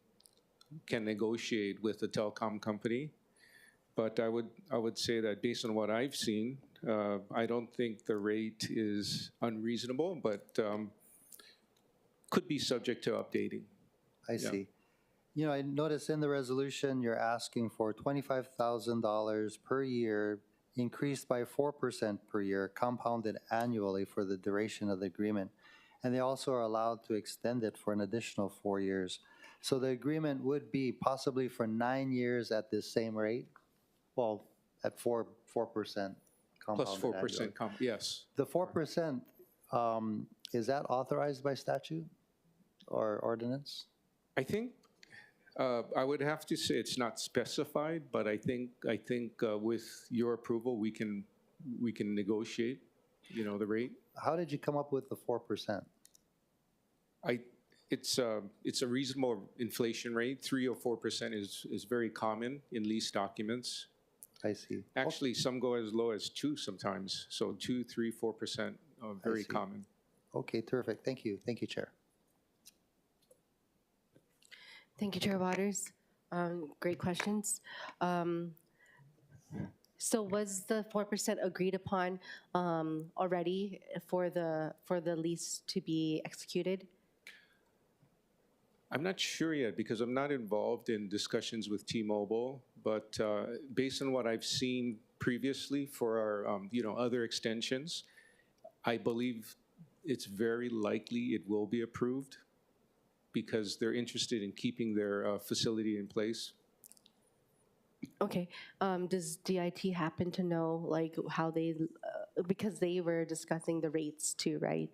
can negotiate with the telecom company. But I would say that based on what I've seen, I don't think the rate is unreasonable, but could be subject to updating.
I see. I noticed in the resolution you're asking for $25,000 per year, increased by 4% per year, compounded annually for the duration of the agreement. And they also are allowed to extend it for an additional 4 years. So the agreement would be possibly for 9 years at this same rate? Well, at 4% compounded
Plus 4%,
annually.
yes.
The 4%, is that authorized by statute or ordinance?
I think I would have to say it's not specified, but I think with your approval, we can negotiate, the rate.
How did you come up with the 4%?
It's a reasonable inflation rate. 3 or 4% is very common in lease documents.
I see.
Actually, some go as low as 2 sometimes. So 2, 3, 4% are very common.
Okay, terrific. Thank you. Thank you, Chair.
Thank you, Chair Waters. Great questions. So was the 4% agreed upon already for the lease to be executed?
I'm not sure yet because I'm not involved in discussions with T-Mobile, but based on what I've seen previously for our other extensions, I believe it's very likely it will be approved because they're interested in keeping their facility in place.
Okay. Does DIT happen to know like how they, because they were discussing the rates too, right?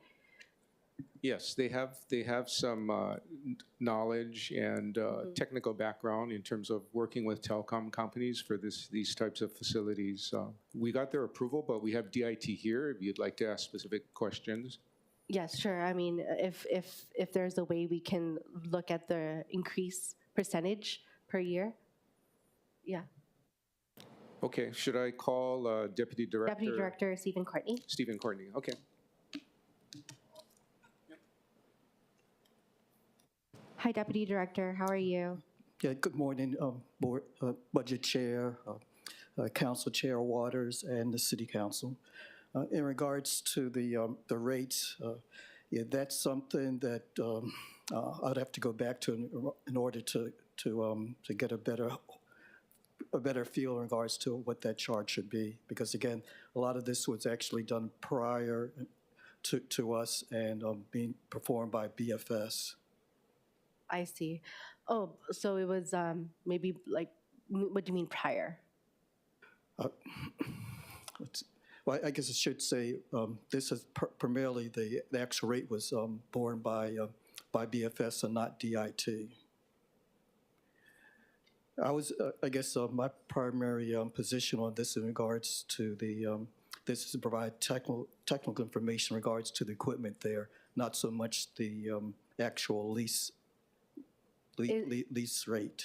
Yes, they have some knowledge and technical background in terms of working with telecom companies for these types of facilities. We got their approval, but we have DIT here if you'd like to ask specific questions.
Yes, sure. I mean, if there's a way we can look at the increase percentage per year. Yeah.
Okay, should I call Deputy Director?
Deputy Director Stephen Courtney.
Stephen Courtney, okay.
Hi, Deputy Director. How are you?
Yeah, good morning, Board, Budget Chair, Council Chair Waters, and the City Council. In regards to the rates, yeah, that's something that I'd have to go back to in order to get a better feel in regards to what that charge should be. Because again, a lot of this was actually done prior to us and being performed by BFS.
I see. Oh, so it was maybe like, what do you mean prior?
Well, I guess I should say this is primarily the actual rate was borne by BFS and not DIT. I guess my primary position on this in regards to this is to provide technical information in regards to the equipment there, not so much the actual lease rate.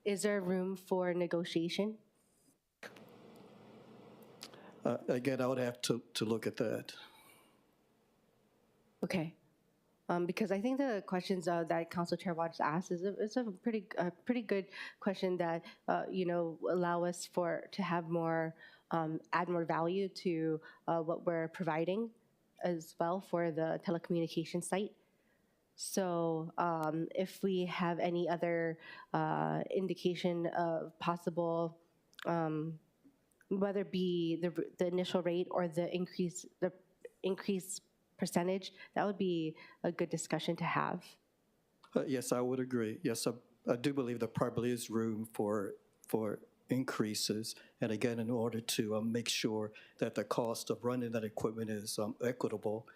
Is there room for negotiation?
Again, I would have to look at that.
Okay. Because I think the questions that Council Chair Waters asked is a pretty good question that allow us to have more add more value to what we're providing as well for the telecommunication site. So if we have any other indication of possible, whether it be the initial rate or the increase percentage, that would be a good discussion to have.
Yes, I would agree. Yes, I do believe there probably is room for increases. And again, in order to make sure that the cost of running that equipment is equitable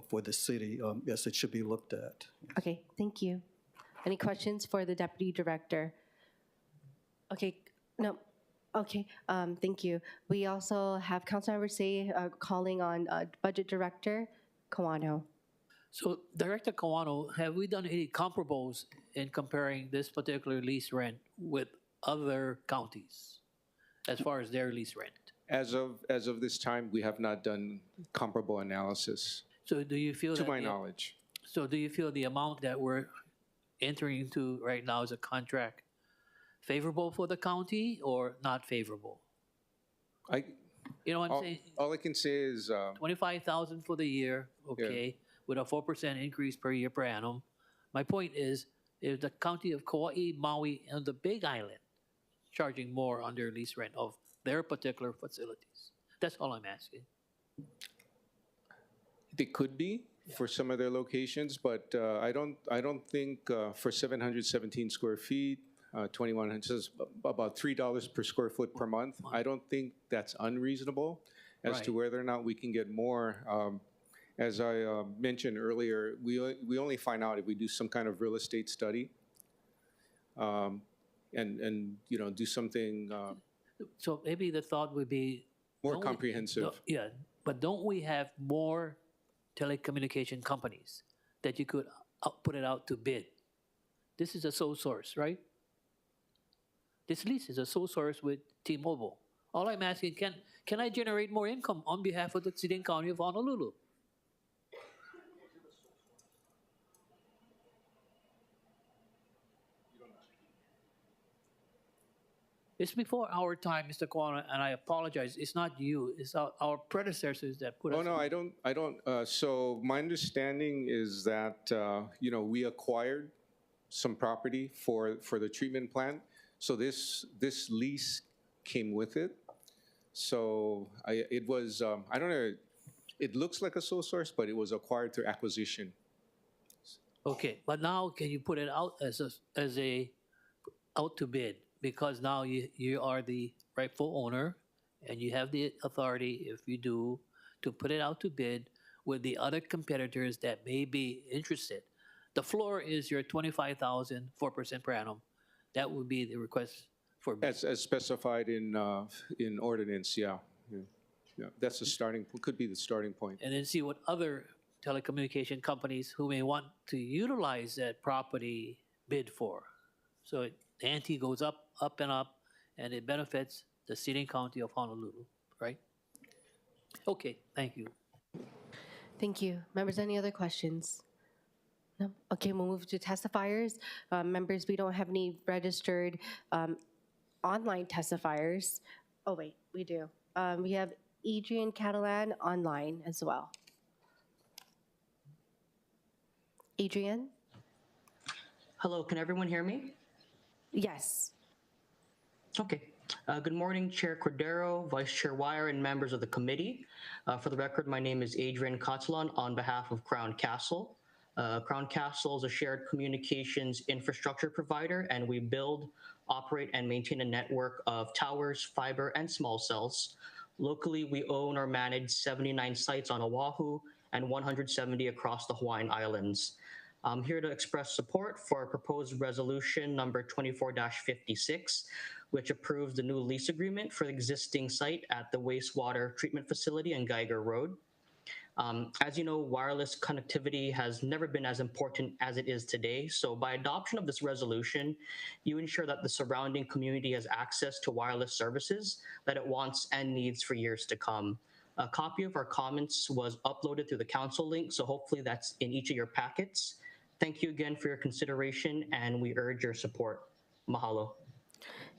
for the city, yes, it should be looked at.
Okay, thank you. Any questions for the Deputy Director? Okay, no. Okay, thank you. We also have Councilmember Say calling on Budget Director Kawano.
So, Director Kawano, have we done any comparables in comparing this particular lease rent with other counties as far as their lease rent?
As of this time, we have not done comparable analysis.
So, do you feel
to my knowledge?
So, do you feel the amount that we're entering into right now as a contract favorable for the county or not favorable? You know what I'm saying?
All I can say is
$25,000 for the year, okay, yeah, with a 4% increase per year per annum. My point is the county of Kauai, Maui, and the Big Island charging more on their lease rent of their particular facilities. That's all I'm asking.
They could be for some of their locations, but I don't think for 717 square feet 2100, says about $3 per square foot per month. I don't think that's unreasonable. As to
Right.
whether or not we can get more, as I mentioned earlier, we only find out if we do some kind of real estate study, and do something
So maybe the thought would be
more
don't we-
comprehensive.
yeah, but don't we have more telecommunication companies that you could put it out to bid? This is a sole source, right? This lease is a sole source with T-Mobile. All I'm asking, can I generate more income on behalf of the city and county of Honolulu? It's before our time, Mr. Kwan, and I apologize. It's not you. It's our predecessors that put us.
Oh, no, I don't. So my understanding is that, we acquired some property for the treatment plant. So this lease came with it. So it was, I don't know, it looks like a sole source, but it was acquired through acquisition.
Okay, but now can you put it out as a out to bid? Because now you are the rightful owner, and you have the authority, if you do, to put it out to bid with the other competitors that may be interested. The floor is your 25,000, 4% per annum. That would be the request for bid.
As specified in ordinance, yeah. That's the starting, could be the starting point.
And then see what other telecommunication companies who may want to utilize that property bid for. So the ante goes up, and up, and it benefits the city and county of Honolulu, right? Okay, thank you.
Thank you. Members, any other questions? No? Okay, we'll move to testifiers. Members, we don't have any registered online testifiers. Oh, wait, we do. We have Adrian Catalan online as well. Adrian?
Hello, can everyone hear me?
Yes.
Okay. Good morning, Chair Cordero, Vice Chair Wire, and members of the committee. For the record, my name is Adrian Catalan on behalf of Crown Castle. Crown Castle is a shared communications infrastructure provider, and we build, operate, and maintain a network of towers, fiber, and small cells. Locally, we own or manage 79 sites on Oahu and 170 across the Hawaiian Islands. I'm here to express support for proposed resolution number 24-56, which approves the new lease agreement for the existing site at the wastewater treatment facility in Geiger Road. As you know, wireless connectivity has never been as important as it is today. So by adoption of this resolution, you ensure that the surrounding community has access to wireless services that it wants and needs for years to come. A copy of our comments was uploaded through the council link, so hopefully that's in each of your packets. Thank you again for your consideration, and we urge your support. Mahalo.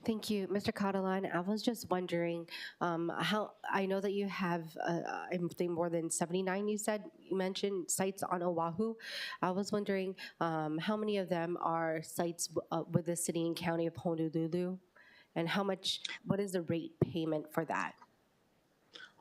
Thank you, Mr. Catalan. I was just wondering how I know that you have, I think, more than 79. You mentioned sites on Oahu. I was wondering how many of them are sites with the city and county of Honolulu, and what is the rate payment for that?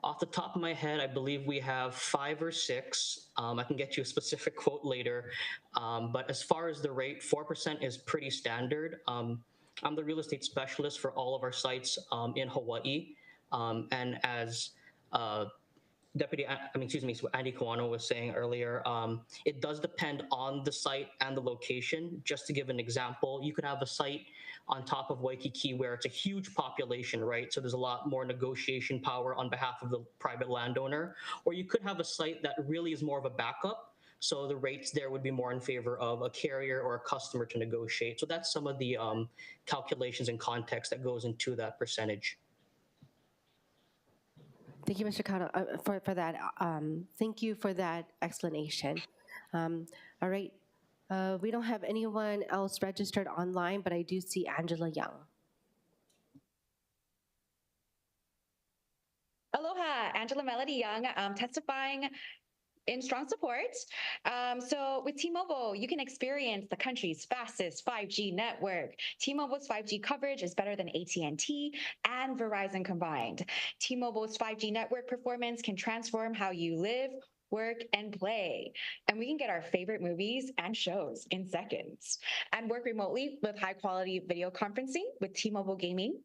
Off the top of my head, I believe we have 5 or 6. I can get you a specific quote later. But as far as the rate, 4% is pretty standard. I'm the real estate specialist for all of our sites in Hawaii. And as Andy Kawano was saying earlier, it does depend on the site and the location. Just to give an example, you could have a site on top of Waikiki where it's a huge population, right? So there's a lot more negotiation power on behalf of the private landowner. Or you could have a site that really is more of a backup. So the rates there would be more in favor of a carrier or a customer to negotiate. So that's some of the calculations and context that goes into that percentage.
Thank you, Mr. Kato, for that. Thank you for that explanation. All right. We don't have anyone else registered online, but I do see Angela Young.
Aloha, Angela Melody Young, testifying in strong support. So with T-Mobile, you can experience the country's fastest 5G network. T-Mobile's 5G coverage is better than AT&T and Verizon combined. T-Mobile's 5G network performance can transform how you live, work, and play. And we can get our favorite movies and shows in seconds. And work remotely with high quality video conferencing with T-Mobile Gaming.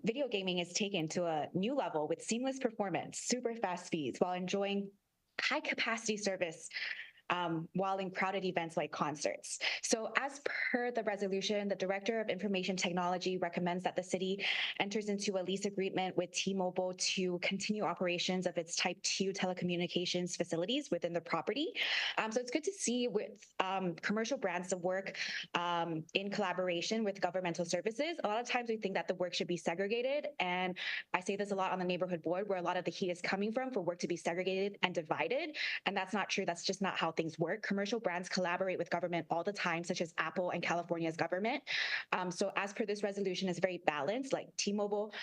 Video gaming is taken to a new level with seamless performance, super fast speeds, while enjoying high capacity service while in crowded events like concerts. So as per the resolution, the Director of Information Technology recommends that the city enters into a lease agreement with T-Mobile to continue operations of its Type 2 telecommunications facilities within the property. So it's good to see with commercial brands to work in collaboration with governmental services. A lot of times we think that the work should be segregated, and I say this a lot on the neighborhood board where a lot of the heat is coming from for work to be segregated and divided, and that's not true. That's just not how things work. Commercial brands collaborate with government all the time, such as Apple and California's government. So as per this resolution, is very balanced. Like T-Mobile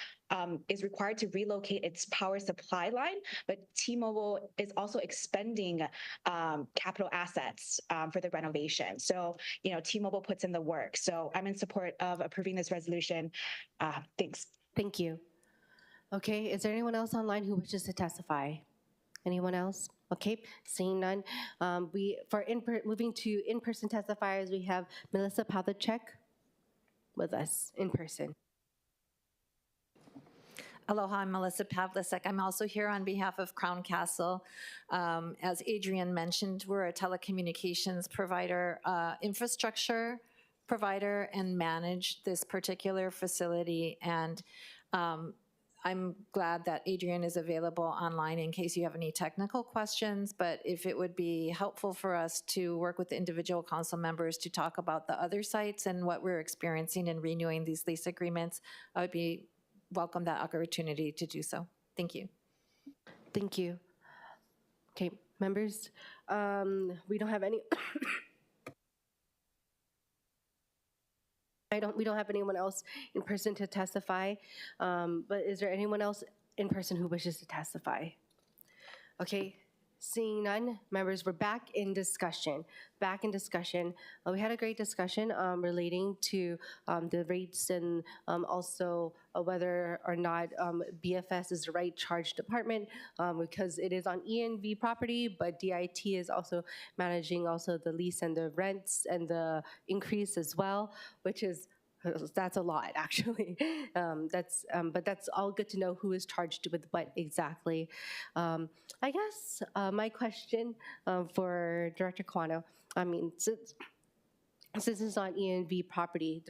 is required to relocate its power supply line, but T-Mobile is also expending capital assets for the renovation. So, you know, T-Mobile puts in the work. So I'm in support of approving this resolution. Thanks.
Thank you. Okay, is there anyone else online who wishes to testify? Anyone else? Okay, seeing none. Moving to in-person testifiers, we have Melissa Pavlicek with us in person.
Aloha, I'm Melissa Pavlicek. I'm also here on behalf of Crown Castle. As Adrian mentioned, we're a telecommunications provider, infrastructure provider, and manage this particular facility. And I'm glad that Adrian is available online in case you have any technical questions, but if it would be helpful for us to work with the individual council members to talk about the other sites and what we're experiencing in renewing these lease agreements, I would welcome that opportunity to do so. Thank you.
Thank you. Okay, members, we don't have any. We don't have anyone else in person to testify, but is there anyone else in person who wishes to testify? Okay, seeing none, members, we're back in discussion. We had a great discussion relating to the rates and also whether or not BFS is the right charge department because it is on ENV property, but DIT is also managing also the lease and the rents and the increase as well, that's a lot actually. But that's all good to know who is charged with what exactly. I guess my question for Director Kawano, I mean, since it's on ENV property,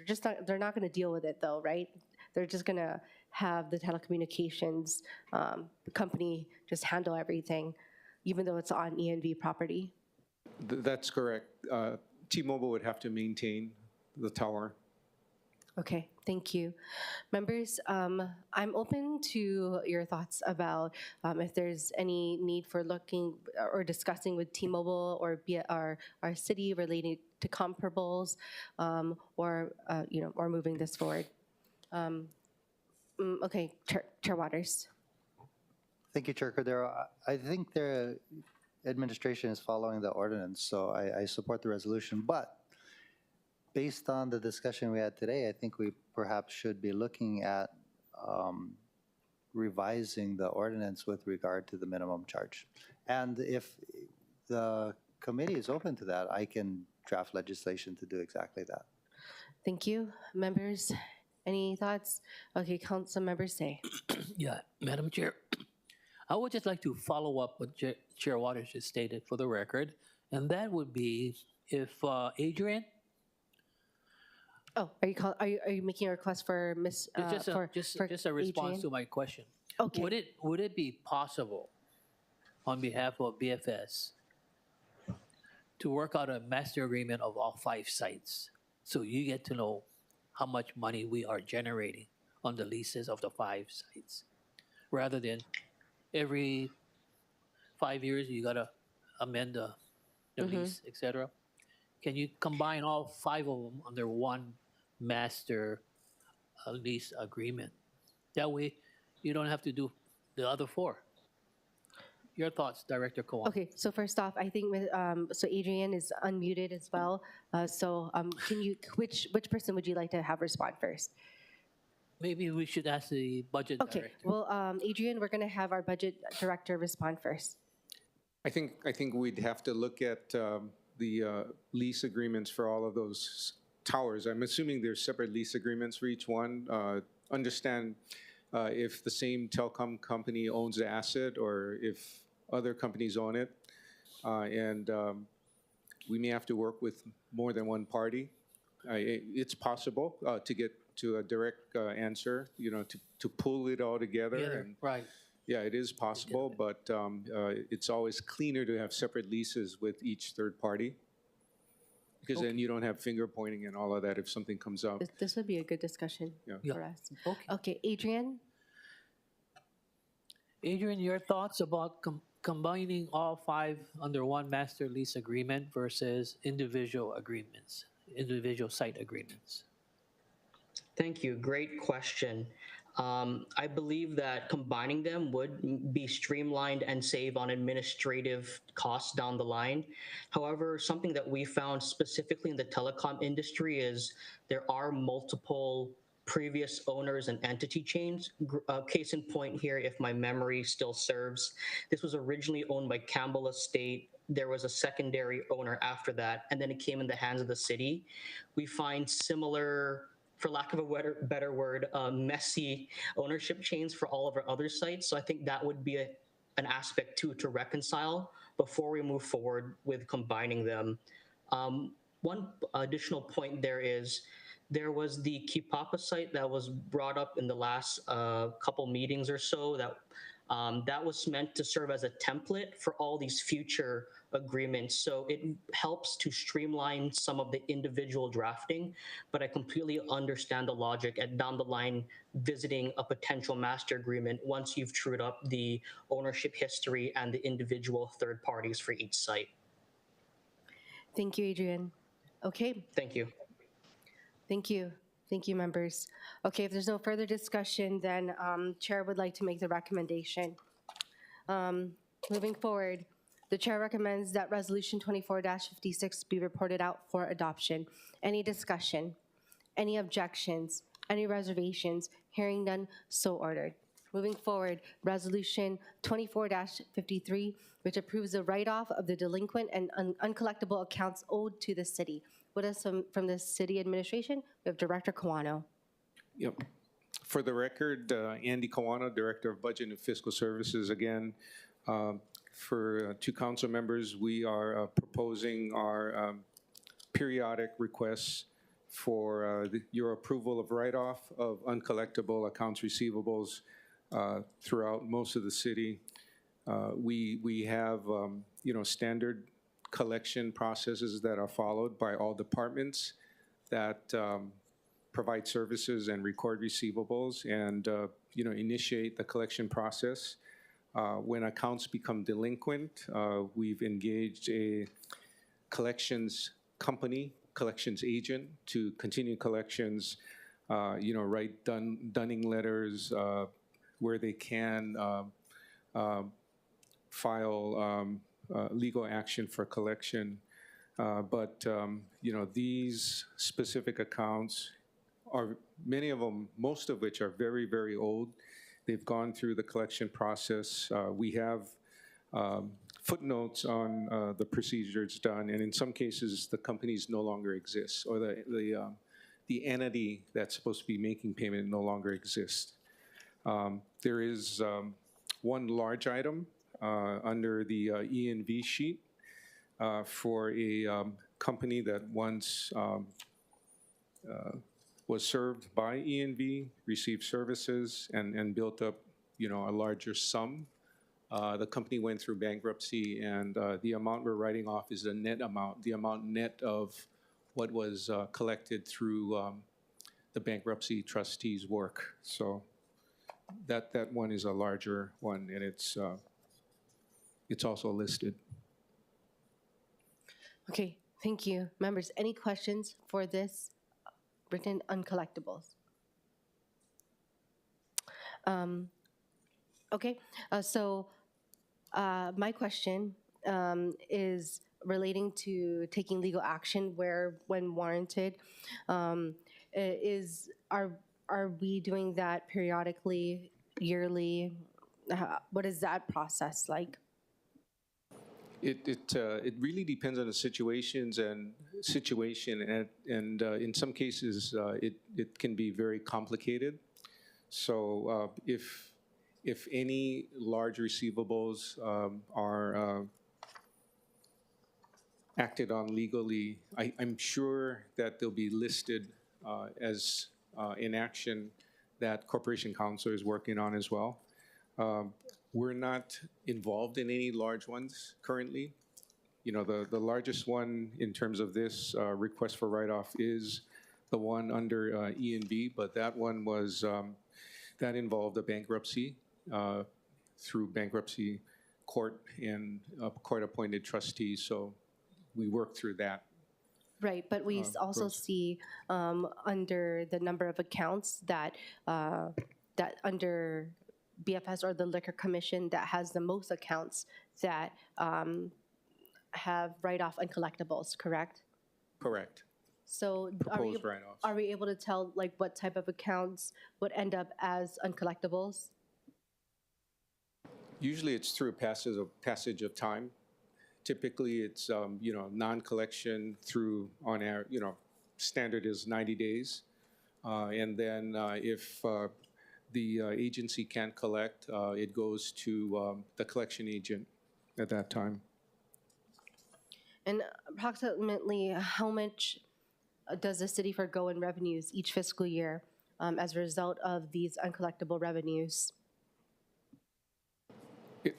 they're not going to deal with it though, right? They're just going to have the telecommunications company just handle everything, even though it's on ENV property.
That's correct. T-Mobile would have to maintain the tower.
Okay, thank you. Members, I'm open to your thoughts about if there's any need for looking or discussing with T-Mobile or our city related to comparables or moving this forward. Okay, Chair Waters.
Thank you, Chair Cordero. I think the administration is following the ordinance, so I support the resolution. But based on the discussion we had today, I think we perhaps should be looking at revising the ordinance with regard to the minimum charge. And if the committee is open to that, I can draft legislation to do exactly that.
Thank you. Members, any thoughts? Okay, Council Members say.
Yeah, Madam Chair, I would just like to follow up what Chair Waters just stated for the record, and that would be if Adrian.
Oh, are you making a request for Miss?
Just a response
Adrian?
to my question.
Okay.
Would it be possible, on behalf of BFS, to work out a master agreement of all 5 sites, so you get to know how much money we are generating on the leases of the 5 sites, rather than every 5 years you gotta amend the lease, etc. Can you combine all 5 of them under one master lease agreement? That way, you don't have to do the other 4. Your thoughts, Director Kawano.
Okay, so first off, I think so Adrian is unmuted as well. Can you which person would you like to have respond first?
Maybe we should ask the budget director.
Well, Adrian, we're going to have our budget director respond first.
I think we'd have to look at the lease agreements for all of those towers. I'm assuming there's separate lease agreements for each one. Understand if the same telecom company owns the asset or if other companies own it. And we may have to work with more than one party. It's possible to get to a direct answer, to pull it all together.
Yeah,
And
right.
yeah, it is possible, but it's always cleaner to have separate leases with each third party. Because then you don't have finger pointing and all of that if something comes up.
This would be a good discussion for us. Okay, Adrian?
Adrian, your thoughts about combining all 5 under one master lease agreement versus individual agreements, individual site agreements?
Thank you. Great question. I believe that combining them would be streamlined and save on administrative costs down the line. However, something that we found specifically in the telecom industry is there are multiple previous owners and entity chains. Case in point here, if my memory still serves, this was originally owned by Campbell Estate. There was a secondary owner after that, and then it came in the hands of the city. We find similar, for lack of a better word, messy ownership chains for all of our other sites. So I think that would be an aspect too to reconcile before we move forward with combining them. One additional point there was the Kipapa site that was brought up in the last couple meetings or so that was meant to serve as a template for all these future agreements. So it helps to streamline some of the individual drafting, but I completely understand the logic at down the line visiting a potential master agreement once you've trued up the ownership history and the individual third parties for each site.
Thank you, Adrian. Okay.
Thank you.
Thank you. Thank you, members. Okay, if there's no further discussion, then Chair would like to make the recommendation. Moving forward, the Chair recommends that Resolution 24-56 be reported out for adoption. Any discussion? Any objections? Any reservations? Hearing none, so ordered. Moving forward, Resolution 24-53, which approves the write-off of the delinquent and uncollectible accounts owed to the city. With us from the City Administration, we have Director Kawano.
Yep. For the record, Andy Kawano, Director of Budget and Fiscal Services. Again, for 2 council members, we are proposing our periodic requests for your approval of write-off of uncollectible accounts receivables throughout most of the city. We have, standard collection processes that are followed by all departments that provide services and record receivables and, initiate the collection process. When accounts become delinquent, we've engaged a collections company, collections agent to continue collections, write dunning letters where they can file legal action for collection. But these specific accounts are, many of them, most of which are very, very old. They've gone through the collection process. We have footnotes on the procedures done, and in some cases, the companies no longer exist, or the entity that's supposed to be making payment no longer exists. There is one large item under the E&V sheet for a company that once was served by E&V, received services, and built up, a larger sum. The company went through bankruptcy, and the amount we're writing off is the net amount, the amount net of what was collected through the bankruptcy trustee's work. So that one is a larger one, and it's also listed.
Okay, thank you. Members, any questions for this written uncollectibles? Okay, so my question is relating to taking legal action when warranted. Are we doing that periodically, yearly? What is that process like?
It really depends on the situation, and in some cases it can be very complicated. So if any large receivables are acted on legally, I'm sure that they'll be listed as in action that Corporation Counsel is working on as well. We're not involved in any large ones currently. You know, the largest one in terms of this request for write-off is the one under E&B, but that one was, that involved a bankruptcy through bankruptcy court and a court-appointed trustee, so we worked through that.
Right, but we also see under the number of accounts that that under BFS or the Liquor Commission that has the most accounts that have write-off uncollectibles, correct?
Correct.
So
Proposed write-offs.
are we able to tell like what type of accounts would end up as uncollectibles?
Usually it's through passage of time. Typically it's you know, non-collection through on air, you know, standard is 90 days. And then if the agency can't collect, it goes to the collection agent at that time.
And approximately how much does the city forgo in revenues each fiscal year as a result of these uncollectible revenues?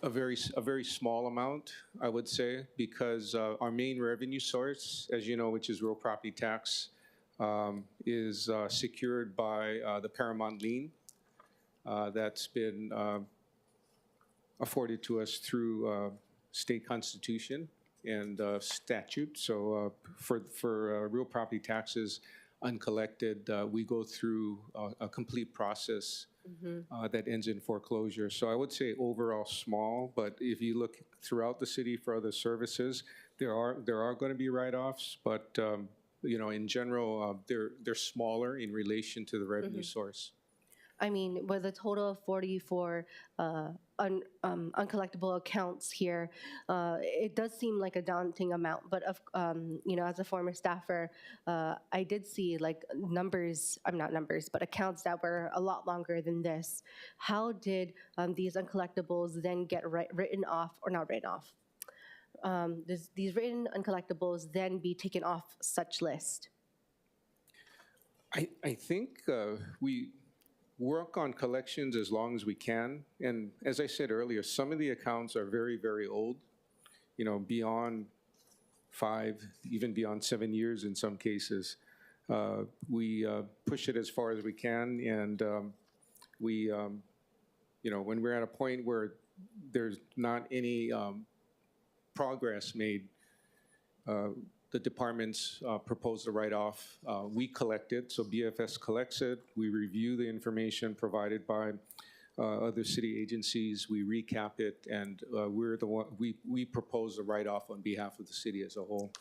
A very small amount, I would say, because our main revenue source, as you know, which is real property tax, is secured by the paramount lien that's been afforded to us through state constitution and statute. So for real property taxes uncollected, we go through a complete process that ends in foreclosure. So I would say overall small, but if you look throughout the city for other services, there are going to be write-offs, but you know, in general, they're smaller in relation to the revenue source.
I mean, with a total of 44 uncollectible accounts here, it does seem like a daunting amount. But you know, as a former staffer, I did see like numbers. I'm not numbers, but accounts that were a lot longer than this. How did these uncollectibles then get written off, or not written off? These written uncollectibles then be taken off such list?
I think we work on collections as long as we can. And as I said earlier, some of the accounts are very, very old, you know, beyond 5, even beyond 7 years in some cases. We push it as far as we can, and we, you know, when we're at a point where there's not any progress made, the departments propose the write-off. We collect it, so BFS collects it. We review the information provided by other city agencies. We recap it, and we're the one. We propose the write-off on behalf of the city as a whole.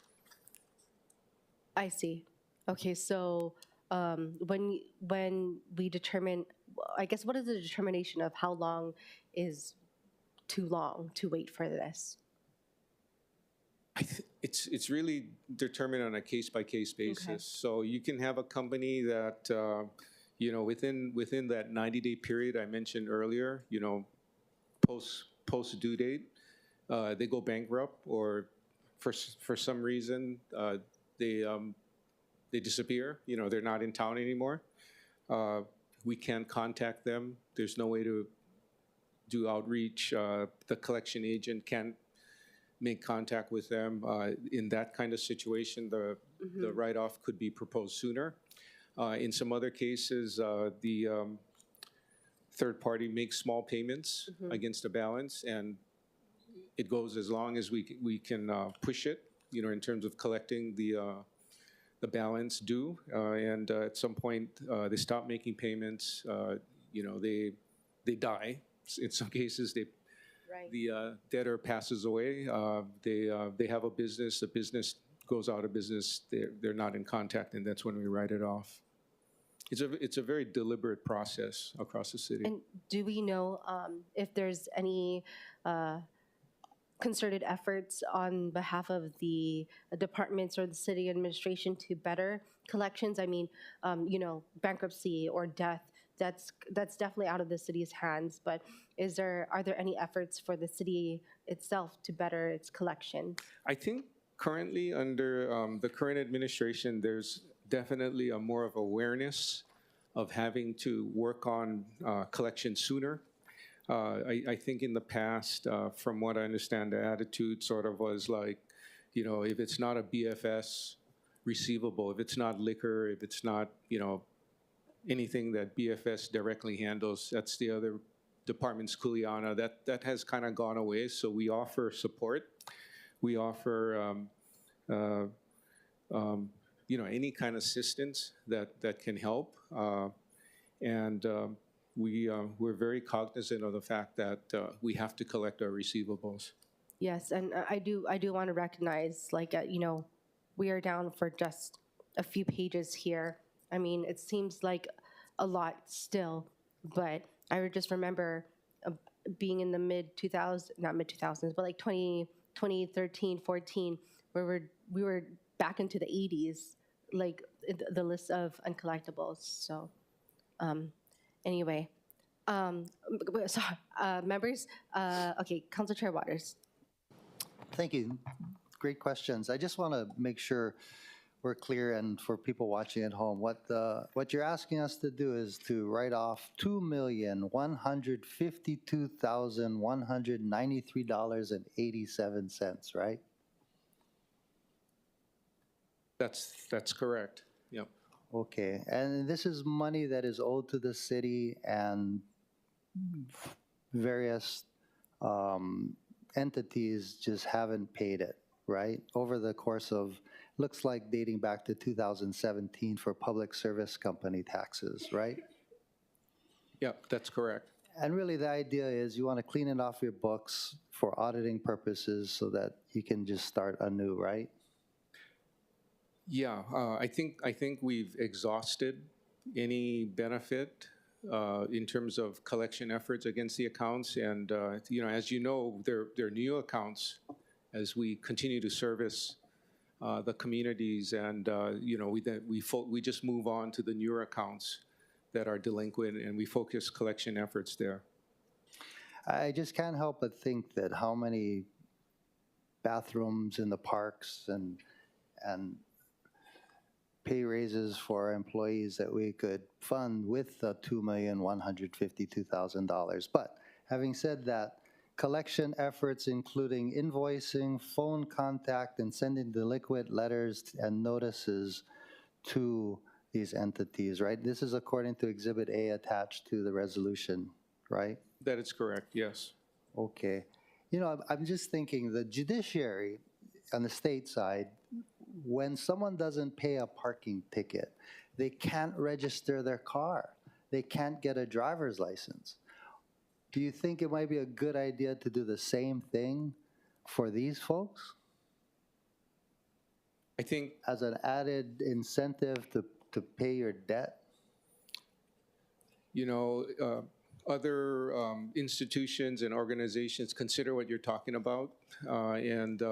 I see. Okay, so when we determine, I guess, what is the determination of how long is too long to wait for this?
It's really determined on a case-by-case basis.
Okay.
So you can have a company that, you know, within that 90-day period I mentioned earlier, you know, post due date, they go bankrupt, or for some reason they disappear. You know, they're not in town anymore. We can't contact them. There's no way to do outreach. The collection agent can't make contact with them. In that kind of situation, the write-off could be proposed sooner. In some other cases, the third party makes small payments against a balance, and it goes as long as we can push it, you know, in terms of collecting the balance due. And at some point, they stop making payments. You know, they die. In some cases, the debtor passes away. They have a business. The business goes out of business. They're not in contact, and that's when we write it off. It's a very deliberate process across the city.
And do we know if there's any concerted efforts on behalf of the departments or the city administration to better collections? I mean, bankruptcy or death, that's definitely out of the city's hands. But are there any efforts for the city itself to better its collections?
I think currently under the current administration, there's definitely a more of awareness of having to work on collection sooner. I think in the past, from what I understand, the attitude sort of was like, if it's not a BFS receivable, if it's not liquor, if it's not, anything that BFS directly handles, that's the other department's kuleana. That has kind of gone away. So we offer support. We offer, any kind of assistance that can help. We're very cognizant of the fact that we have to collect our receivables.
Yes, and I do want to recognize, we are down for just a few pages here. I mean, it seems like a lot still, but I would just remember being in the not mid 2000s, but like 2013, 14, where we were back into the 80s, like the list of uncollectibles. So, anyway, sorry, members. Okay, Council Chair Waters.
Thank you. Great questions. I just want to make sure we're clear, and for people watching at home, what you're asking us to do is to write off $2,152,193.87, right?
That's correct. Yep.
Okay, and this is money that is owed to the city and various entities just haven't paid it, right? Over the course of, looks like dating back to 2017 for public service company taxes, right?
Yeah, that's correct.
And really the idea is you want to clean it off your books for auditing purposes so that you can just start anew, right?
Yeah, I think we've exhausted any benefit in terms of collection efforts against the accounts, and as you know, they're new accounts as we continue to service the communities, and we just move on to the newer accounts that are delinquent, and we focus collection efforts there.
I just can't help but think that how many bathrooms in the parks and pay raises for our employees that we could fund with the $2,152,000. But having said that, collection efforts including invoicing, phone contact, and sending delinquent letters and notices to these entities, right? This is according to Exhibit A attached to the resolution, right?
That is correct, yes.
Okay. I'm just thinking the judiciary on the state side, when someone doesn't pay a parking ticket, they can't register their car. They can't get a driver's license. Do you think it might be a good idea to do the same thing for these folks?
I think
as an added incentive to pay your debt?
Other institutions and organizations consider what you're talking about, and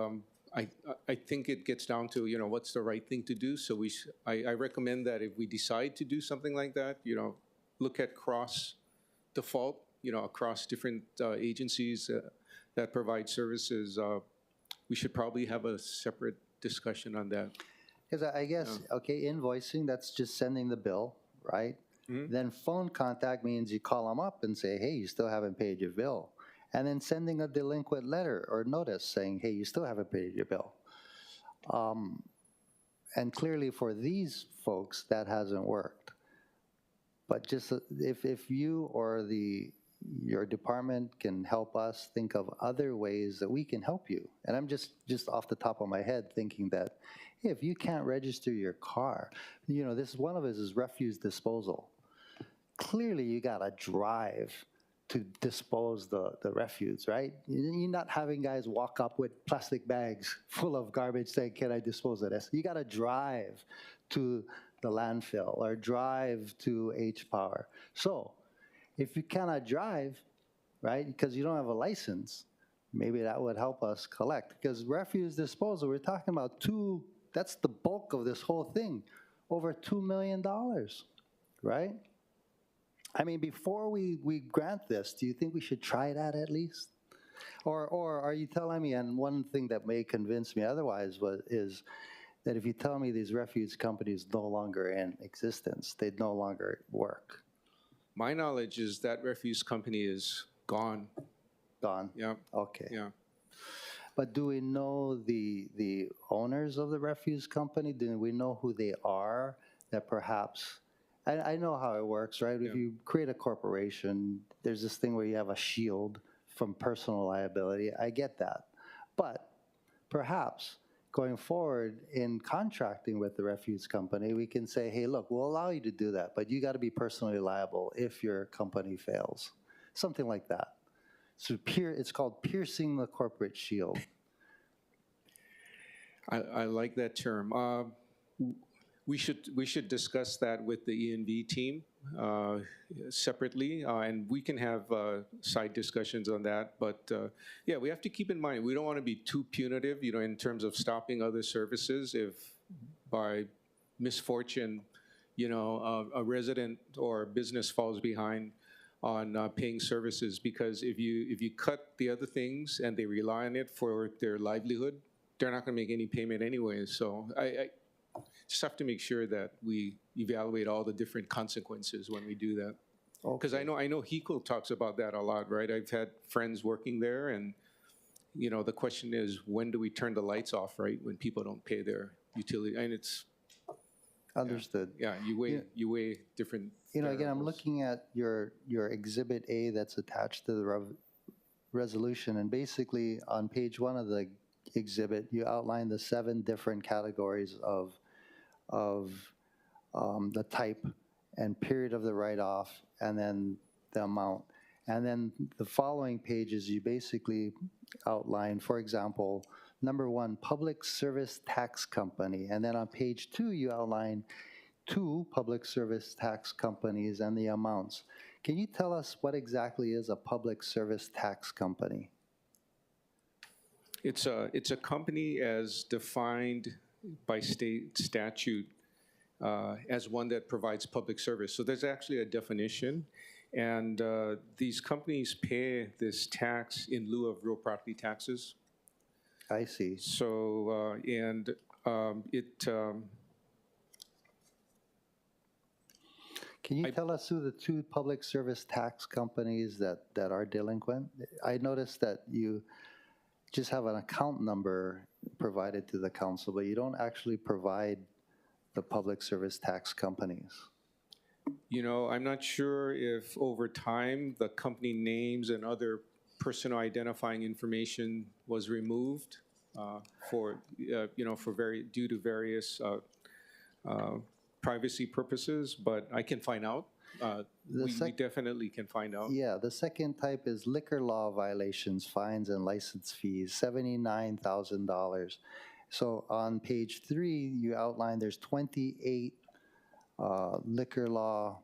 I think it gets down to what's the right thing to do. So I recommend that if we decide to do something like that, look at cross default, across different agencies that provide services. We should probably have a separate discussion on that.
Because I guess, okay, invoicing, that's just sending the bill, right? Mm-hmm. Then phone contact means you call them up and say, hey, you still haven't paid your bill. And then sending a delinquent letter or notice saying, hey, you still haven't paid your bill. And clearly for these folks, that hasn't worked. But just if you or your department can help us think of other ways that we can help you. And I'm just off the top of my head thinking that, hey, if you can't register your car, this one of us is refuse disposal. Clearly you gotta drive to dispose the refuse, right? You're not having guys walk up with plastic bags full of garbage saying, can I dispose of this? You gotta drive to the landfill or drive to H-Power. So if you cannot drive, right, because you don't have a license, maybe that would help us collect. Because refuse disposal, we're talking about that's the bulk of this whole thing, over $2 million, right? I mean, before we grant this, do you think we should try that at least? Or are you telling me, and one thing that may convince me otherwise is that if you tell me these refuge companies no longer in existence, they no longer work?
My knowledge is that refuse company is gone.
Gone?
Yeah.
Okay.
Yeah.
But do we know the owners of the refuse company? Do we know who they are? That perhaps, I know how it works, right? If you create a corporation, there's this thing where you have a shield from personal liability. I get that. But perhaps going forward in contracting with the refuse company, we can say, hey, look, we'll allow you to do that, but you got to be personally liable if your company fails. Something like that. So it's called piercing the corporate shield.
I like that term. We should discuss that with the E&V team separately, and we can have side discussions on that. But yeah, we have to keep in mind, we don't want to be too punitive, in terms of stopping other services if by misfortune, a resident or a business falls behind on paying services, because if you cut the other things and they rely on it for their livelihood, they're not going to make any payment anyway. So I just have to make sure that we evaluate all the different consequences when we do that. Because I know HECO talks about that a lot, right? I've had friends working there, and the question is, when do we turn the lights off, right? When people don't pay their utility, and it's
understood.
Yeah, you weigh different.
Again, I'm looking at your Exhibit A that's attached to the resolution, and basically on page 1 of the exhibit, you outline the 7 different categories of the type and period of the write-off, and then the amount. And then the following pages, you basically outline, for example, number 1, public service tax company. And then on page 2, you outline 2 public service tax companies and the amounts. Can you tell us what exactly is a public service tax company?
It's a company as defined by state statute as one that provides public service. So there's actually a definition, and these companies pay this tax in lieu of real property taxes.
I see.
So
Can you tell us who the 2 public service tax companies that are delinquent? I noticed that you just have an account number provided to the council, but you don't actually provide the public service tax companies.
I'm not sure if over time the company names and other personal identifying information was removed due to various privacy purposes, but I can find out. We definitely can find out.
Yeah, the second type is liquor law violations, fines, and license fees, $79,000. So on page 3, you outline there's 28 liquor law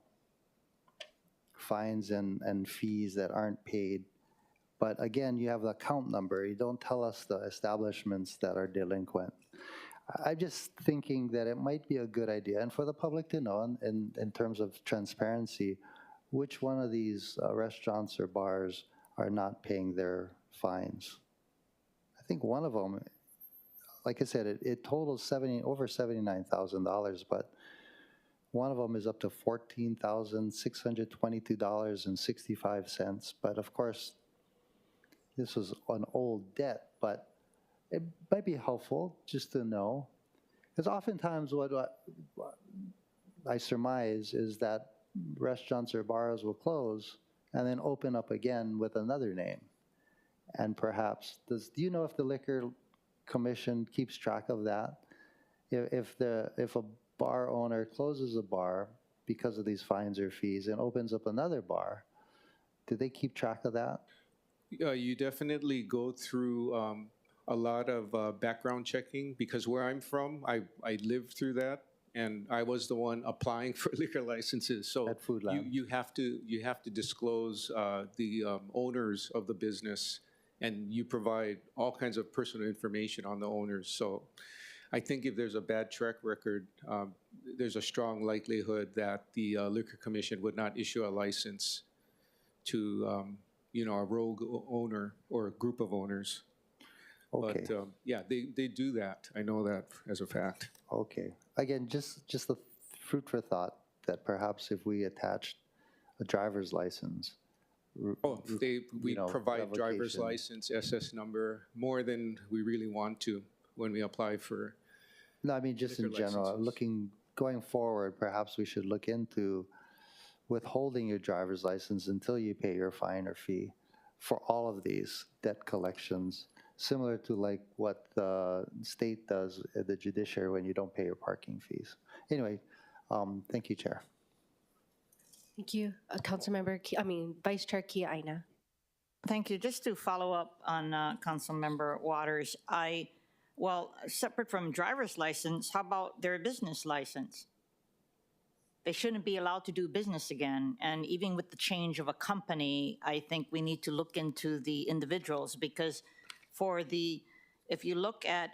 fines and fees that aren't paid. But again, you have the account number. You don't tell us the establishments that are delinquent. I'm just thinking that it might be a good idea, and for the public to know, in terms of transparency, which one of these restaurants or bars are not paying their fines. I think one of them, like I said, it totals over $79,000, but one of them is up to $14,622.65. But of course, this was an old debt, but it might be helpful just to know, because oftentimes what I surmise is that restaurants or bars will close and then open up again with another name. And perhaps, do you know if the Liquor Commission keeps track of that? If a bar owner closes a bar because of these fines or fees and opens up another bar, do they keep track of that?
You definitely go through a lot of background checking, because where I'm from, I lived through that, and I was the one applying for liquor licenses. So
at Food Lab.
you have to disclose the owners of the business and you provide all kinds of personal information on the owners. So I think if there's a bad track record, there's a strong likelihood that the Liquor Commission would not issue a license to, a rogue owner or a group of owners.
Okay.
But yeah, they do that. I know that as a fact.
Okay. Again, just the fruit for thought that perhaps if we attached a driver's license.
Oh, we provide driver's
revocation.
license, SS number, more than we really want to when we apply for.
No, I mean, just in
liquor
general,
licenses.
going forward, perhaps we should look into withholding your driver's license until you pay your fine or fee for all of these debt collections, similar to like what the state does at the judiciary when you don't pay your parking fees. Anyway, thank you, Chair.
Thank you. Vice Chair Kia Aina.
Thank you. Just to follow up on Councilmember Waters, separate from driver's license, how about their business license? They shouldn't be allowed to do business again. And even with the change of a company, I think we need to look into the individuals, because if you look at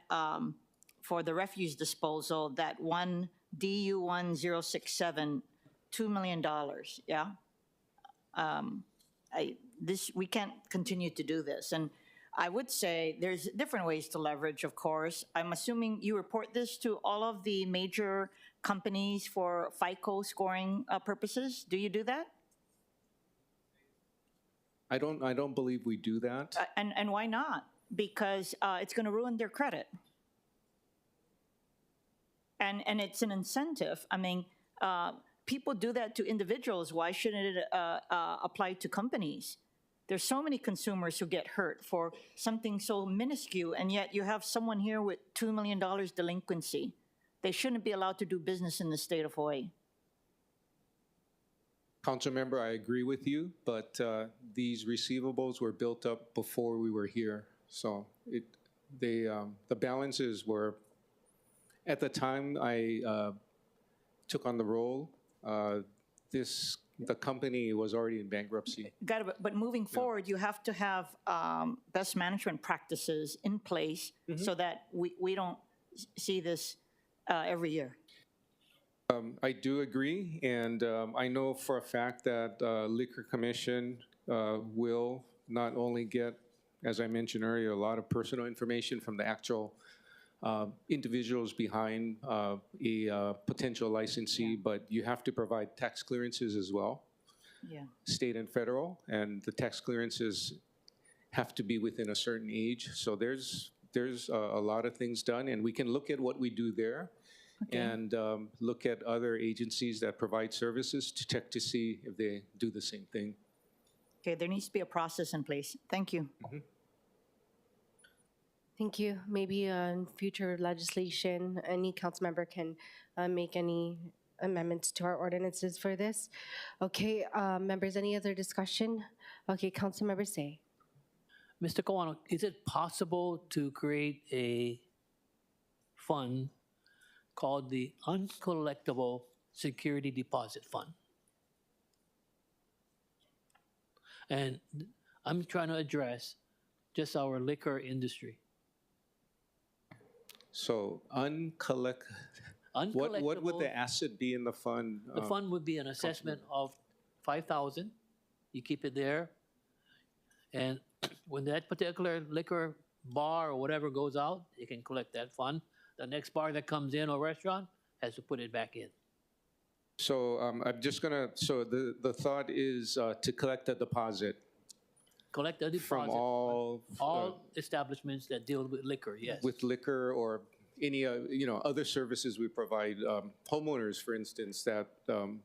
for the refuse disposal, that one DU1067, $2 million, yeah? We can't continue to do this. And I would say there's different ways to leverage, of course. I'm assuming you report this to all of the major companies for FICO scoring purposes. Do you do that?
I don't believe we do that.
And why not? Because it's going to ruin their credit. And it's an incentive. I mean, people do that to individuals. Why shouldn't it apply to companies? There's so many consumers who get hurt for something so minuscule, and yet you have someone here with $2 million delinquency. They shouldn't be allowed to do business in the state of Hawaii.
Council member, I agree with you, but these receivables were built up before we were here. So the balances were, at the time I took on the role, the company was already in bankruptcy.
Got it, but moving forward, you have to have best management practices in place so that we don't see this every year.
I do agree, and I know for a fact that Liquor Commission will not only get, as I mentioned earlier, a lot of personal information from the actual individuals behind a potential licensee, but you have to provide tax clearances as well, state and federal, and the tax clearances have to be within a certain age. So there's a lot of things done, and we can look at what we do there and look at other agencies that provide services to check to see if they do the same thing.
Okay, there needs to be a process in place. Thank you.
Thank you. Maybe in future legislation, any council member can make any amendments to our ordinances for this. Okay, members, any other discussion? Okay, council member Say.
Mr. Kawano, is it possible to create a fund called the Uncollectible Security Deposit Fund? And I'm trying to address just our liquor industry.
So what would the asset be in the fund?
The fund would be an assessment of $5,000. You keep it there, and when that particular liquor bar or whatever goes out, you can collect that fund. The next bar that comes in or restaurant has to put it back in.
So I'm just gonna. So the thought is to collect a deposit.
Collect a deposit
from all
establishments that deal with liquor. Yes.
With liquor or any other services we provide. Homeowners, for instance, that.
No,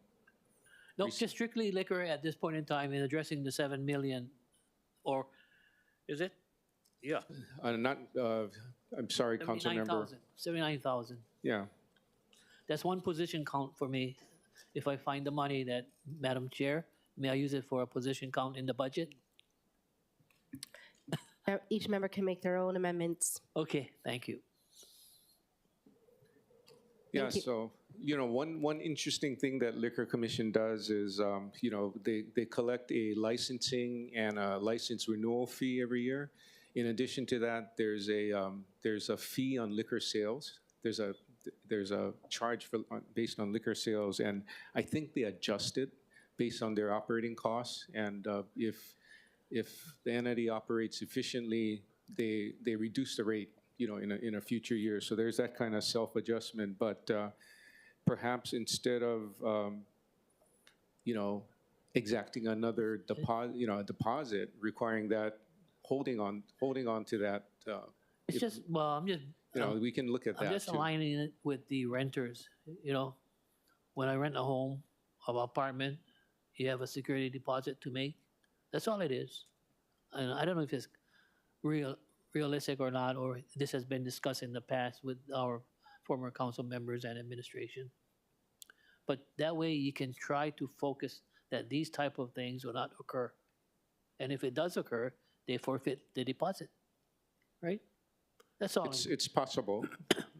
just strictly liquor at this point in time in addressing the 7 million, or is it? Yeah.
Not. I'm sorry, council member.
79,000.
Yeah.
That's one position count for me. If I find the money, that Madam Chair, may I use it for a position count in the budget?
Each member can make their own amendments.
Okay, thank you.
Yeah, so, one interesting thing that Liquor Commission does is, they collect a licensing and a license renewal fee every year. In addition to that, there's a fee on liquor sales. There's a charge based on liquor sales, and I think they adjust it based on their operating costs. And if the entity operates efficiently, they reduce the rate, in a future year. So there's that kind of self-adjustment. But perhaps instead of exacting another deposit, requiring that, holding on to that.
It's just, well, I'm just,
we can look at that
I'm just
too.
aligning it with the renters. When I rent a home or apartment, you have a security deposit to make. That's all it is. And I don't know if it's realistic or not, or this has been discussed in the past with our former council members and administration. But that way you can try to focus that these type of things will not occur. And if it does occur, they forfeit the deposit, right? That's all.
It's possible.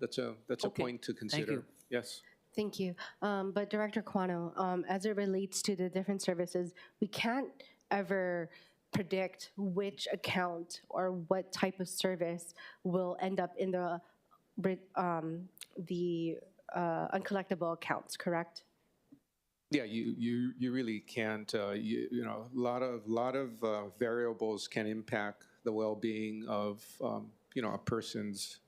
That's a
Okay.
point to consider.
you.
Yes.
Thank you. But Director Quano, as it relates to the different services, we can't ever predict which account or what type of service will end up in the uncollectible accounts, correct?
Yeah, you really can't. A lot of variables can impact the well-being of a person's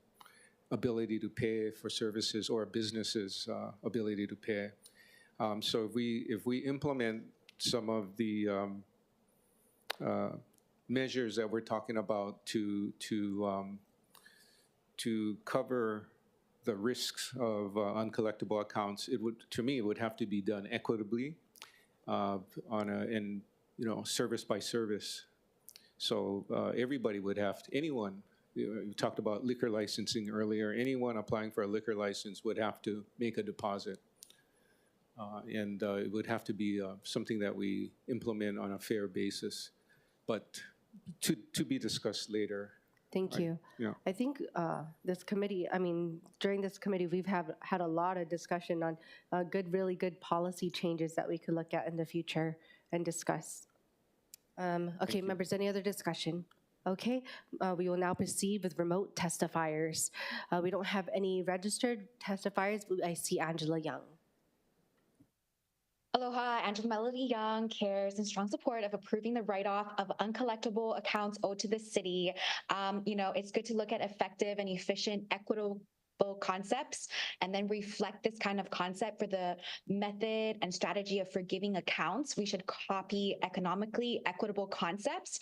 ability to pay for services or a business's ability to pay. So if we implement some of the measures that we're talking about to cover the risks of uncollectible accounts, it would have to be done equitably, service by service. So everybody would have to, anyone, you talked about liquor licensing earlier, anyone applying for a liquor license would have to make a deposit. And it would have to be something that we implement on a fair basis, but to be discussed later.
Thank you.
Yeah.
I think this committee, during this committee, we've had a lot of discussion on really good policy changes that we could look at in the future and discuss. Okay, members, any other discussion? Okay, we will now proceed with remote testifiers. We don't have any registered testifiers, but I see Angela Young.
Aloha, Angela Melody Young cares in strong support of approving the write-off of uncollectible accounts owed to the city. It's good to look at effective and efficient, equitable concepts and then reflect this kind of concept for the method and strategy of forgiving accounts. We should copy economically equitable concepts.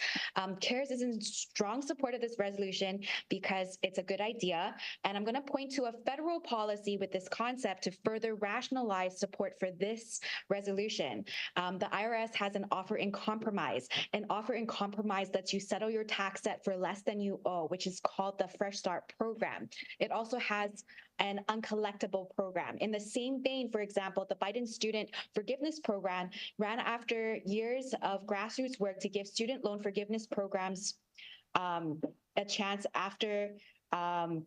CARES is in strong support of this resolution because it's a good idea. And I'm going to point to a federal policy with this concept to further rationalize support for this resolution. The IRS has an offer in compromise. An offer in compromise lets you settle your tax debt for less than you owe, which is called the Fresh Start program. It also has an uncollectible program. In the same vein, for example, the Biden Student Forgiveness Program ran after years of grassroots work to give student loan forgiveness programs a chance after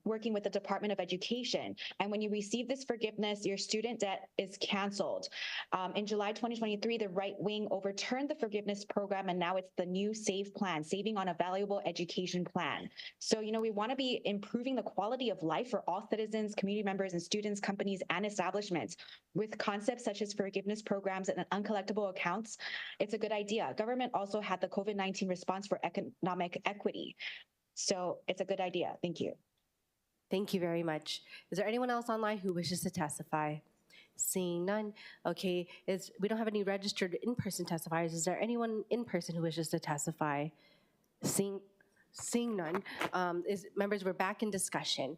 working with the Department of Education. And when you receive this forgiveness, your student debt is canceled. In July 2023, the right wing overturned the forgiveness program, and now it's the new SAVE plan, Saving on a Valuable Education Plan. So, we want to be improving the quality of life for all citizens, community members, and students, companies, and establishments. With concepts such as forgiveness programs and uncollectible accounts, it's a good idea. Government also had the COVID-19 response for economic equity. So it's a good idea. Thank you.
Thank you very much. Is there anyone else online who wishes to testify? Seeing none. Okay, we don't have any registered in-person testifiers. Is there anyone in person who wishes to testify? Seeing none. Members, we're back in discussion.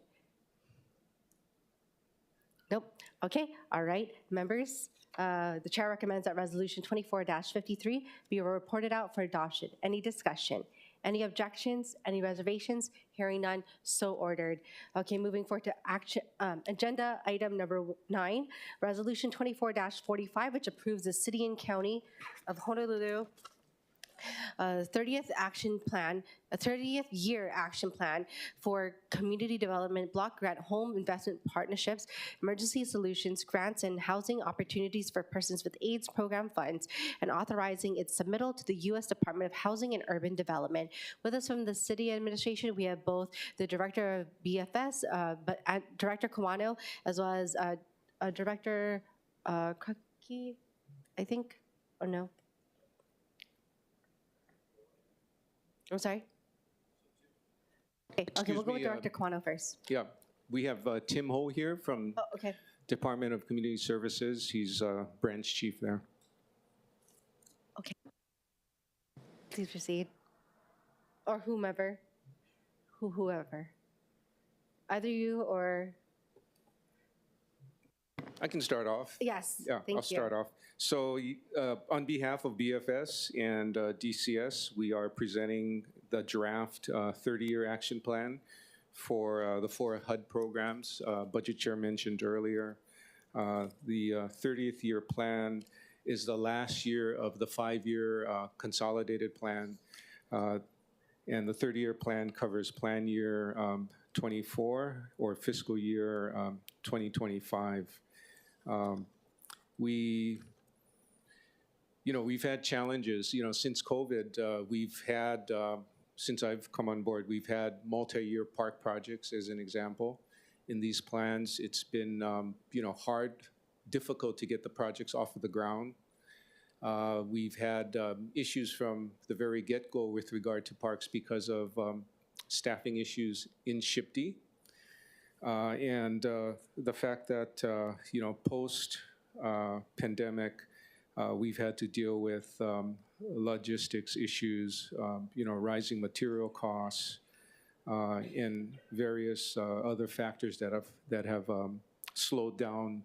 Nope. Okay, all right. Members, the chair recommends that resolution 24-53 be reported out for adoption. Any discussion? Any objections? Any reservations? Hearing none, so ordered. Okay, moving forward to action, agenda item number 9, resolution 24-45, which approves the city and county of Honolulu 30th action plan, a 30th year action plan for community development, block grant, home investment partnerships, emergency solutions, grants, and housing opportunities for persons with AIDS program funds, and authorizing its submittal to the U.S. Department of Housing and Urban Development. With us from the city administration, we have both the director of BFS, Director Kawano, as well as Director Kraki, I think, or no? I'm sorry? Okay, we'll go with Director Kawano first.
Yeah, we have Tim Ho here from
Okay.
Department of Community Services. He's branch chief there.
Okay. Please proceed. Or whomever. Whoever. Either you or...
I can start off.
Yes,
Yeah,
thank
I'll start off. So on behalf of BFS and DCS, we are presenting the draft 30-year action plan for the 4 HUD programs. Budget Chair mentioned earlier. The 30th year plan is the last year of the 5-year consolidated plan. And the 30-year plan covers plan year 24 or fiscal year 2025. We've had challenges, since COVID. We've had, since I've come on board, we've had multi-year park projects as an example. In these plans, it's been, hard, difficult to get the projects off of the ground. We've had issues from the very get-go with regard to parks because of staffing issues in SHPD. And the fact that, post-pandemic, we've had to deal with logistics issues, rising material costs, and various other factors that have slowed down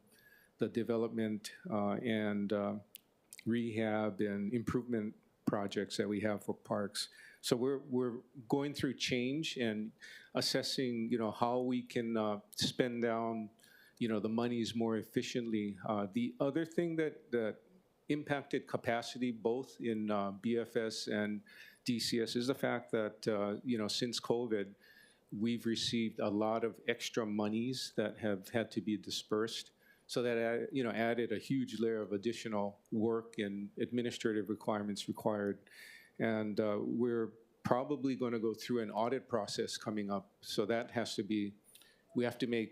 the development and rehab and improvement projects that we have for parks. So we're going through change and assessing, how we can spend down, the monies more efficiently. The other thing that impacted capacity both in BFS and DCS is the fact that, since COVID, we've received a lot of extra monies that have had to be dispersed. So that, added a huge layer of additional work and administrative requirements required. And we're probably going to go through an audit process coming up. So that has to be, we have to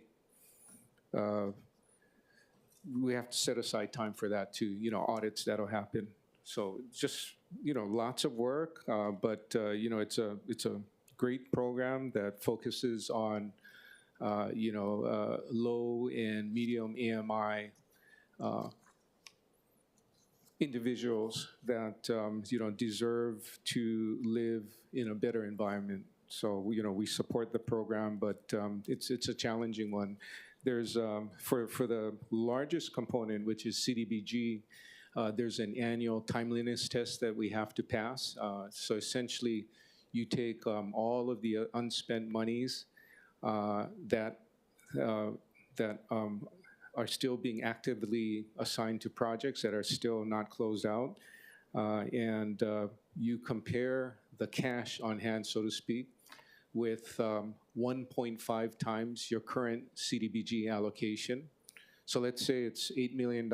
set aside time for that too, audits that'll happen. So just, lots of work, but, it's a great program that focuses on, low and medium AMI individuals that, deserve to live in a better environment. So, we support the program, but it's a challenging one. There's, for the largest component, which is CDBG, there's an annual timeliness test that we have to pass. So essentially, you take all of the unspent monies that are still being actively assigned to projects that are still not closed out. And you compare the cash on hand, so to speak, with 1.5 times your current CDBG allocation. So let's say it's $8 million.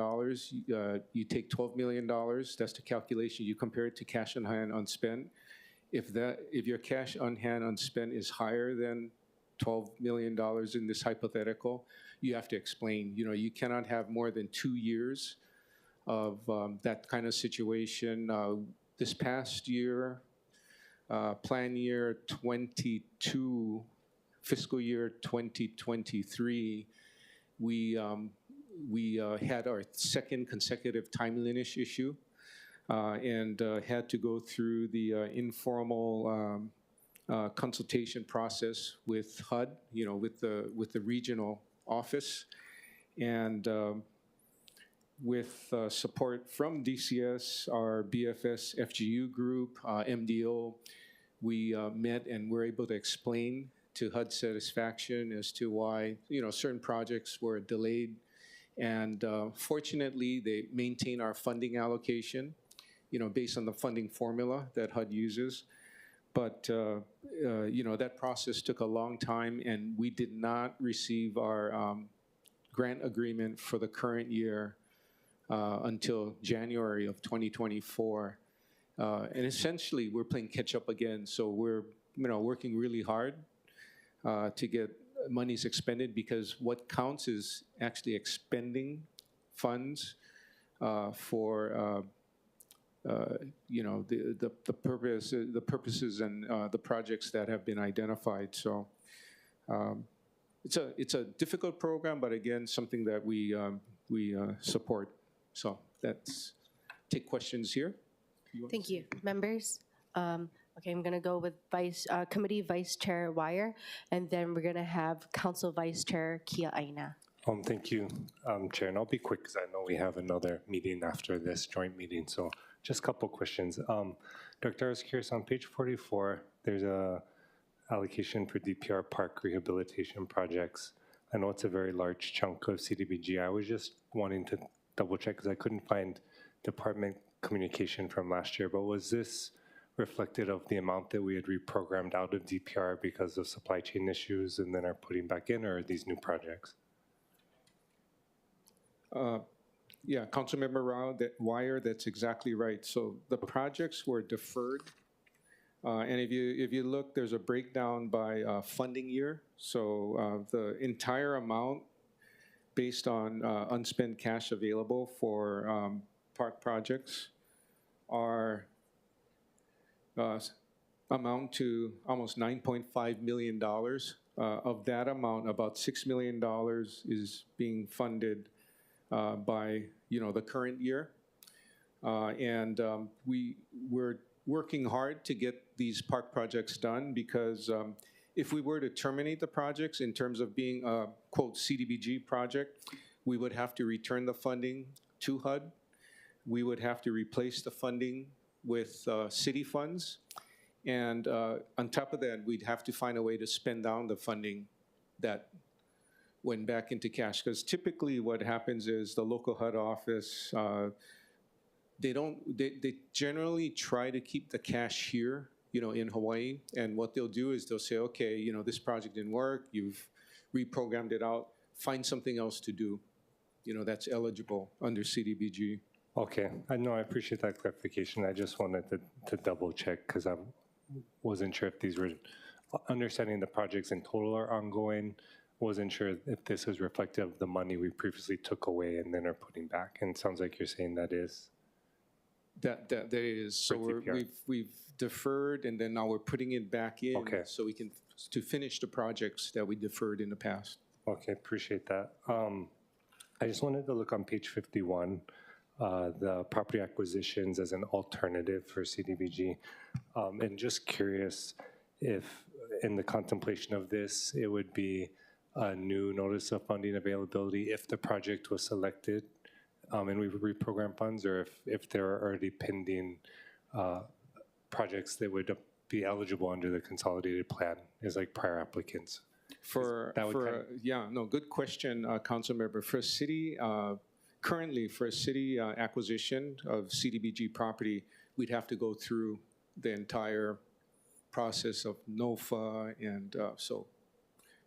You take $12 million. That's the calculation. You compare it to cash on hand unspent. If your cash on hand unspent is higher than $12 million in this hypothetical, you have to explain. You cannot have more than 2 years of that kind of situation. This past year, plan year 22, fiscal year 2023, we had our second consecutive timeliness issue and had to go through the informal consultation process with HUD, with the regional office, and with support from DCS, our BFS FGU group, MDO, we met and were able to explain to HUD's satisfaction as to why certain projects were delayed. And fortunately, they maintain our funding allocation. based on the funding formula that HUD uses. But, that process took a long time, and we did not receive our grant agreement for the current year until January of 2024. And essentially, we're playing catch up again. So we're, working really hard to get monies expended, because what counts is actually expending funds for the purposes and the projects that have been identified. So it's a difficult program, but again, something that we support. So take questions here.
Thank you, members. Okay, I'm gonna go with Committee Vice Chair Wire, and then we're gonna have Council Vice Chair Kia Aina.
Thank you, Chair, and I'll be quick because I know we have another meeting after this joint meeting. So just a couple questions. Director, I was curious, on page 44, there's a allocation for DPR park rehabilitation projects. I know it's a very large chunk of CDBG. I was just wanting to double check because I couldn't find department communication from last year, but was this reflected of the amount that we had reprogrammed out of DPR because of supply chain issues and then are putting back in, or are these new projects?
Yeah, Councilmember Rao, Wire, that's exactly right. So the projects were deferred. And if you look, there's a breakdown by funding year. So the entire amount based on unspent cash available for park projects are amount to almost $9.5 million. Of that amount, about $6 million is being funded by the current year. And we're working hard to get these park projects done, because if we were to terminate the projects in terms of being a, quote, CDBG project, we would have to return the funding to HUD. We would have to replace the funding with city funds. And on top of that, we'd have to find a way to spend down the funding that went back into cash. Because typically what happens is the local HUD office, they generally try to keep the cash here, in Hawaii. And what they'll do is they'll say, okay, this project didn't work, you've reprogrammed it out, find something else to do, that's eligible under CDBG.
Okay, I know, I appreciate that clarification. I just wanted to double check because I wasn't sure if these were, understanding the projects in total are ongoing, wasn't sure if this is reflective of the money we previously took away and then are putting back. And it sounds like you're saying that is.
That is. So we've deferred, and then now we're putting it back in, so we can to finish the projects that we deferred in the past.
Okay, appreciate that. I just wanted to look on page 51, the property acquisitions as an alternative for CDBG, and just curious if in the contemplation of this, it would be a new notice of funding availability if the project was selected and we reprogram funds, or if there are already pending projects that would be eligible under the consolidated plan as like prior applicants. Good question, Councilmember. For city, currently for a city acquisition of CDBG property, we'd have to go through the entire process of NOFA, and so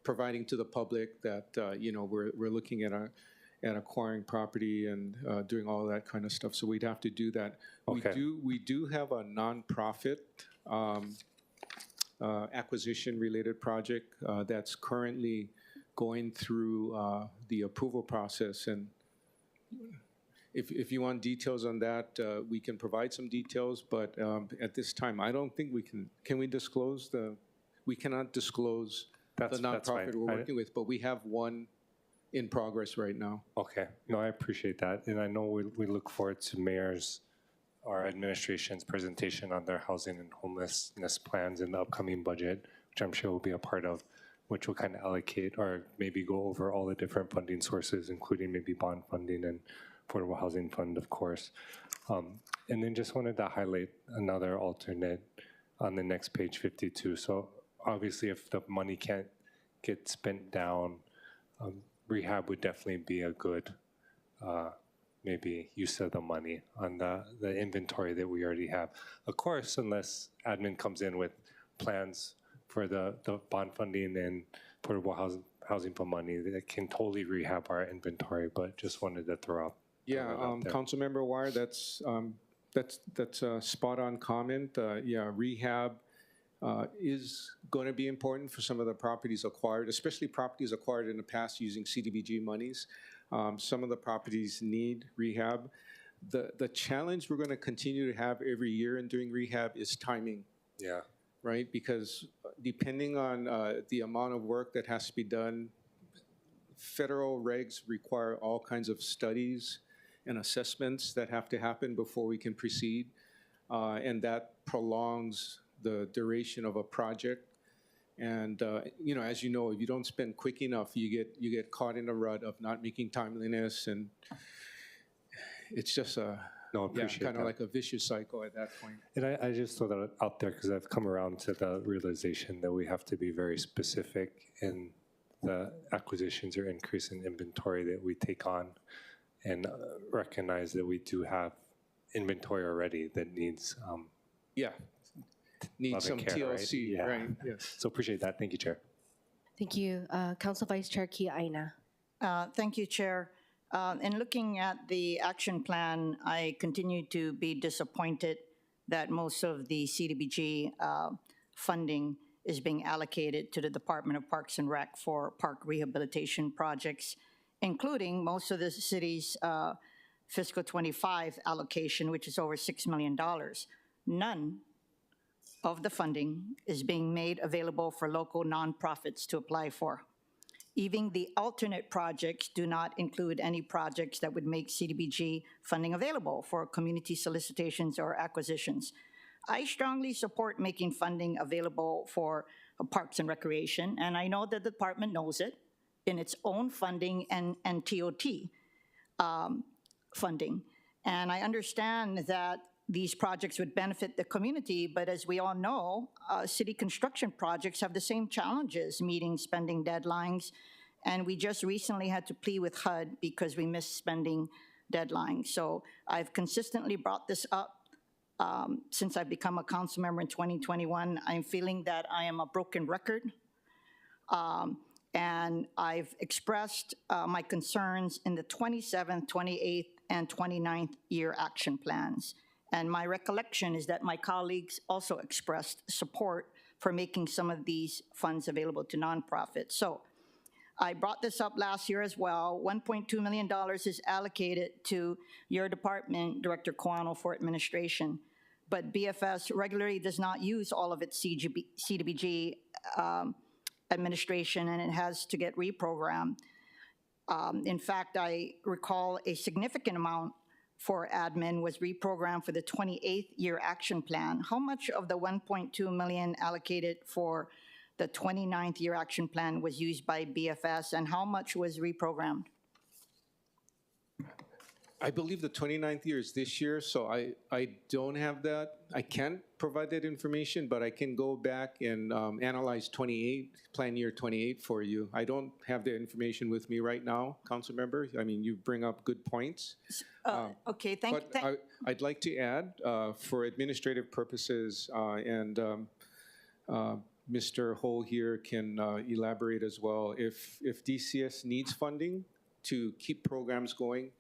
providing to the public that we're looking at acquiring property and doing all that kind of stuff. So we'd have to do that. Okay.
We do have a nonprofit acquisition-related project that's currently going through the approval process. And if you want details on that, we can provide some details. But at this time, I don't think we can. Can we disclose we cannot disclose the nonprofit we're working with, but we have one in progress right now.
Okay, no, I appreciate that. And I know we look forward to Mayor's, our administration's presentation on their housing and homelessness plans in the upcoming budget, which I'm sure will be a part of, which will kind of allocate or maybe go over all the different funding sources, including maybe bond funding and affordable housing fund, of course. And then just wanted to highlight another alternate on the next page, 52. So obviously if the money can't get spent down, rehab would definitely be a good maybe use of the money on the inventory that we already have. Of course, unless admin comes in with plans for the bond funding and portable housing fund money that can totally rehab our inventory, but just wanted to throw out.
Yeah, Councilmember Wire, that's a spot on comment. Yeah, rehab is going to be important for some of the properties acquired, especially properties acquired in the past using CDBG monies. Some of the properties need rehab. The challenge we're going to continue to have every year in doing rehab is timing.
Yeah.
Right? Because depending on the amount of work that has to be done, federal regs require all kinds of studies and assessments that have to happen before we can proceed. And that prolongs the duration of a project. And as you know, if you don't spend quick enough, you get caught in a rut of not making timeliness, and it's just kind of like a vicious cycle at that point.
And I just throw that out there because I've come around to the realization that we have to be very specific in the acquisitions or increase in inventory that we take on, and recognize that we do have inventory already that needs
some
care,
TLC, right?
Yes. So appreciate that. Thank you, Chair.
Thank you. Council Vice Chair Kia Aina.
Thank you, Chair. In looking at the action plan, I continue to be disappointed that most of the CDBG funding is being allocated to the Department of Parks and Rec for park rehabilitation projects, including most of the city's fiscal 25 allocation, which is over $6 million. None of the funding is being made available for local nonprofits to apply for. Even the alternate projects do not include any projects that would make CDBG funding available for community solicitations or acquisitions. I strongly support making funding available for parks and recreation, and I know that the department knows it in its own funding and TOT funding. And I understand that these projects would benefit the community, but as we all know, city construction projects have the same challenges meeting spending deadlines. And we just recently had to plead with HUD because we missed spending deadlines. So I've consistently brought this up since I've become a council member in 2021. I'm feeling that I am a broken record. And I've expressed my concerns in the 27th, 28th, and 29th year action plans. And my recollection is that my colleagues also expressed support for making some of these funds available to nonprofits. So I brought this up last year as well. $1.2 million is allocated to your department, Director Coano, for administration. But BFS regularly does not use all of its CDBG administration, and it has to get reprogrammed. In fact, I recall a significant amount for admin was reprogrammed for the 28th year action plan. How much of the 1.2 million allocated for the 29th year action plan was used by BFS, and how much was reprogrammed?
I believe the 29th year is this year, so I don't have that. I can't provide that information, but I can go back and analyze plan year 28 for you. I don't have the information with me right now, council member. I mean, you bring up good points.
Okay, thank you.
I'd like to add, for administrative purposes, and Mr. Ho here can elaborate as well. If DCS needs funding to keep programs going,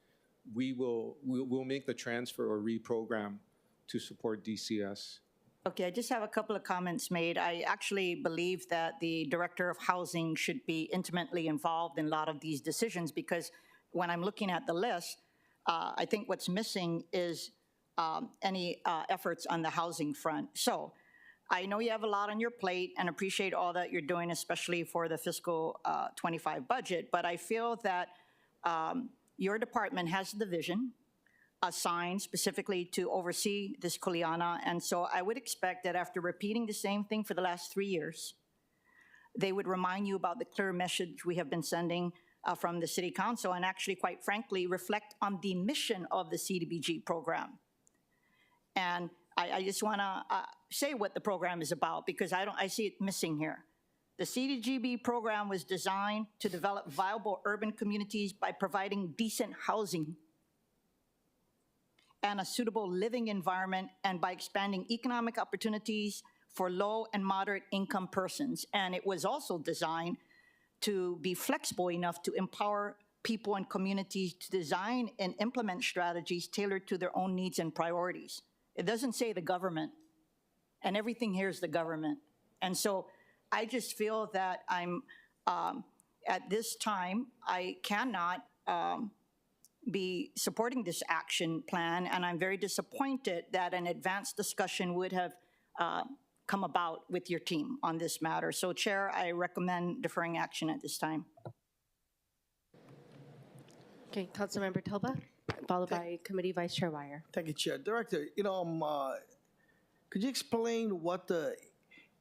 we'll make the transfer or reprogram to support DCS.
Okay, I just have a couple of comments made. I actually believe that the Director of Housing should be intimately involved in a lot of these decisions, because when I'm looking at the list, I think what's missing is any efforts on the housing front. So I know you have a lot on your plate and appreciate all that you're doing, especially for the fiscal 25 budget, but I feel that your department has a division assigned specifically to oversee this Kuleana, and so I would expect that after repeating the same thing for the last 3 years, they would remind you about the clear message we have been sending from the City Council, and actually, quite frankly, reflect on the mission of the CDBG program. And I just want to say what the program is about, because I see it missing here. The CDBG program was designed to develop viable urban communities by providing decent housing and a suitable living environment, and by expanding economic opportunities for low and moderate income persons. And it was also designed to be flexible enough to empower people and communities to design and implement strategies tailored to their own needs and priorities. It doesn't say the government, and everything here is the government. And so I just feel that at this time, I cannot be supporting this action plan, and I'm very disappointed that an advanced discussion would have come about with your team on this matter. So, Chair, I recommend deferring action at this time.
Okay, Councilmember Toba, followed by Committee Vice Chair Wire.
Thank you, Chair. Director, could you explain what the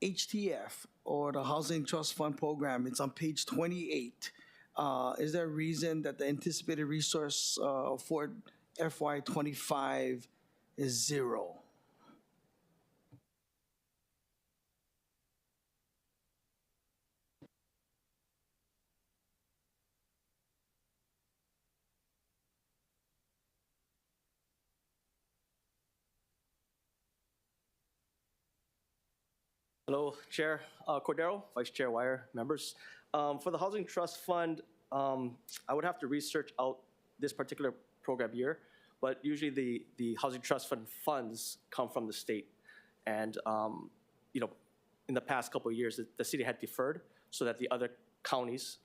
HTF, or the Housing Trust Fund Program, it's on page 28. Is there a reason that the anticipated resource for FY25 is 0?
Hello, Chair Cordero, Vice Chair Wire, members. For the Housing Trust Fund, I would have to research out this particular program year, but usually the Housing Trust Fund funds come from the state. And, in the past couple of years, the city had deferred so that the other counties